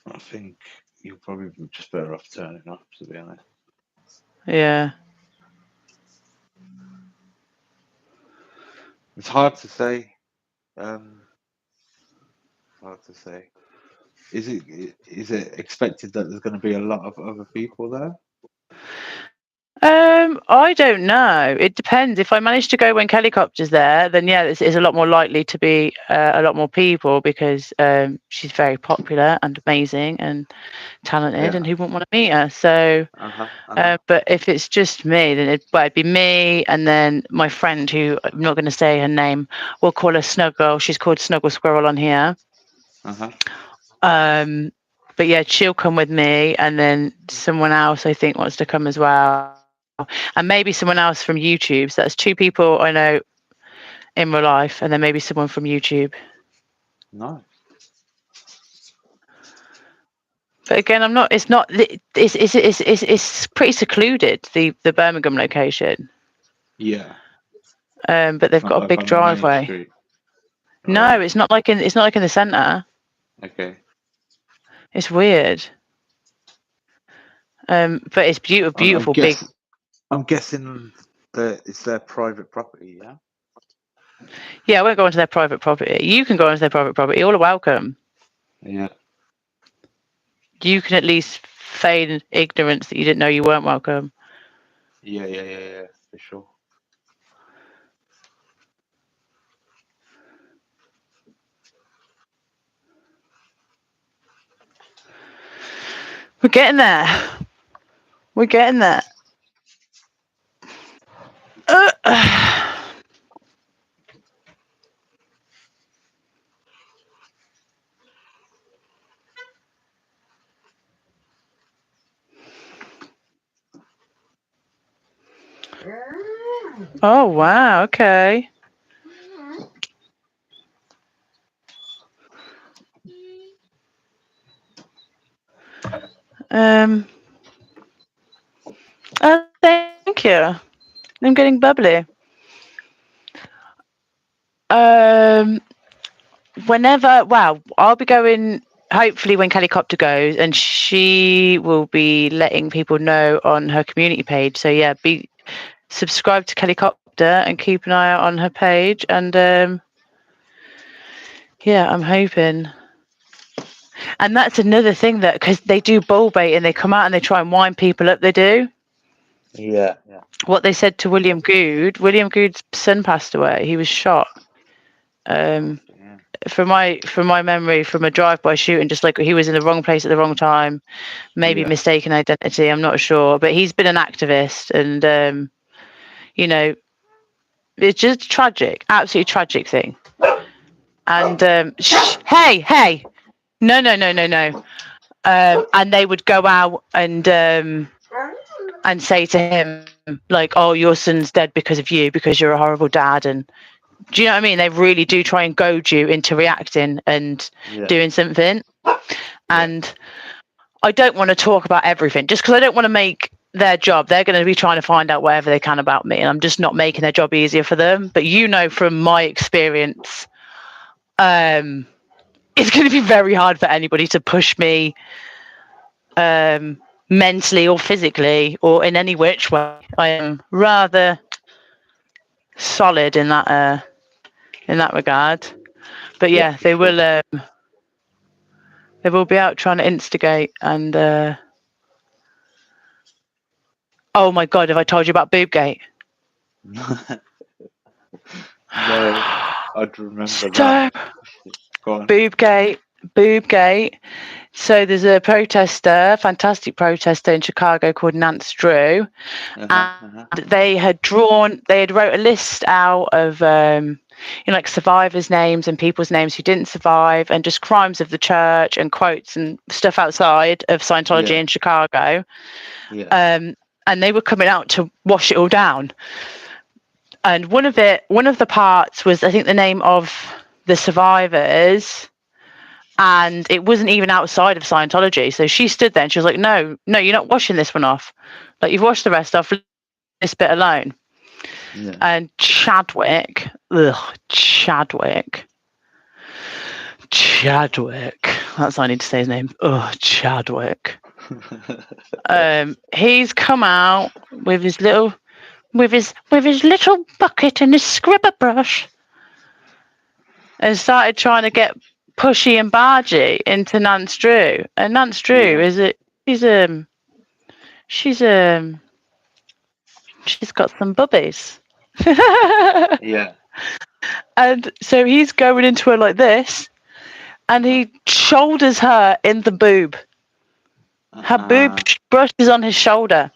I think you're probably just better off turning up, to be honest. Yeah. It's hard to say. Is it expected that there's going to be a lot of other people there? I don't know. It depends. If I manage to go when Helicopter's there, then yeah, it's a lot more likely to be a lot more people, because she's very popular and amazing and talented, and who wouldn't want to meet her? So, but if it's just me, then it'd be me, and then my friend, who I'm not going to say her name, we'll call her Snuggle. She's called Snuggle Squirrel on here. But yeah, she'll come with me, and then someone else I think wants to come as well, and maybe someone else from YouTube. So that's 2 people I know in real life, and then maybe someone from YouTube. Nice. But again, I'm not. It's not. It's pretty secluded, the Birmingham location. Yeah. But they've got a big driveway. No, it's not like in the centre. Okay. It's weird. But it's beautiful, big. I'm guessing that it's their private property, yeah? Yeah, I won't go onto their private property. You can go onto their private property. All are welcome. Yeah. You can at least feign ignorance that you didn't know you weren't welcome. Yeah, for sure. We're getting there. We're getting there. Oh, wow. Okay. Thank you. I'm getting bubbly. I'll be going hopefully when Helicopter goes, and she will be letting people know on her community page. So yeah, be subscribed to Helicopter and keep an eye out on her page. And yeah, I'm hoping. And that's another thing, that because they do bull bait and they come out and they try and wind people up. They do. Yeah. What they said to William Good's son passed away. He was shot. From my memory, from a drive-by shooting, just like he was in the wrong place at the wrong time, maybe mistaken identity. I'm not sure, but he's been an activist, and it's just tragic, absolutely tragic thing. And hey, no. and they would go out and say to him like, "Oh, your son's dead because of you, because you're a horrible dad." And do you know what I mean? They really do try and goad you into reacting and doing something. And I don't want to talk about everything just because I don't want to make their job. They're going to be trying to find out whatever they can about me, and I'm just not making their job easier for them. But from my experience, it's going to be very hard for anybody to push me mentally or physically or in any which way. I am rather solid in that regard. But yeah, they will be out trying to instigate and oh my god, have I told you about Boobgate? No, I'd remember that. Go on. Boobgate. So there's a fantastic protester in Chicago called Nance Drew, and they had wrote a list out of like survivors' names and people's names who didn't survive, and just crimes of the church and quotes and stuff outside of Scientology in Chicago. And they were coming out to wash it all down. And one of the parts was, I think, the name of the survivors, and it wasn't even outside of Scientology. So she stood there and she was like, no, you're not washing this one off. Like, you've washed the rest off, leave this bit alone. And Chadwick, that's how I need to say his name. Chadwick. He's come out with his little bucket and his scribber brush and started trying to get pushy and bargy into Nance Drew. And Nance Drew she's got some bubbies. And so he's going into her like this, and he shoulders her in the boob. Her boob brushes on his shoulder.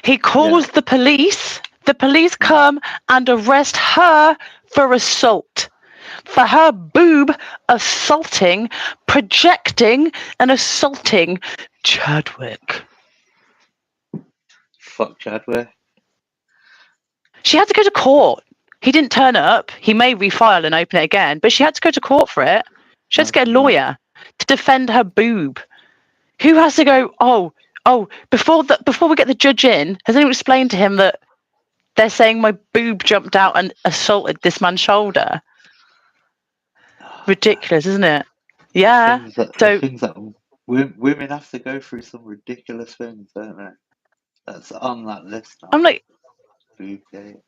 He calls the police. The police come and arrest her for assault. For her boob projecting and assaulting Chadwick. Fuck Chadwick. She had to go to court. He didn't turn up. He may refile and open it again, but she had to go to court for it. She had to get a lawyer to defend her boob. Who has to go, before we get the judge in, has anyone explained to him that they're saying my boob jumped out and assaulted this man's shoulder? Ridiculous, isn't it? Yeah. The things that women have to go through some ridiculous things, don't they? That's on that list now. I'm like, Boobgate.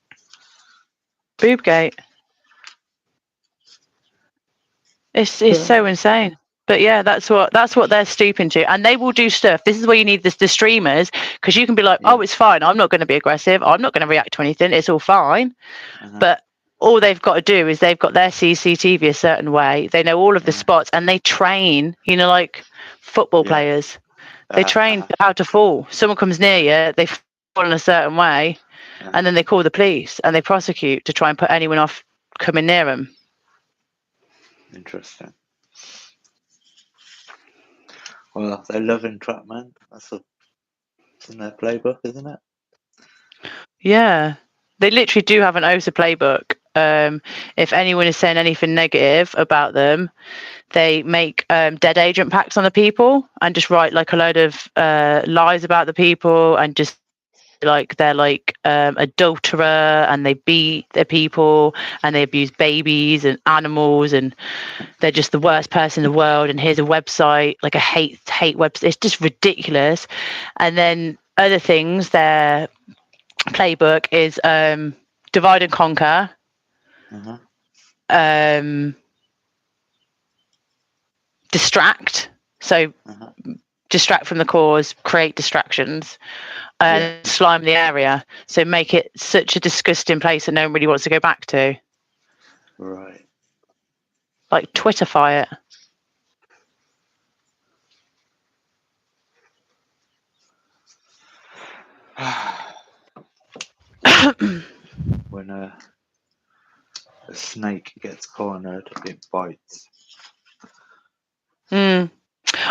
It's so insane. But yeah, that's what they're stooping to, and they will do stuff. This is where you need the streamers, because you can be like, oh, it's fine. I'm not going to be aggressive. I'm not going to react to anything. It's all fine. But all they've got to do is they've got their CCTV a certain way. They know all of the spots, and they train. Like football players, they train how to fall. Someone comes near you, they fall in a certain way, and then they call the police and they prosecute to try and put anyone off coming near them. Interesting. Well, they love entrapment. It's in their playbook, isn't it? Yeah, they literally do have an OSA playbook. If anyone is saying anything negative about them, they make dead agent packs on the people and just write like a load of lies about the people, and just like they're like adulterer, and they beat their people and they abuse babies and animals, and they're just the worst person in the world, and here's a website, like a hate website. It's just ridiculous. And then other things, their playbook is divide and conquer, distract, so distract from the cause, create distractions, and slime the area, so make it such a disgusting place that no one really wants to go back to. Right. Like Twitterfy it. When a snake gets cornered, it bites.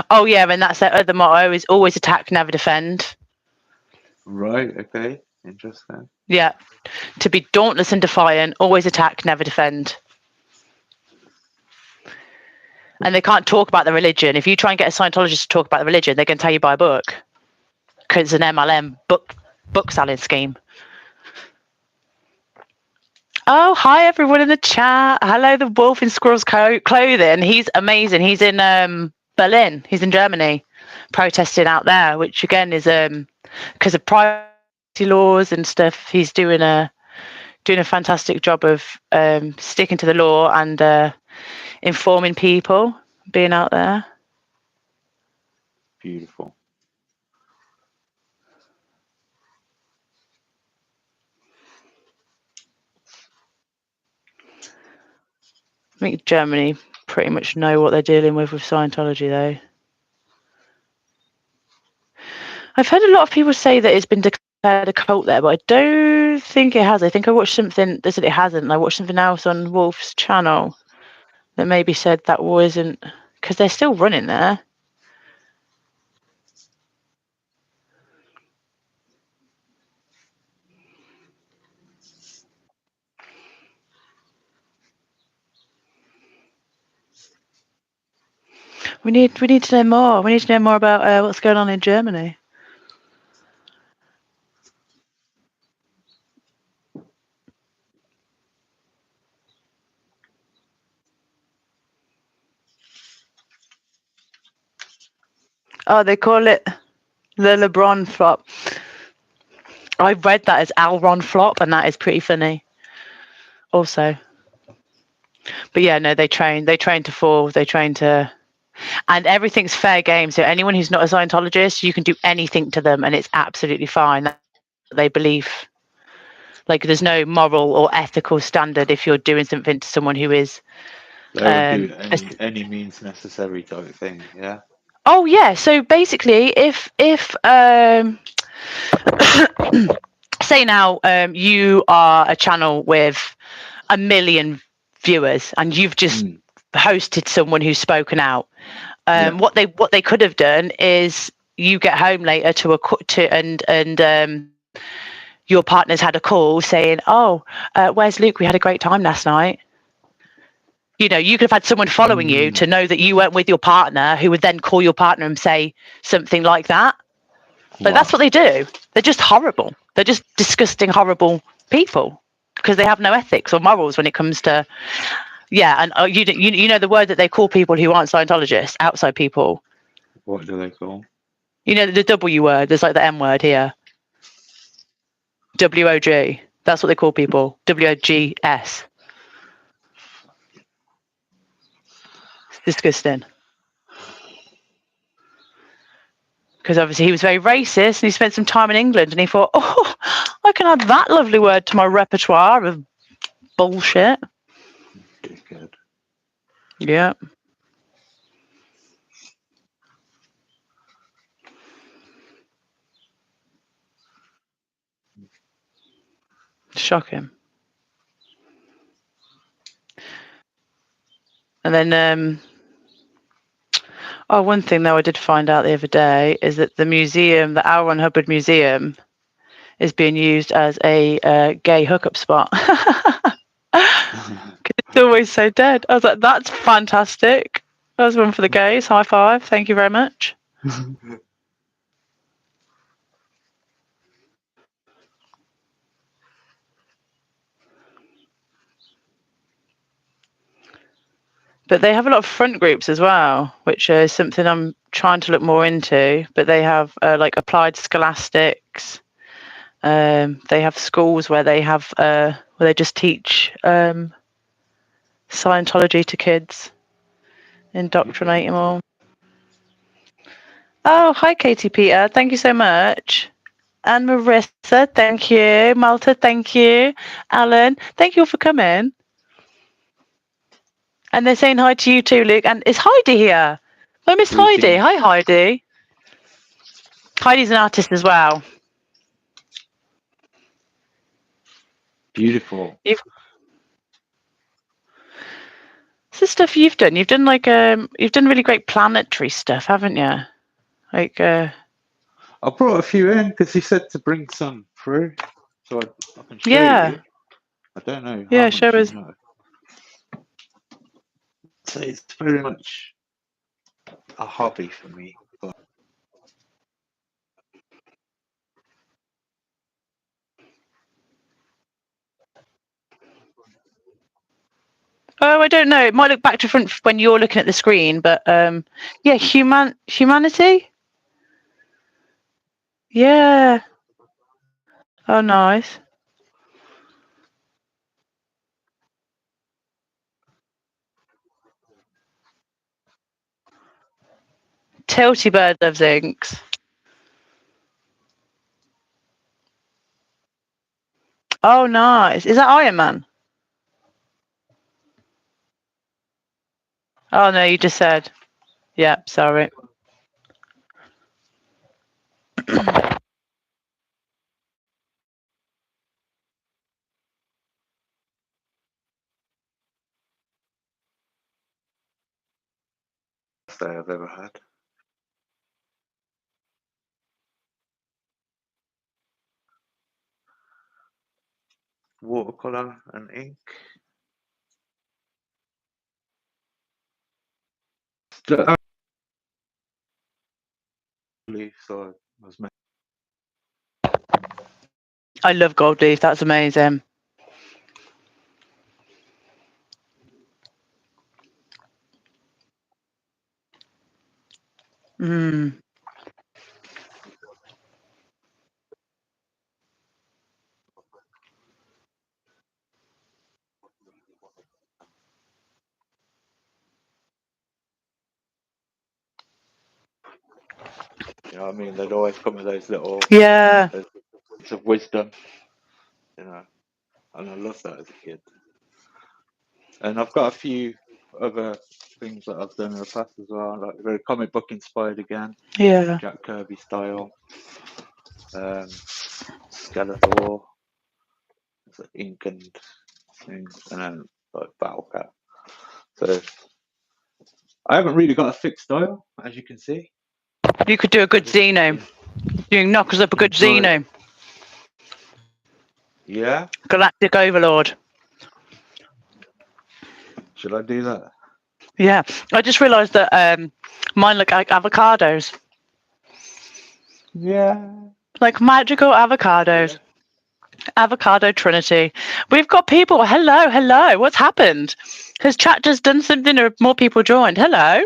Oh yeah, and that's their other motto: is always attack, never defend. Right. Okay. Interesting. Yeah, to be dauntless and defiant, always attack, never defend. And they can't talk about the religion. If you try and get a Scientologist to talk about the religion, they're going to tell you buy a book because it's an MLM book selling scheme. Oh, hi everyone in the chat. Hello, the wolf in squirrel's clothing. He's amazing. He's in Berlin. He's in Germany, protesting out there, which again is because of privacy laws and stuff. He's doing a fantastic job of sticking to the law and informing people, being out there. Beautiful. I think Germany pretty much know what they're dealing with Scientology, though. I've heard a lot of people say that it's been declared a cult there, but I don't think it has. I think I watched something that said it hasn't, and I watched something else on Wolf's channel that maybe said that wasn't, because they're still running there. We need to know more. We need to know more about what's going on in Germany. Oh, they call it the LeBron flop. I read that as Alron flop, and that is pretty funny. Also, but yeah, no, they train to fall. They train to, and everything's fair game. So anyone who's not a Scientologist, you can do anything to them, and it's absolutely fine. They believe, like, there's no moral or ethical standard if you're doing something to someone who is. They would do any means necessary type of thing. Yeah. Oh yeah. So basically, if say now you are a channel with 1 million viewers and you've just hosted someone who's spoken out, what they could have done is you get home later and your partner's had a call saying, oh, where's Luke? We had a great time last night. You know, you could have had someone following you to know that you weren't with your partner, who would then call your partner and say something like that. Like, that's what they do. They're just horrible. They're just disgusting, horrible people because they have no ethics or morals when it comes to, and you know the word that they call people who aren't Scientologists, outside people. What do they call? You know the W word. There's like the M word here. WOG. That's what they call people. WOGS. It's disgusting. Because obviously he was very racist and he spent some time in England and he thought, oh, I can add that lovely word to my repertoire of bullshit. Dickhead. Yeah. Shocking. And then, one thing though I did find out the other day is that the museum, the L. Ron Hubbard Museum, is being used as a gay hookup spot. It's always so dead. I was like, that's fantastic. That was one for the gays. High five. Thank you very much. But they have a lot of front groups as well, which is something I'm trying to look more into. But they have like applied scholastics. They have schools where they have where they just teach Scientology to kids, indoctrinate them all. Oh, hi, Katie Peter. Thank you so much. And Marissa, thank you. Malta, thank you. Alan, thank you all for coming. And they're saying hi to you too, Luke. And is Heidi here? I miss Heidi. Hi, Heidi. Heidi's an artist as well. Beautiful. the stuff you've done? You've done like you've done really great planetary stuff, haven't you? Like I brought a few in because he said to bring some through, so I can show you. I don't know how much show you us. know. So it's very much a hobby for me. But Oh, I don't know. It might look back to front when you're looking at the screen, but yeah, humanity. Yeah. Oh, nice. Tilty Bird loves inks. Oh, nice. Is that Iron Man? Oh no, you just said. Yeah, sorry. best day I've ever had. Watercolor and ink. So I was I love gold leaf. That's amazing. Mm. You know what I mean? They'd always come with those little bits of wisdom, you know, and I loved that as a kid. And I've got a few other things that I've done in the past as well, like very comic book inspired again. Yeah. Jack Kirby style. Skeletor, ink and things, and then like Battle Cat. So I haven't really got a fixed style, as you can see. You could do a good Xeno. You can knock us up a good Xeno. Yeah. Galactic Overlord. Should I do that? Yeah. I just realised that mine look like avocados. Yeah. Like magical avocados. Yeah. Avocado Trinity. We've got people. Hello. What's happened? Has chat just done something or more people joined? Hello.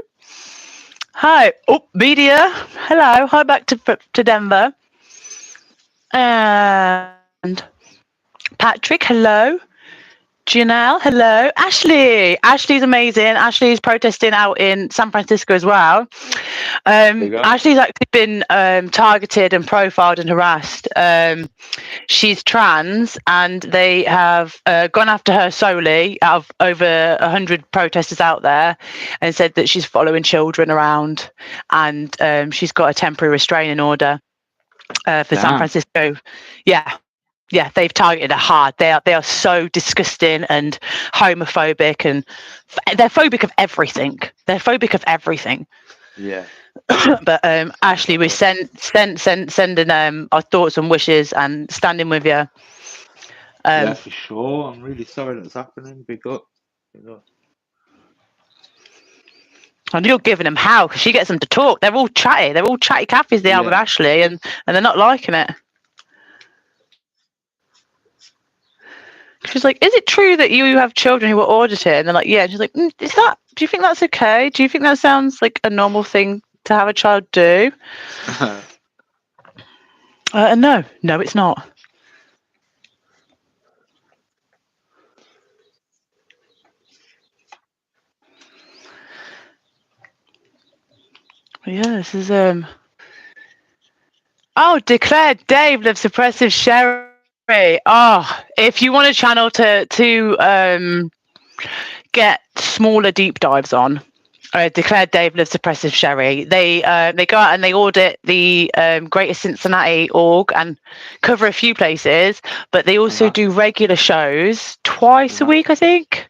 Hi. Oh, media. Hello. Hi back to Denver. And Patrick, hello. Janelle, hello. Ashley's amazing. Ashley's protesting out in San Francisco as well. Ashley's actually been targeted and profiled and harassed. She's trans, and they have gone after her solely out of over 100 protesters out there, and said that she's following children around, and she's got a temporary restraining order for San Francisco. Yeah, they've targeted her hard. They are so disgusting and homophobic, and they're phobic of everything. Yeah. But Ashley, we sending our thoughts and wishes and standing with you. Yeah, for sure. I'm really sorry that's happening. Big up. And you're giving them hell because she gets them to talk. They're all chatty. They're all chatty Cathy's they are with Ashley, and they're not liking it. She's like, is it true that you have children who are audited? And they're like, yeah. And she's like, do you think that's okay? Do you think that sounds like a normal thing to have a child do? No, it's not. Yeah, this is Oh, Declared Dave lives suppressive Sherry. Oh, if you want a channel to get smaller deep dives on, Declared Dave lives suppressive Sherry. They go out and they audit the Greater Cincinnati org and cover a few places, but they also do regular shows twice a week, I think.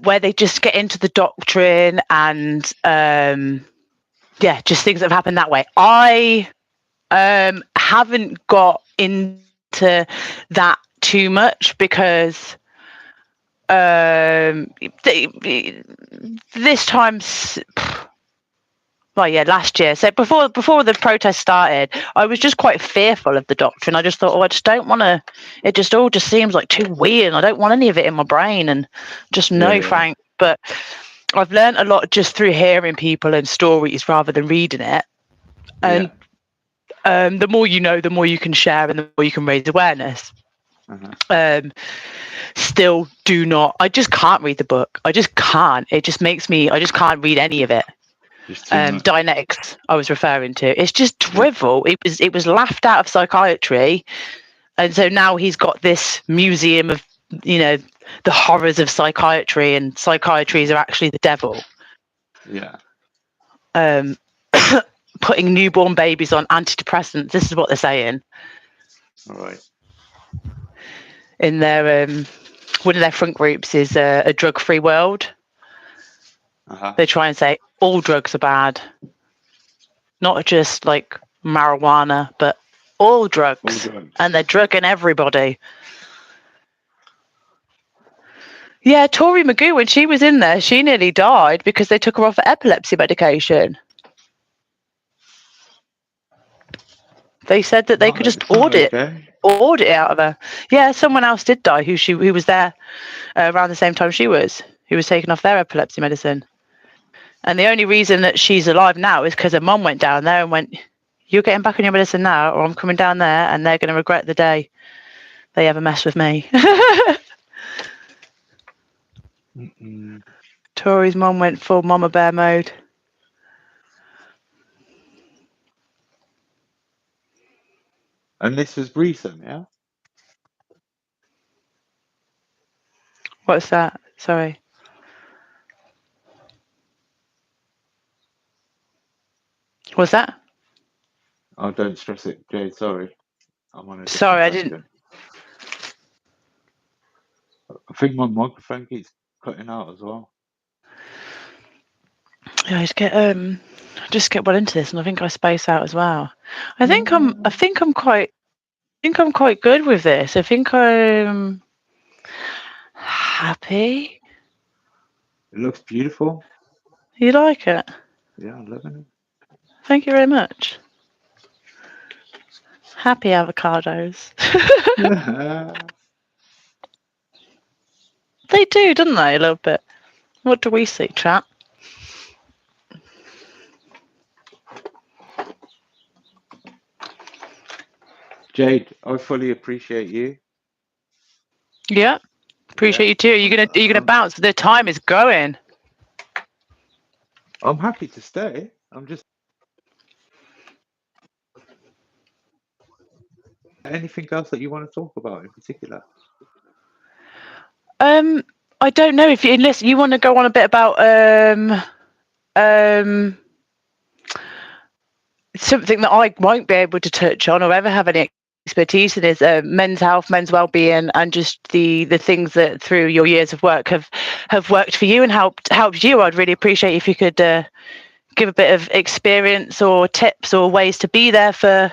where they just get into the doctrine and just things that have happened that way. I haven't got into that too much because this time, last year. So before the protest started, I was just quite fearful of the doctrine. I just thought, I just don't want to. It just all just seems like too weird. I don't want any of it in my brain, and just no, Frank. But I've learned a lot just through hearing people and stories rather than reading it. And the more you know, the more you can share, and the more you can raise awareness. Still do not. I just can't read the book. I just can't. It just makes me. I just can't read any of it. Dianetics I was referring to. It's just drivel. It was laughed out of psychiatry, and so now he's got this museum of the horrors of psychiatry, and psychiatries are actually the devil. Putting newborn babies on antidepressants. This is what they're saying. All right. In their one of their front groups is a drug-free world. They try and say all drugs are bad, not just like marijuana, but all drugs. And they're drugging everybody. Yeah, Tori Magoo, when she was in there, she nearly died because they took her off epilepsy medication. They said that they could just audit it out of her. Yeah, someone else did die who was there around the same time she was, who was taken off their epilepsy medicine. And the only reason that she's alive now is because her mum went down there and went, "You're getting back on your medicine now, or I'm coming down there and they're going to regret the day they ever mess with me." Tori's mum went full mama bear mode. And this was recent, yeah? What's that? Sorry. What's that? Oh, don't stress it, Jade. Sorry. I'm on a different Sorry, I tangent. didn't. I think my microphone keeps cutting out as well. Yeah, I just get well into this, and I think I space out as well. I think I'm quite good with this. I think I'm happy. It looks beautiful. You like it? Yeah, I'm loving it. Thank you very much. Happy avocados. They do, don't they? A little bit. What do we see, chat? Jade, I fully appreciate you. Yeah, appreciate you too. Are you gonna bounce? The time is going. I'm happy to stay. I'm just. Anything else that you want to talk about in particular? I don't know unless you want to go on a bit about something that I won't be able to touch on or ever have any expertise in is men's health, men's well-being, and just the things that through your years of work have worked for you and helped you. I'd really appreciate if you could give a bit of experience or tips or ways to be there for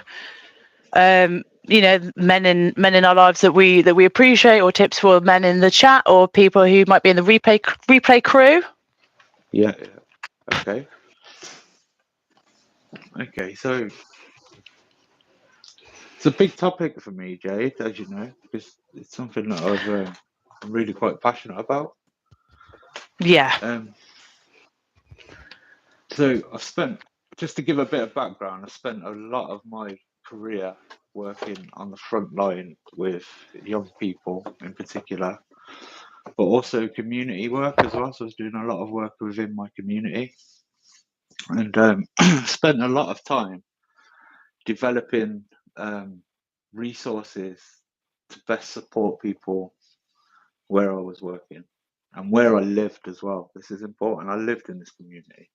men in our lives that we appreciate, or tips for men in the chat or people who might be in the replay crew. Yeah. Okay, so it's a big topic for me, Jade, as you know, because it's something that I'm really quite passionate about. Yeah. So just to give a bit of background, I spent a lot of my career working on the front line with young people in particular, but also community work as well. So I was doing a lot of work within my community, and spent a lot of time developing resources to best support people where I was working and where I lived as well. This is important. I lived in this community,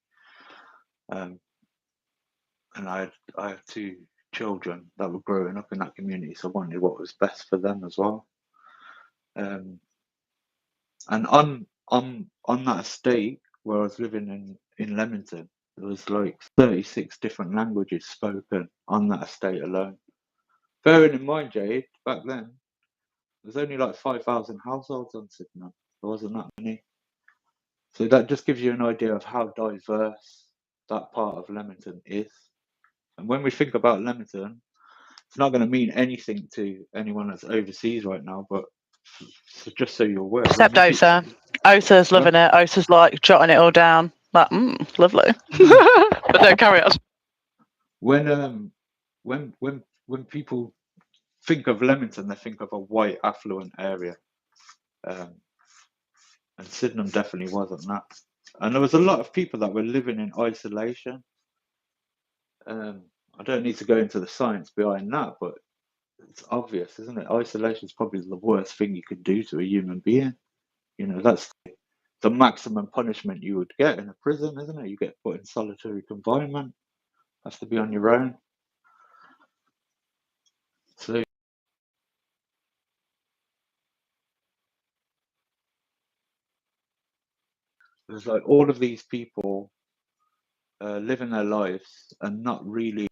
and I have two children that were growing up in that community, so I wanted what was best for them as well. And on on that estate where I was living in Leamington, there was like 36 different languages spoken on that estate alone. Bearing in mind, Jade, back then, there's only like 5,000 households on Sydenham. There wasn't that many. So that just gives you an idea of how diverse that part of Leamington is. And when we think about Leamington, it's not going to mean anything to anyone that's overseas right now, but just so you're aware. Except Osa. Osa's loving it. Osa's like jotting it all down. Like, lovely. But don't carry on. When people think of Leamington, they think of a white affluent area. And Sydenham definitely wasn't that. And there was a lot of people that were living in isolation. I don't need to go into the science behind that, but it's obvious, isn't it? Isolation is probably the worst thing you could do to a human being. You know, that's the maximum punishment you would get in a prison, isn't it? You get put in solitary confinement. Has to be on your own. So there's like all of these people living their lives and not really.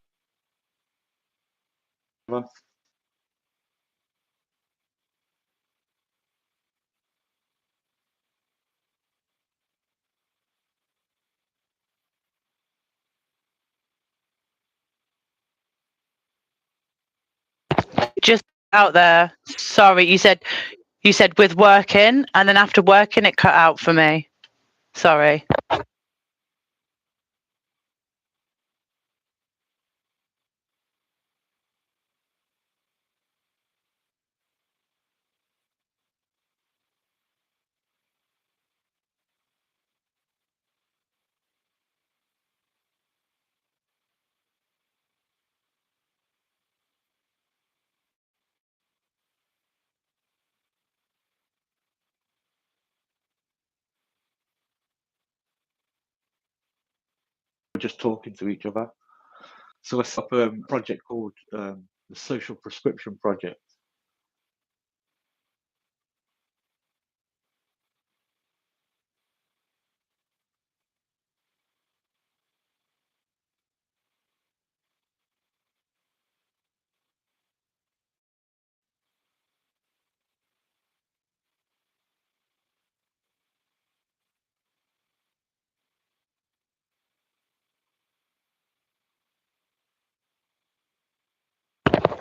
Just out there. Sorry, you said with working, and then after working it cut out for me. Sorry. Just talking to each other. So I set up a project called the Social Prescription Project.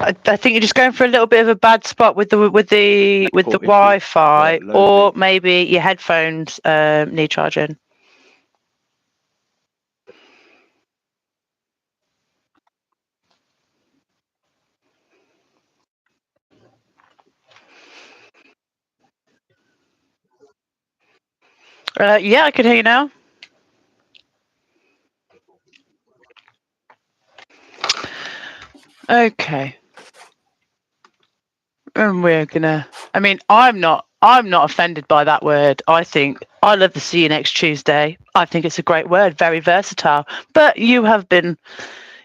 I think you're just going for a little bit of a bad spot with the Wi-Fi, or maybe your headphones need charging. Yeah, I can hear you now. Okay. And we're gonna. I mean, I'm not offended by that word. I love the see you next Tuesday. I think it's a great word, very versatile. But you have been,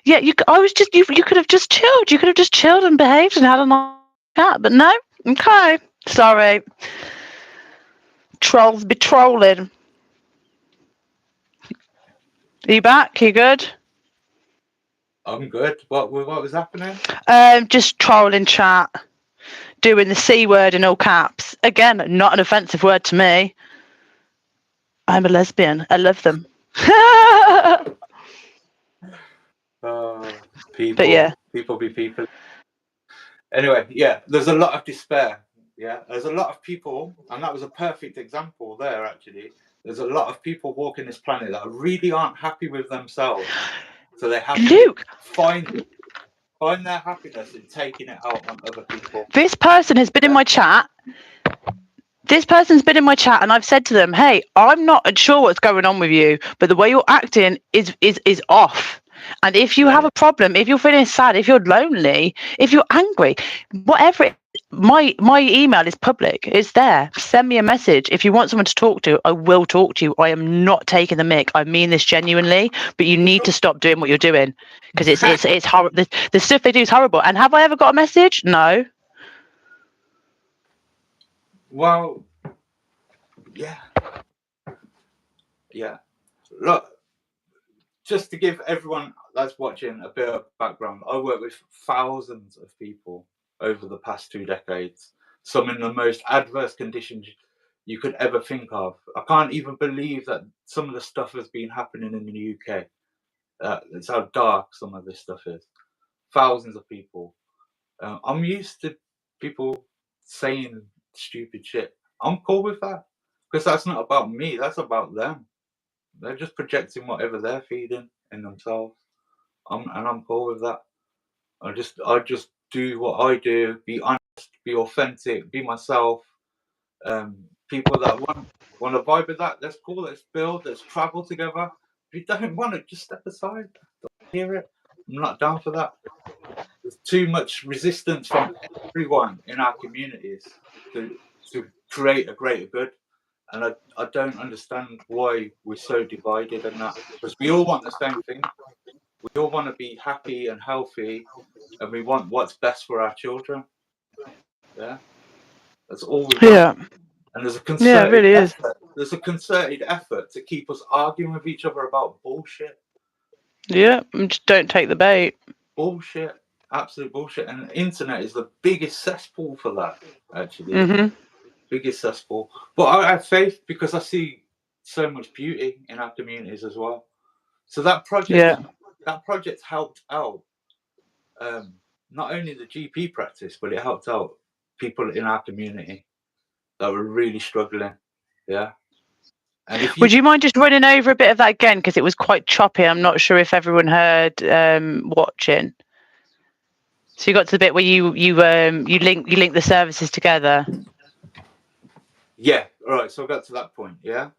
yeah. You could have just chilled. You could have just chilled and behaved and had a nice chat. But no. Okay. Sorry. Trolls be trolling. Are you back? Are you good? I'm good. What was happening? Just trolling chat. Doing the C word in all caps. Again, not an offensive word to me. I'm a lesbian. I love them. People. But yeah. People be people. Anyway, yeah, there's a lot of despair. Yeah, there's a lot of people, and that was a perfect example there, actually. There's a lot of people walking this planet that really aren't happy with themselves. So they have Luke, to find their happiness in taking it out on other people. This person has been in my chat. This person's been in my chat, and I've said to them, hey, I'm not sure what's going on with you, but the way you're acting is off. And if you have a problem, if you're feeling sad, if you're lonely, if you're angry, whatever, my email is public. It's there. Send me a message. If you want someone to talk to, I will talk to you. I am not taking the mick. I mean this genuinely, but you need to stop doing what you're doing, because it's horrible. The stuff they do is horrible. And have I ever got a message? No. Well, yeah. Yeah. Look, just to give everyone that's watching a bit of background, I work with thousands of people over the past 2 decades, some in the most adverse conditions you could ever think of. I can't even believe that some of the stuff has been happening in the UK. It's how dark some of this stuff is. Thousands of people. I'm used to people saying stupid shit. I'm cool with that because that's not about me. That's about them. They're just projecting whatever they're feeding in themselves. I'm cool with that. I just do what I do. Be honest. Be authentic. Be myself. People that want to vibe with that, let's cool. Let's build. Let's travel together. If you don't want it, just step aside. Don't hear it. I'm not down for that. There's too much resistance from everyone in our communities to create a greater good. And I don't understand why we're so divided in that. Because we all want the same thing. We all want to be happy and healthy, and we want what's best for our children. Yeah, that's all we want. Yeah. And there's a Yeah, it concerted really is. effort. There's a concerted effort to keep us arguing with each other about bullshit. Yeah, just don't take the bait. Bullshit, absolute bullshit. And the internet is the biggest cesspool for that. Actually, Mm-hmm. biggest cesspool. But I have faith because I see so much beauty in our communities as well. So that project helped out not only the GP practice, but it helped out people in our community that were really struggling. Yeah. And if Would you mind just running over a bit of that again, because it was quite choppy? I'm not sure if everyone heard watching. So you got to the bit where you link the services together. Yeah, all right. So I got to that point. Yeah.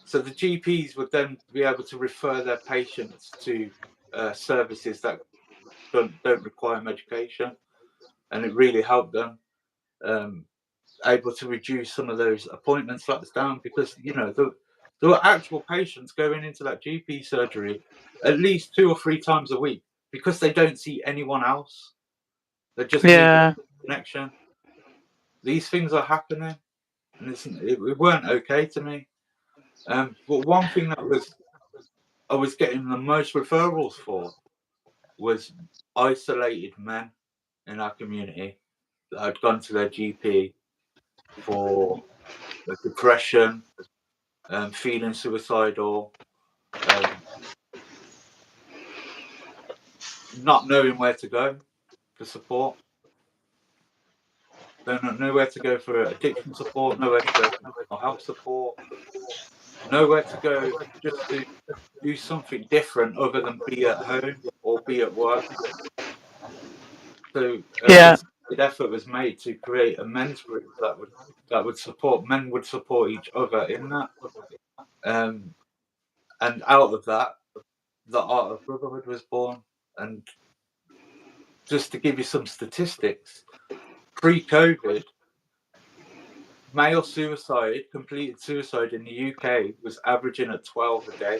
So the GPs would then be able to refer their patients to services that don't require medication, and it really helped them able to reduce some of those appointment slots down because there were actual patients going into that GP surgery at least 2 or 3 times a week because they don't see anyone else. They just need a connection. These things are happening, and it weren't okay to me. But one thing that I was getting the most referrals for was isolated men in our community that had gone to their GP for depression, feeling suicidal, not knowing where to go for support. They don't know where to go for addiction support, nowhere to go for mental health support, nowhere to go just to do something different other than be at home or be at work. So a concerted effort was made to create a men's group that would support men would support each other in that. And out of that, the art of brotherhood was born. And just to give you some statistics, pre-COVID, male suicide, completed suicide in the UK was averaging at 12 a day.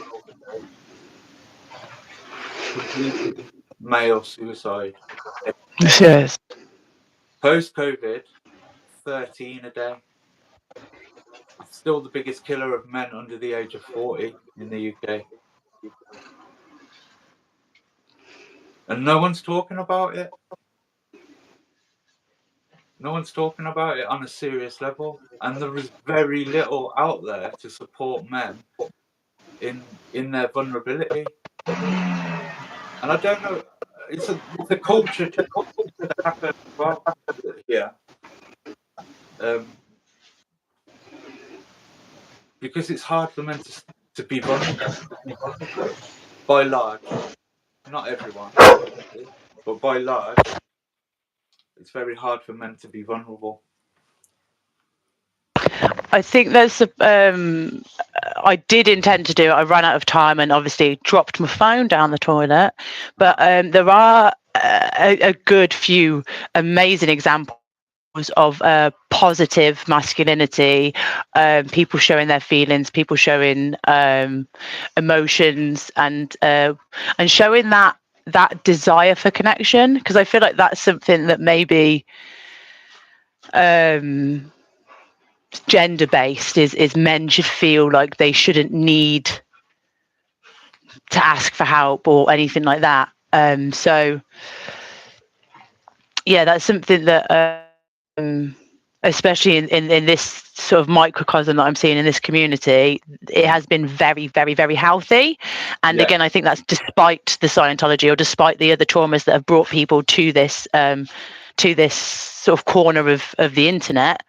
Completed male suicide. Yes. Post-COVID, 13 a day. It's still the biggest killer of men under the age of 40 in the UK. And no one's talking about it. No one's talking about it on a serious level. And there is very little out there to support men in their vulnerability. And I don't know, it's a culture to happen as well here. Because it's hard for men to be vulnerable by large. Not everyone, but by large, it's very hard for men to be vulnerable. I think there's I did intend to do it. I ran out of time and obviously dropped my phone down the toilet. But there are a good few amazing examples of positive masculinity, people showing their feelings, people showing emotions, and showing that desire for connection. Because I feel like that's something that maybe gender based is men should feel like they shouldn't need to ask for help or anything like that. So yeah, that's something that especially in this sort of microcosm that I'm seeing in this community, it has been very, very, very healthy. And again, I think that's despite the Scientology or despite the other traumas that have brought people to this sort of corner of the internet.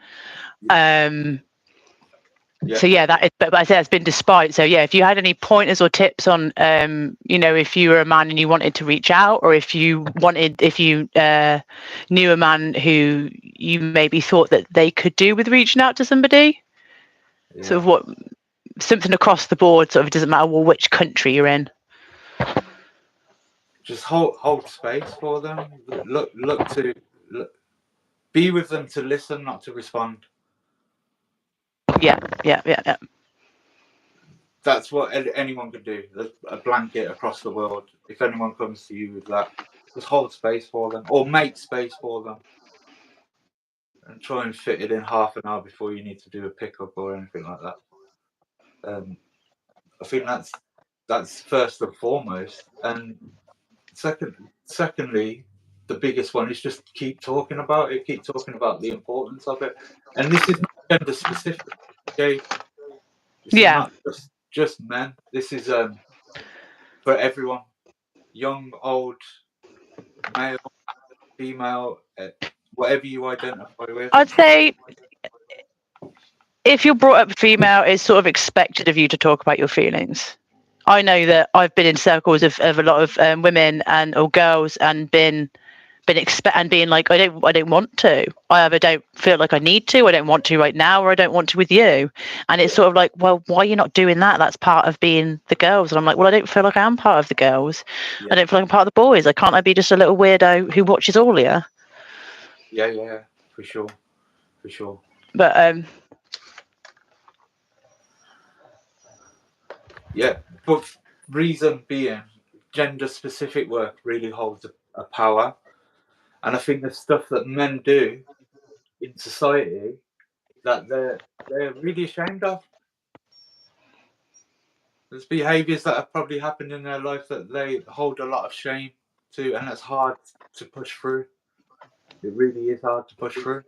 So yeah, that is, but I say it's been despite. So yeah, if you had any pointers or tips on, if you were a man and you wanted to reach out, or if you knew a man who you maybe thought that they could do with reaching out to somebody, sort of something across the board, sort of, it doesn't matter which country you're in. Just hold space for them. Be with them to listen, not to respond. Yeah. That's what anyone could do. There's a blanket across the world. If anyone comes to you with that, just hold space for them, or make space for them, and try and fit it in half an hour before you need to do a pickup or anything like that. I think that's first and foremost, and secondly, the biggest one is just keep talking about it. Keep talking about the importance of it. And this is not gender specific. Okay, this is not just men. This is for everyone, young, old, male, female, whatever you identify with. I'd say if you're brought up female, it's sort of expected of you to talk about your feelings. I know that I've been in circles of a lot of women or girls and being like, I don't want to. I either don't feel like I need to, I don't want to right now, or I don't want to with you. And it's sort of like, well, why are you not doing that? That's part of being the girls. And I'm like, well, I don't feel like I am part of the girls. I don't feel like I'm part of the boys. Can't I be just a little weirdo who watches all of you? Yeah, for sure. But yeah, but reason being, gender specific work really holds a power. And I think the stuff that men do in society that they're really ashamed of. There's behaviours that have probably happened in their life that they hold a lot of shame to, and it's hard to push through. It really is hard to push through.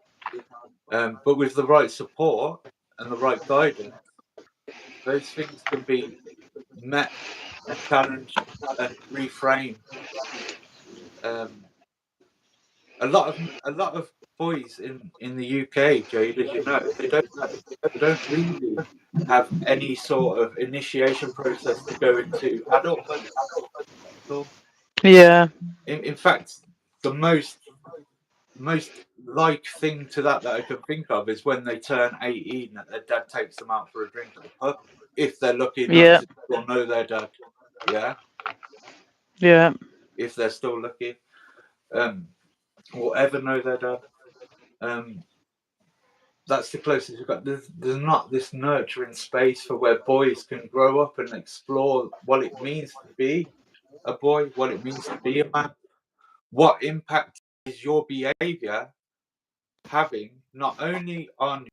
But with the right support and the right guidance, those things can be met and challenged and reframed. A lot of boys in the UK, Jade, as you know, they don't really have any sort of initiation process to go into adulthood. yeah, In fact, the most like thing to that I can think of is when they turn 18 that their dad takes them out for a drink at the pub, if they're lucky enough to still know their dad. Yeah. If they're still lucky, or ever know their dad. That's the closest we've got. There's not this nurturing space for where boys can grow up and explore what it means to be a boy, what it means to be a man, what impact is your behaviour having not only on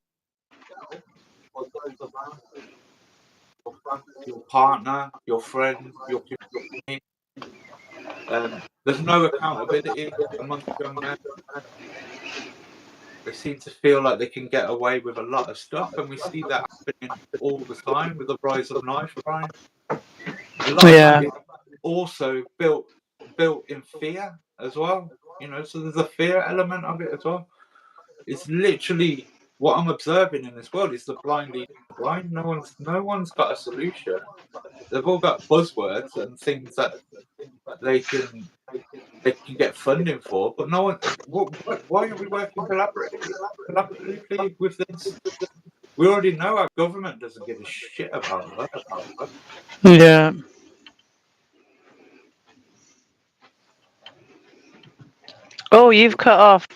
your partner, your friend, your community. There's no accountability amongst young men. They seem to feel like they can get away with a lot of stuff, and we see that happening all the time with the rise of knife crime. A lot of that is also built in fear as well. So there's a fear element of it as well. It's literally what I'm observing in this world is the blind leading the blind. No one's got a solution. They've all got buzzwords and things that they can get funding for, but no one. Why are we working collaboratively with this? We already know our government doesn't give a shit about us. Yeah. Oh, you've cut off.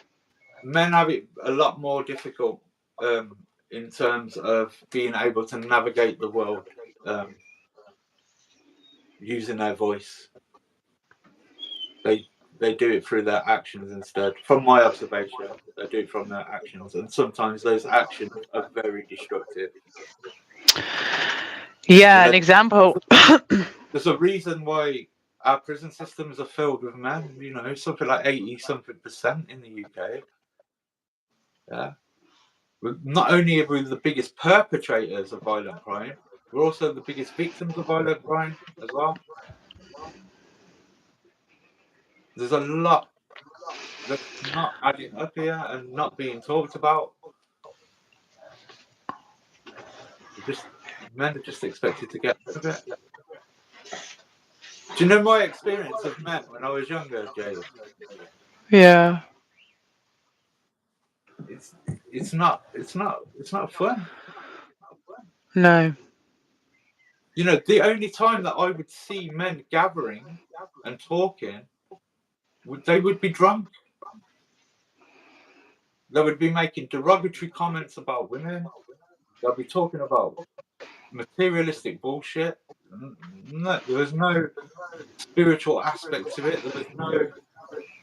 Men have it a lot more difficult in terms of being able to navigate the world using their voice. they do it through their actions instead. From my observation, they do it from their actions, and sometimes those actions are very destructive. Yeah, an example. There's a reason why our prison systems are filled with men. You know, something like 80-something% in the UK. Yeah. Not only are we the biggest perpetrators of violent crime, we're also the biggest victims of violent crime as well. There's a lot that's not adding up here and not being talked about. Men are just expected to get rid of it. Do you know my experience of men when I was younger, Jade? Yeah. It's not fun. No. You know, the only time that I would see men gathering and talking, they would be drunk. They would be making derogatory comments about women. They'll be talking about materialistic bullshit. No, there was no spiritual aspect to it. There was no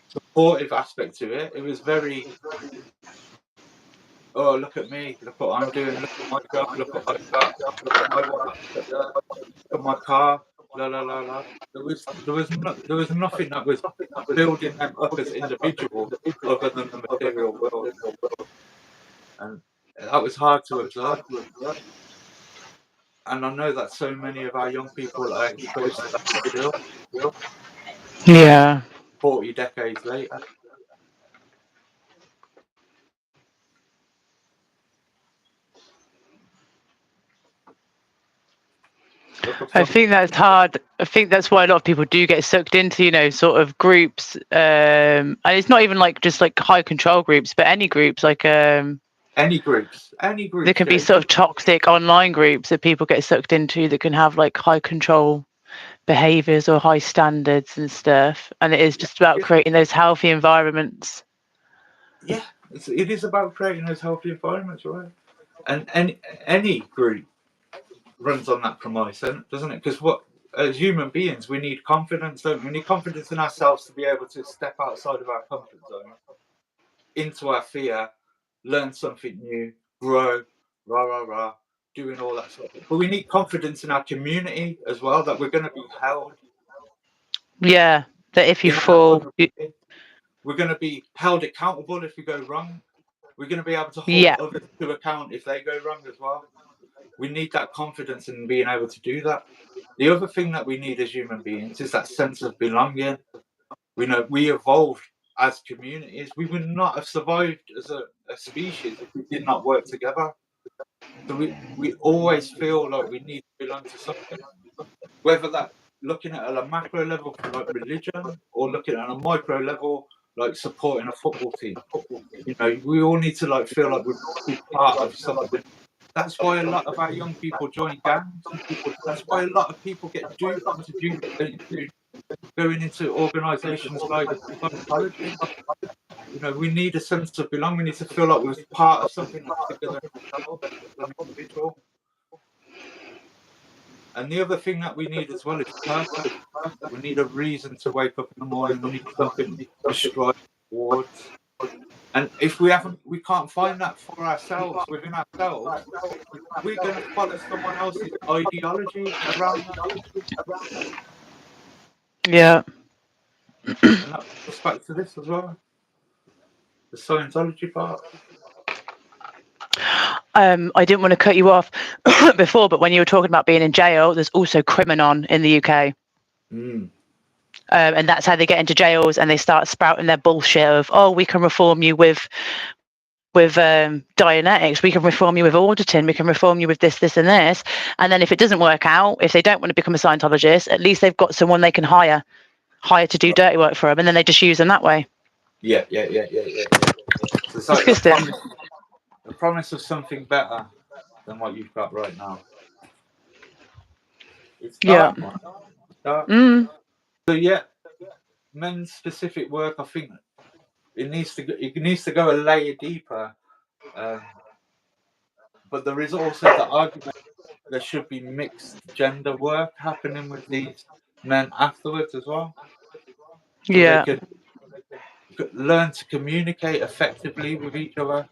supportive aspect to it. It was very, oh, look at me, look what I'm doing, look at my job, look what I've got, look at my wife, look at my car, la la la la. There was nothing that was building them up as individuals other than the material world, and that was hard to observe. And I know that so many of our young people are exposed to that still. Yeah. 40 decades later. I think that's hard. I think that's why a lot of people do get sucked into, you know, sort of groups. And it's not even like just like high control groups, but any groups like any groups. There can be sort of toxic online groups that people get sucked into that can have like high control behaviors or high standards and stuff. And it is just about creating those healthy environments. Yeah, it is about creating those healthy environments, right? And any group runs on that premise, doesn't it? Because as human beings, we need confidence, don't we? We need confidence in ourselves to be able to step outside of our comfort zone, into our fear, learn something new, grow, doing all that sort of thing. But we need confidence in our community as well, that we're going to be held. Yeah, that if you fall, we're going to be held accountable if we go wrong. We're going to be able to hold others to account if they go wrong as well. We need that confidence in being able to do that. The other thing that we need as human beings is that sense of belonging. We know we evolved as communities. We would not have survived as a species if we did not work together. So we always feel like we need to belong to something. Whether that looking at a macro level like religion, or looking at a micro level like supporting a football team. You know, we all need to like feel like we're part of something. That's why a lot of our young people join gangs. That's why a lot of people get duped into going into organisations like Scientology. You know, we need a sense of belonging. We need to feel like we're part of something that's bigger than ourselves, as an individual. And the other thing that we need as well is purpose. We need a reason to wake up in the morning. We need something to strive towards. And if we can't find that for ourselves, within ourselves, we're going to follow someone else's ideology around that. Yeah. And that goes back to this as well. The Scientology part. I didn't want to cut you off before, but when you were talking about being in jail, there's also Criminon in the UK. And that's how they get into jails, and they start sprouting their bullshit of, oh, we can reform you with Dianetics, we can reform you with auditing, we can reform you with this, and this. And then if it doesn't work out, if they don't want to become a Scientologist, at least they've got someone they can hire to do dirty work for them, and then they just use them that way. Yeah. So it's like the promise of something better than what you've got right now. It's dark, man. It's dark. So yeah, men's specific work, I think it needs to go a layer deeper. But there is also the argument there should be mixed gender work happening with these men afterwards as well. So learn to communicate effectively with each other.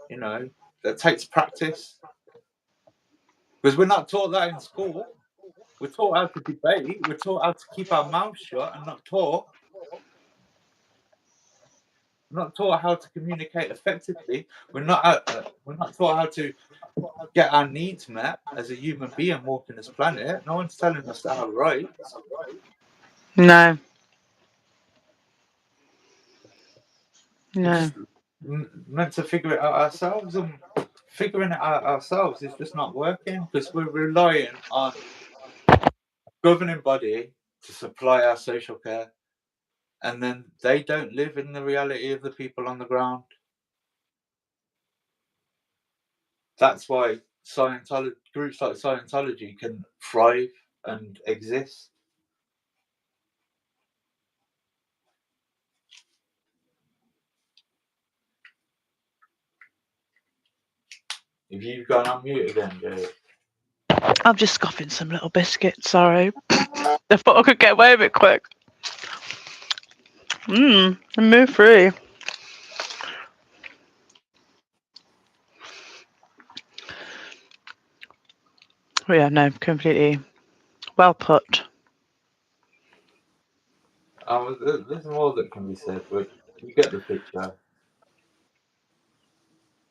You know, that takes practice. Because we're not taught that in school. We're taught how to debate. We're taught how to keep our mouths shut and not talk. We're not taught how to communicate effectively. We're not taught how to get our needs met as a human being walking this planet. No one's telling us our rights. No. We're just meant to figure it out ourselves, and figuring it out ourselves is just not working because we're relying on a governing body to supply our social care, and then they don't live in the reality of the people on the ground. That's why groups like Scientology can thrive and exist. If you've gone on mute again, Jay. I'm just scoffing some little biscuits, sorry. I thought I could get away with it quick. Move free. Oh, yeah, no, completely well put. There's more that can be said, but you get the picture.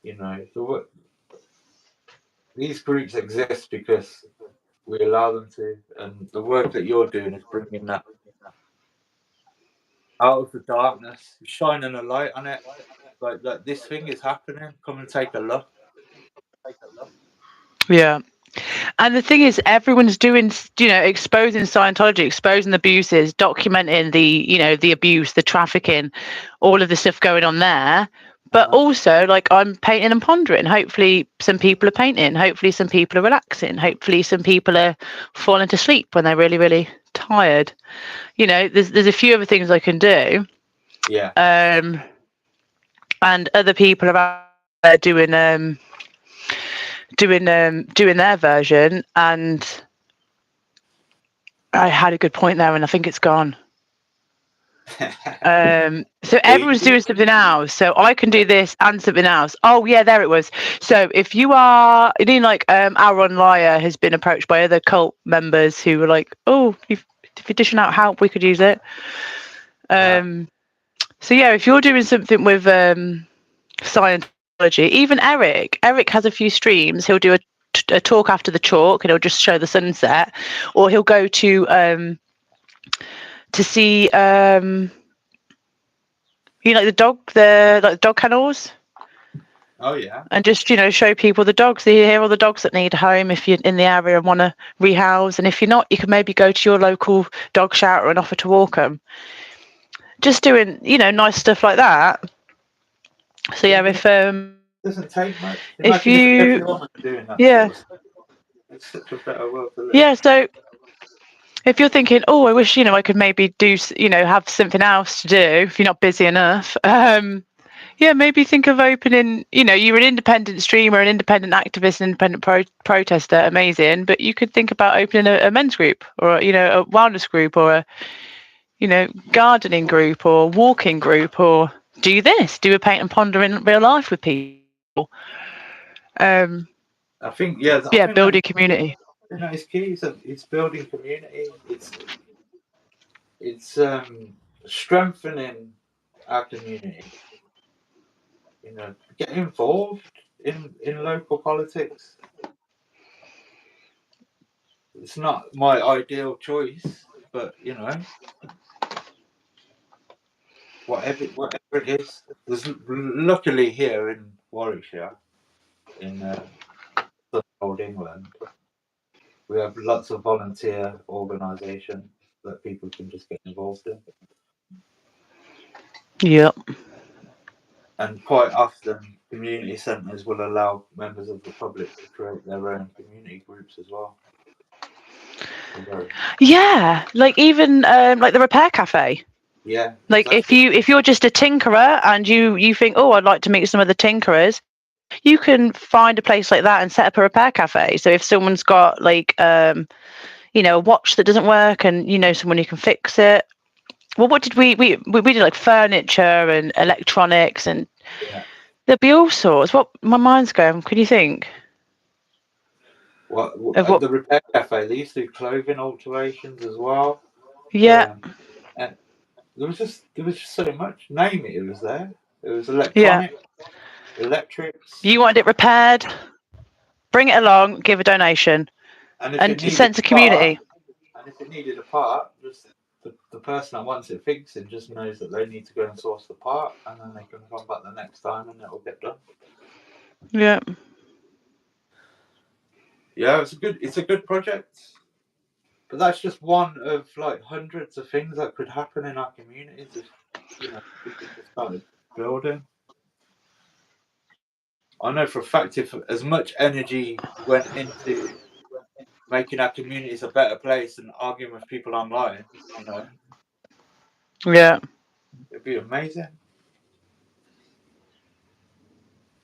You know, so these groups exist because we allow them to, and the work that you're doing is bringing that out of the darkness, shining a light on it. Like this thing is happening. Come and take a look. Yeah. And the thing is, everyone's doing, exposing Scientology, exposing the abuses, documenting the abuse, the trafficking, all of the stuff going on there. But also, like, I'm painting and pondering. Hopefully some people are painting. Hopefully some people are relaxing. Hopefully some people are falling to sleep when they're really, really tired. There's a few other things I can do. Yeah. And other people are out there doing their version, and I had a good point there, and I think it's gone. So everyone's doing something else, so I can do this and something else. Oh yeah, there it was. So if you are, Aaron Liar has been approached by other cult members who were like, oh, if you're dishing out help, we could use it. So yeah, if you're doing something with Scientology, even Eric has a few streams. He'll do a talk after the chalk, and he'll just show the sunset, or he'll go to see like the dog kennels. Oh yeah. And just show people the dogs. Here are all the dogs that need a home if you're in the area and want to rehouse, and if you're not, you can maybe go to your local dog shelter and offer to walk them. Just doing nice stuff like that. So yeah, if doesn't take much. If you doing that, yeah, it's such a better world to live. Yeah, so if you're thinking, oh, I wish I could maybe do have something else to do if you're not busy enough, maybe think of opening. You're an independent streamer, an independent activist, an independent protester, amazing. But you could think about opening a men's group, or a wellness group, or a gardening group, or walking group, or do a paint and ponder in real life with people. I think building community. It's key. It's building community. It's strengthening our community. Get involved in local politics. It's not my ideal choice, but whatever it is. There's luckily here in Warwickshire, in old England, we have lots of volunteer organisations that people can just get involved in. Yep. And quite often, community centres will allow members of the public to create their own community groups as well. Yeah, like even like the repair cafe. Yeah. Like exactly. if you're just a tinkerer and you think, oh, I'd like to meet some other tinkerers, you can find a place like that and set up a repair cafe. So if someone's got like a watch that doesn't work and someone who can fix it, what did we did like furniture and electronics, and there'd be all sorts. What my mind's going, can you think? What the repair cafe, they used to do clothing alterations as well. Yeah. And there was just so much. Name it, it was there. It was electronic, electrics. You wanted it repaired? Bring it along, give a donation, and sense of community. And if it needed a part, just the person that wants it fixing just knows that they need to go and source the part, and then they can come back the next time and it will get done. Yeah. Yeah, it's a good project. But that's just one of like hundreds of things that could happen in our communities if people just started building. I know for a fact if as much energy went into making our communities a better place and arguing with people online, Yeah. it'd be amazing.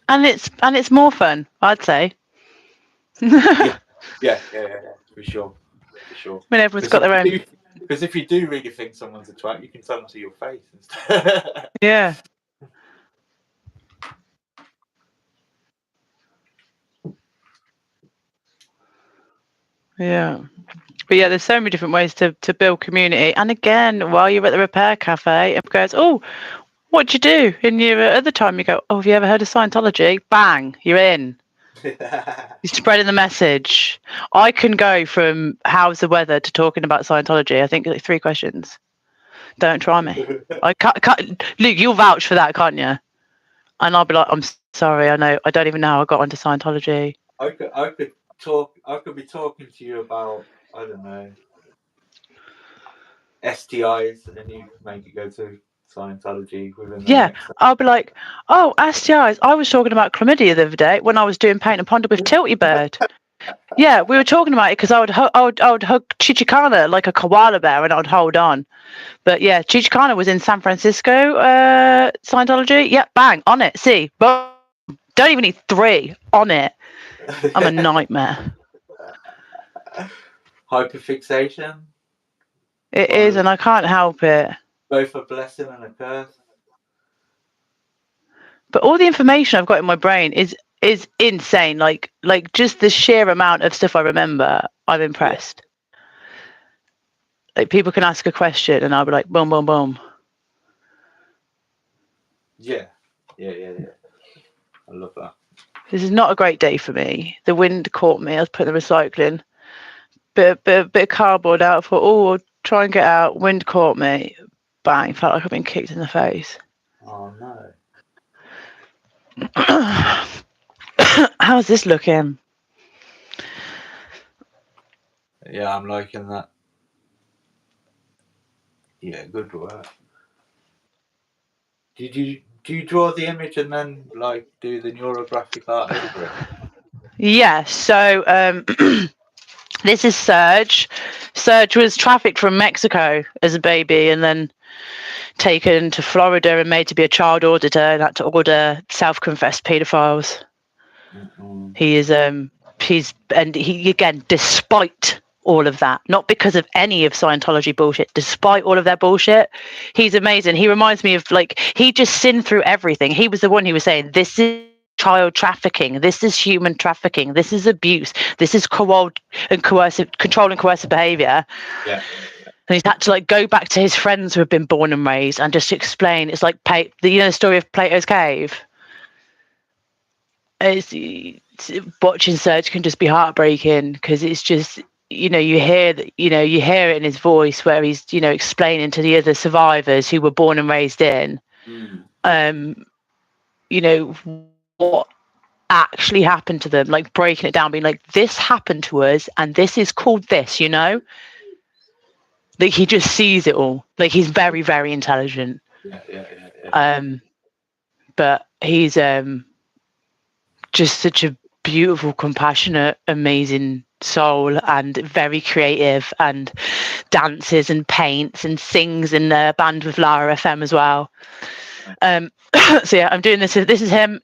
And it's more fun, I'd say. Yeah, for sure. When everyone's got their own. Because if you do really think someone's a twat, you can tell them to your face instead. Yeah. Yeah. But yeah, there's so many different ways to build community. And again, while you're at the repair cafe, it goes, oh, what'd you do? And your other time you go, oh, have you ever heard of Scientology? Bang, you're in. You're spreading the message. I can go from how's the weather to talking about Scientology. I think like 3 questions. Don't try me. I can't. Luke, you'll vouch for that, can't you? And I'll be like, I'm sorry, I don't even know how I got onto Scientology. I could be talking to you about, I don't know, STIs, and you make it go to Scientology within the next. I'll be like, oh, STIs. I was talking about chlamydia the other day when I was doing Paint and Ponder with Tilty Bird. Yeah, we were talking about it because I would hug Chichikana like a koala bear and I would hold on. But yeah, Chichikana was in San Francisco, Scientology. Yeah, bang, on it. See, boom. Don't even need 3 on it. I'm a nightmare. Hyperfixation. It is, and I can't help it. Both a blessing and a curse. But all the information I've got in my brain is insane. Like just the sheer amount of stuff I remember, I'm impressed. Like people can ask a question and I'll be like, boom, boom, boom. Yeah. I love that. This is not a great day for me. The wind caught me. I was putting the recycling. Bit of cardboard out. For I'll try and get out. Wind caught me. Bang! Felt like I've been kicked in the face. Oh no. How's this looking? Yeah, I'm liking that. Yeah, good work. Do you draw the image and then like do the neurographic art over it? Yeah. So this is Serge. Serge was trafficked from Mexico as a baby and then taken to Florida and made to be a child auditor and had to order self-confessed paedophiles. Mm-hmm. He again, despite all of that, not because of any of Scientology bullshit, despite all of their bullshit, he's amazing. He reminds me of like, he just sinned through everything. He was the one who was saying, this is child trafficking, this is human trafficking, this is abuse, this is control and coercive behavior. Yeah. And he's had to like go back to his friends who have been born and raised and just explain. It's like the story of Plato's cave. Watching Serge can just be heartbreaking because it's just, you hear it in his voice where he's, explaining to the other survivors who were born and raised in, what actually happened to them, like breaking it down, being like, this happened to us and this is called this, like he just sees it all. Like he's very, very intelligent. Yeah. But he's just such a beautiful, compassionate, amazing soul and very creative and dances and paints and sings in a band with Lara FM as well. So yeah, I'm doing this. This is him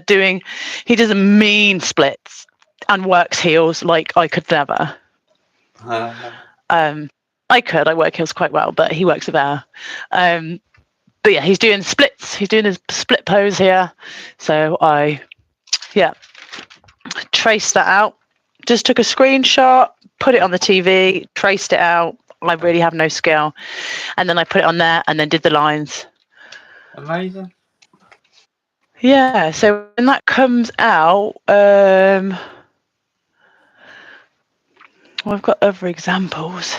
doing, he does mean splits and works heels like I could never. I could. I work heels quite well, but he works a bear. But yeah, he's doing splits. He's doing his split pose here. So I traced that out. Just took a screenshot, put it on the TV, traced it out. I really have no skill. And then I put it on there and then did the lines. Amazing. Yeah, so when that comes out, I've got other examples.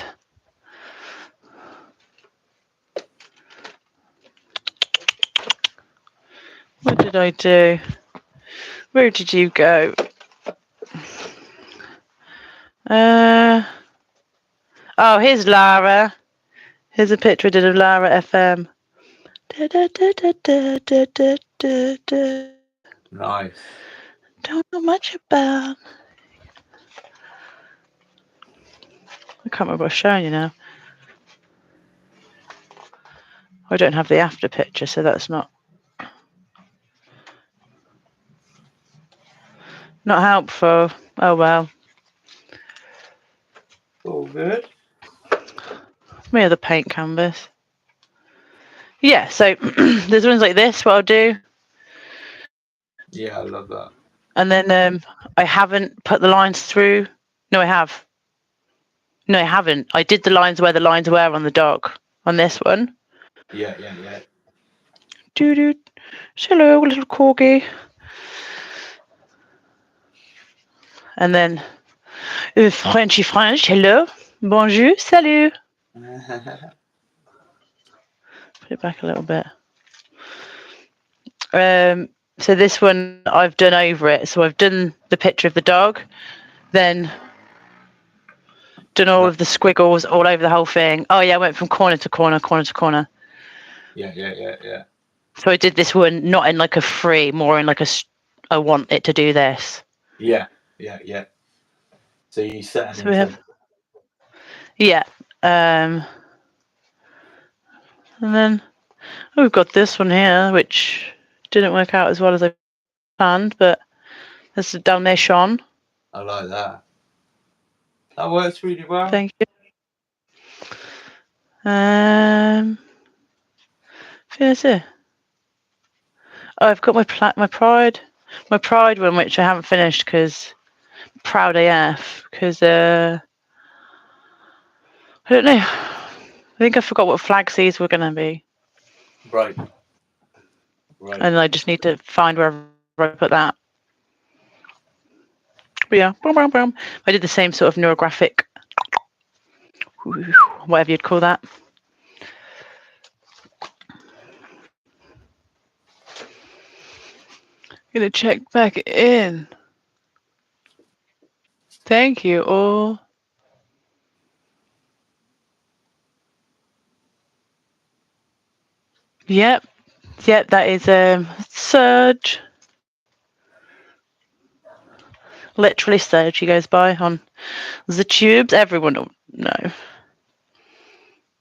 What did I do? Where did you go? Oh, here's Lara. Here's a picture I did of Lara FM. Nice. Don't know much about. I can't remember what I was showing you now. I don't have the after picture, so that's not helpful. Oh well. All good. Me the paint canvas. Yeah, so there's ones like this, what I'll do. Yeah, I love that. And then I haven't put the lines through. No, I have. No, I haven't. I did the lines where the lines were on the dog on this one. Yeah. Doo-doo. Hello, little corgi. And then Frenchy French. Hello. Bonjour. Salut. Put it back a little bit. So this one I've done over it. So I've done the picture of the dog, then done all of the squiggles all over the whole thing. Oh yeah, I went from corner to corner, corner to corner. Yeah. So I did this one not in like a free, more in like a I want it to do this. Yeah. So you set an intention. Yeah. And then we've got this one here, which didn't work out as well as I planned, but this is Dalmatian. I like that. That works really well. Thank you. I think that's it. Oh, I've got my pride one, which I haven't finished because proud AF. Because I don't know. I think I forgot what flag seas were gonna be. Right. And I just need to find where I put that. But yeah, boom, boom, boom. I did the same sort of neurographic, whatever you'd call that. Gonna check back in. Thank you all. Yep, that is Surge. Literally Surge, he goes by on the tubes. Everyone will know.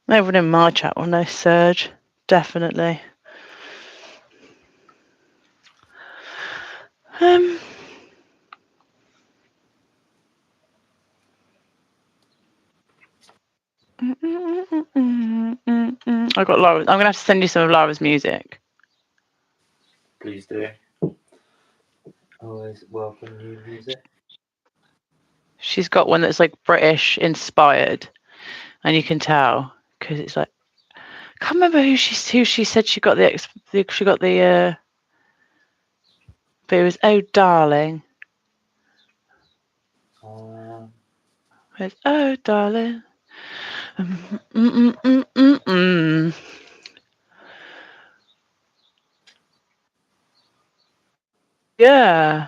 Everyone in my chat will know Surge. Definitely. I got Laura. I'm gonna have to send you some of Laura's music. Please do. Always welcome new music. She's got one that's like British inspired, and you can tell because it's like I can't remember who she said she got the but it was Oh Darling. It's Oh Darling. Yeah,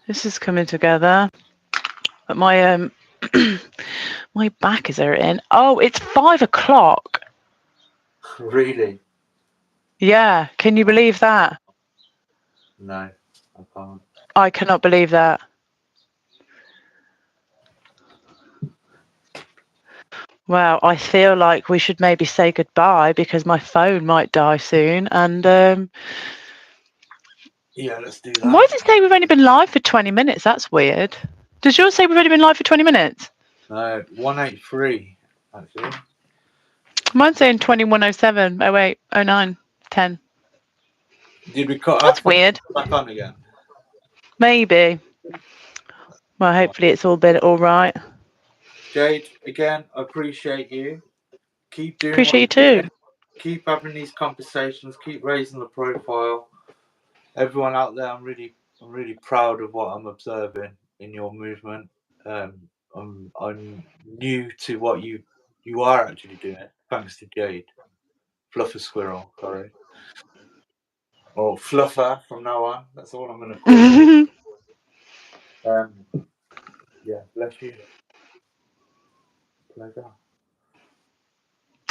this is coming together. But my my back is hurting. Oh, it's 5 o'clock. Really? Yeah, can you believe that? No, I can't. I cannot believe that. Well, I feel like we should maybe say goodbye because my phone might die soon. And yeah, let's do that. Why does it say we've only been live for 20 minutes? That's weird. Does yours say we've only been live for 20 minutes? No, 183. actually. Mine's saying 2107, 08, 09, 10. Did we cut That's off weird. back on again? Maybe. Well, hopefully it's all been all right. Jade, again, I appreciate you. Keep doing Appreciate you what you're too. doing. Keep having these conversations. Keep raising the profile. Everyone out there, I'm really proud of what I'm observing in your movement. I'm new to what you are actually doing, thanks to Jade. Fluffer Squirrel, sorry. Or Fluffer from now on. That's all I'm going to call you. Yeah, bless you. Pleasure.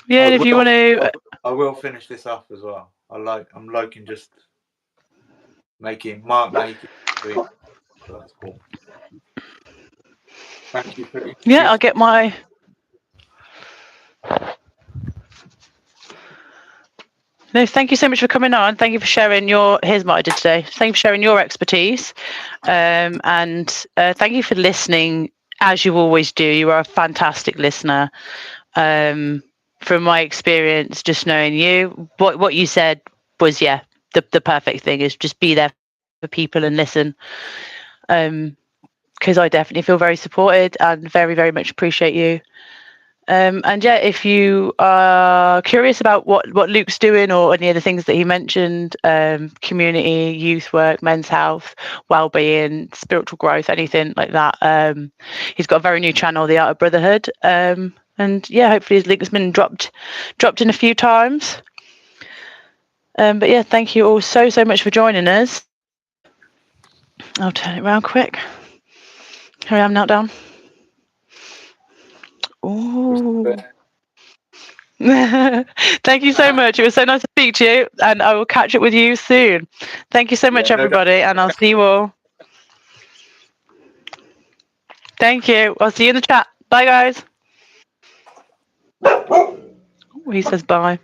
Yeah, if you want to... I will finish this off as well. I'm liking just making sweet. So that's cool. Thank you for Yeah, I'll get my... No, thank you so much for coming on. Thank you for sharing your... Here's what I did today. Thank you for sharing your expertise. And thank you for listening, as you always do. You are a fantastic listener. From my experience, just knowing you, what you said was, the perfect thing is just be there for people and listen. Because I definitely feel very supported and very, very much appreciate you. And yeah, if you are curious about what Luke's doing or any of the things that he mentioned, community, youth work, men's health, well-being, spiritual growth, anything like that, he's got a very new channel, The Art of Brotherhood. And yeah, hopefully his link has been dropped in a few times. But yeah, thank you all so much for joining us. I'll turn it around quick. Here I am, knelt down. Ooh. Thank you so much. It was so nice to speak to you, and I will catch up with you soon. Thank you so much, everybody, and I'll see you all. Thank you. I'll see you in the chat. Bye, guys. He says bye.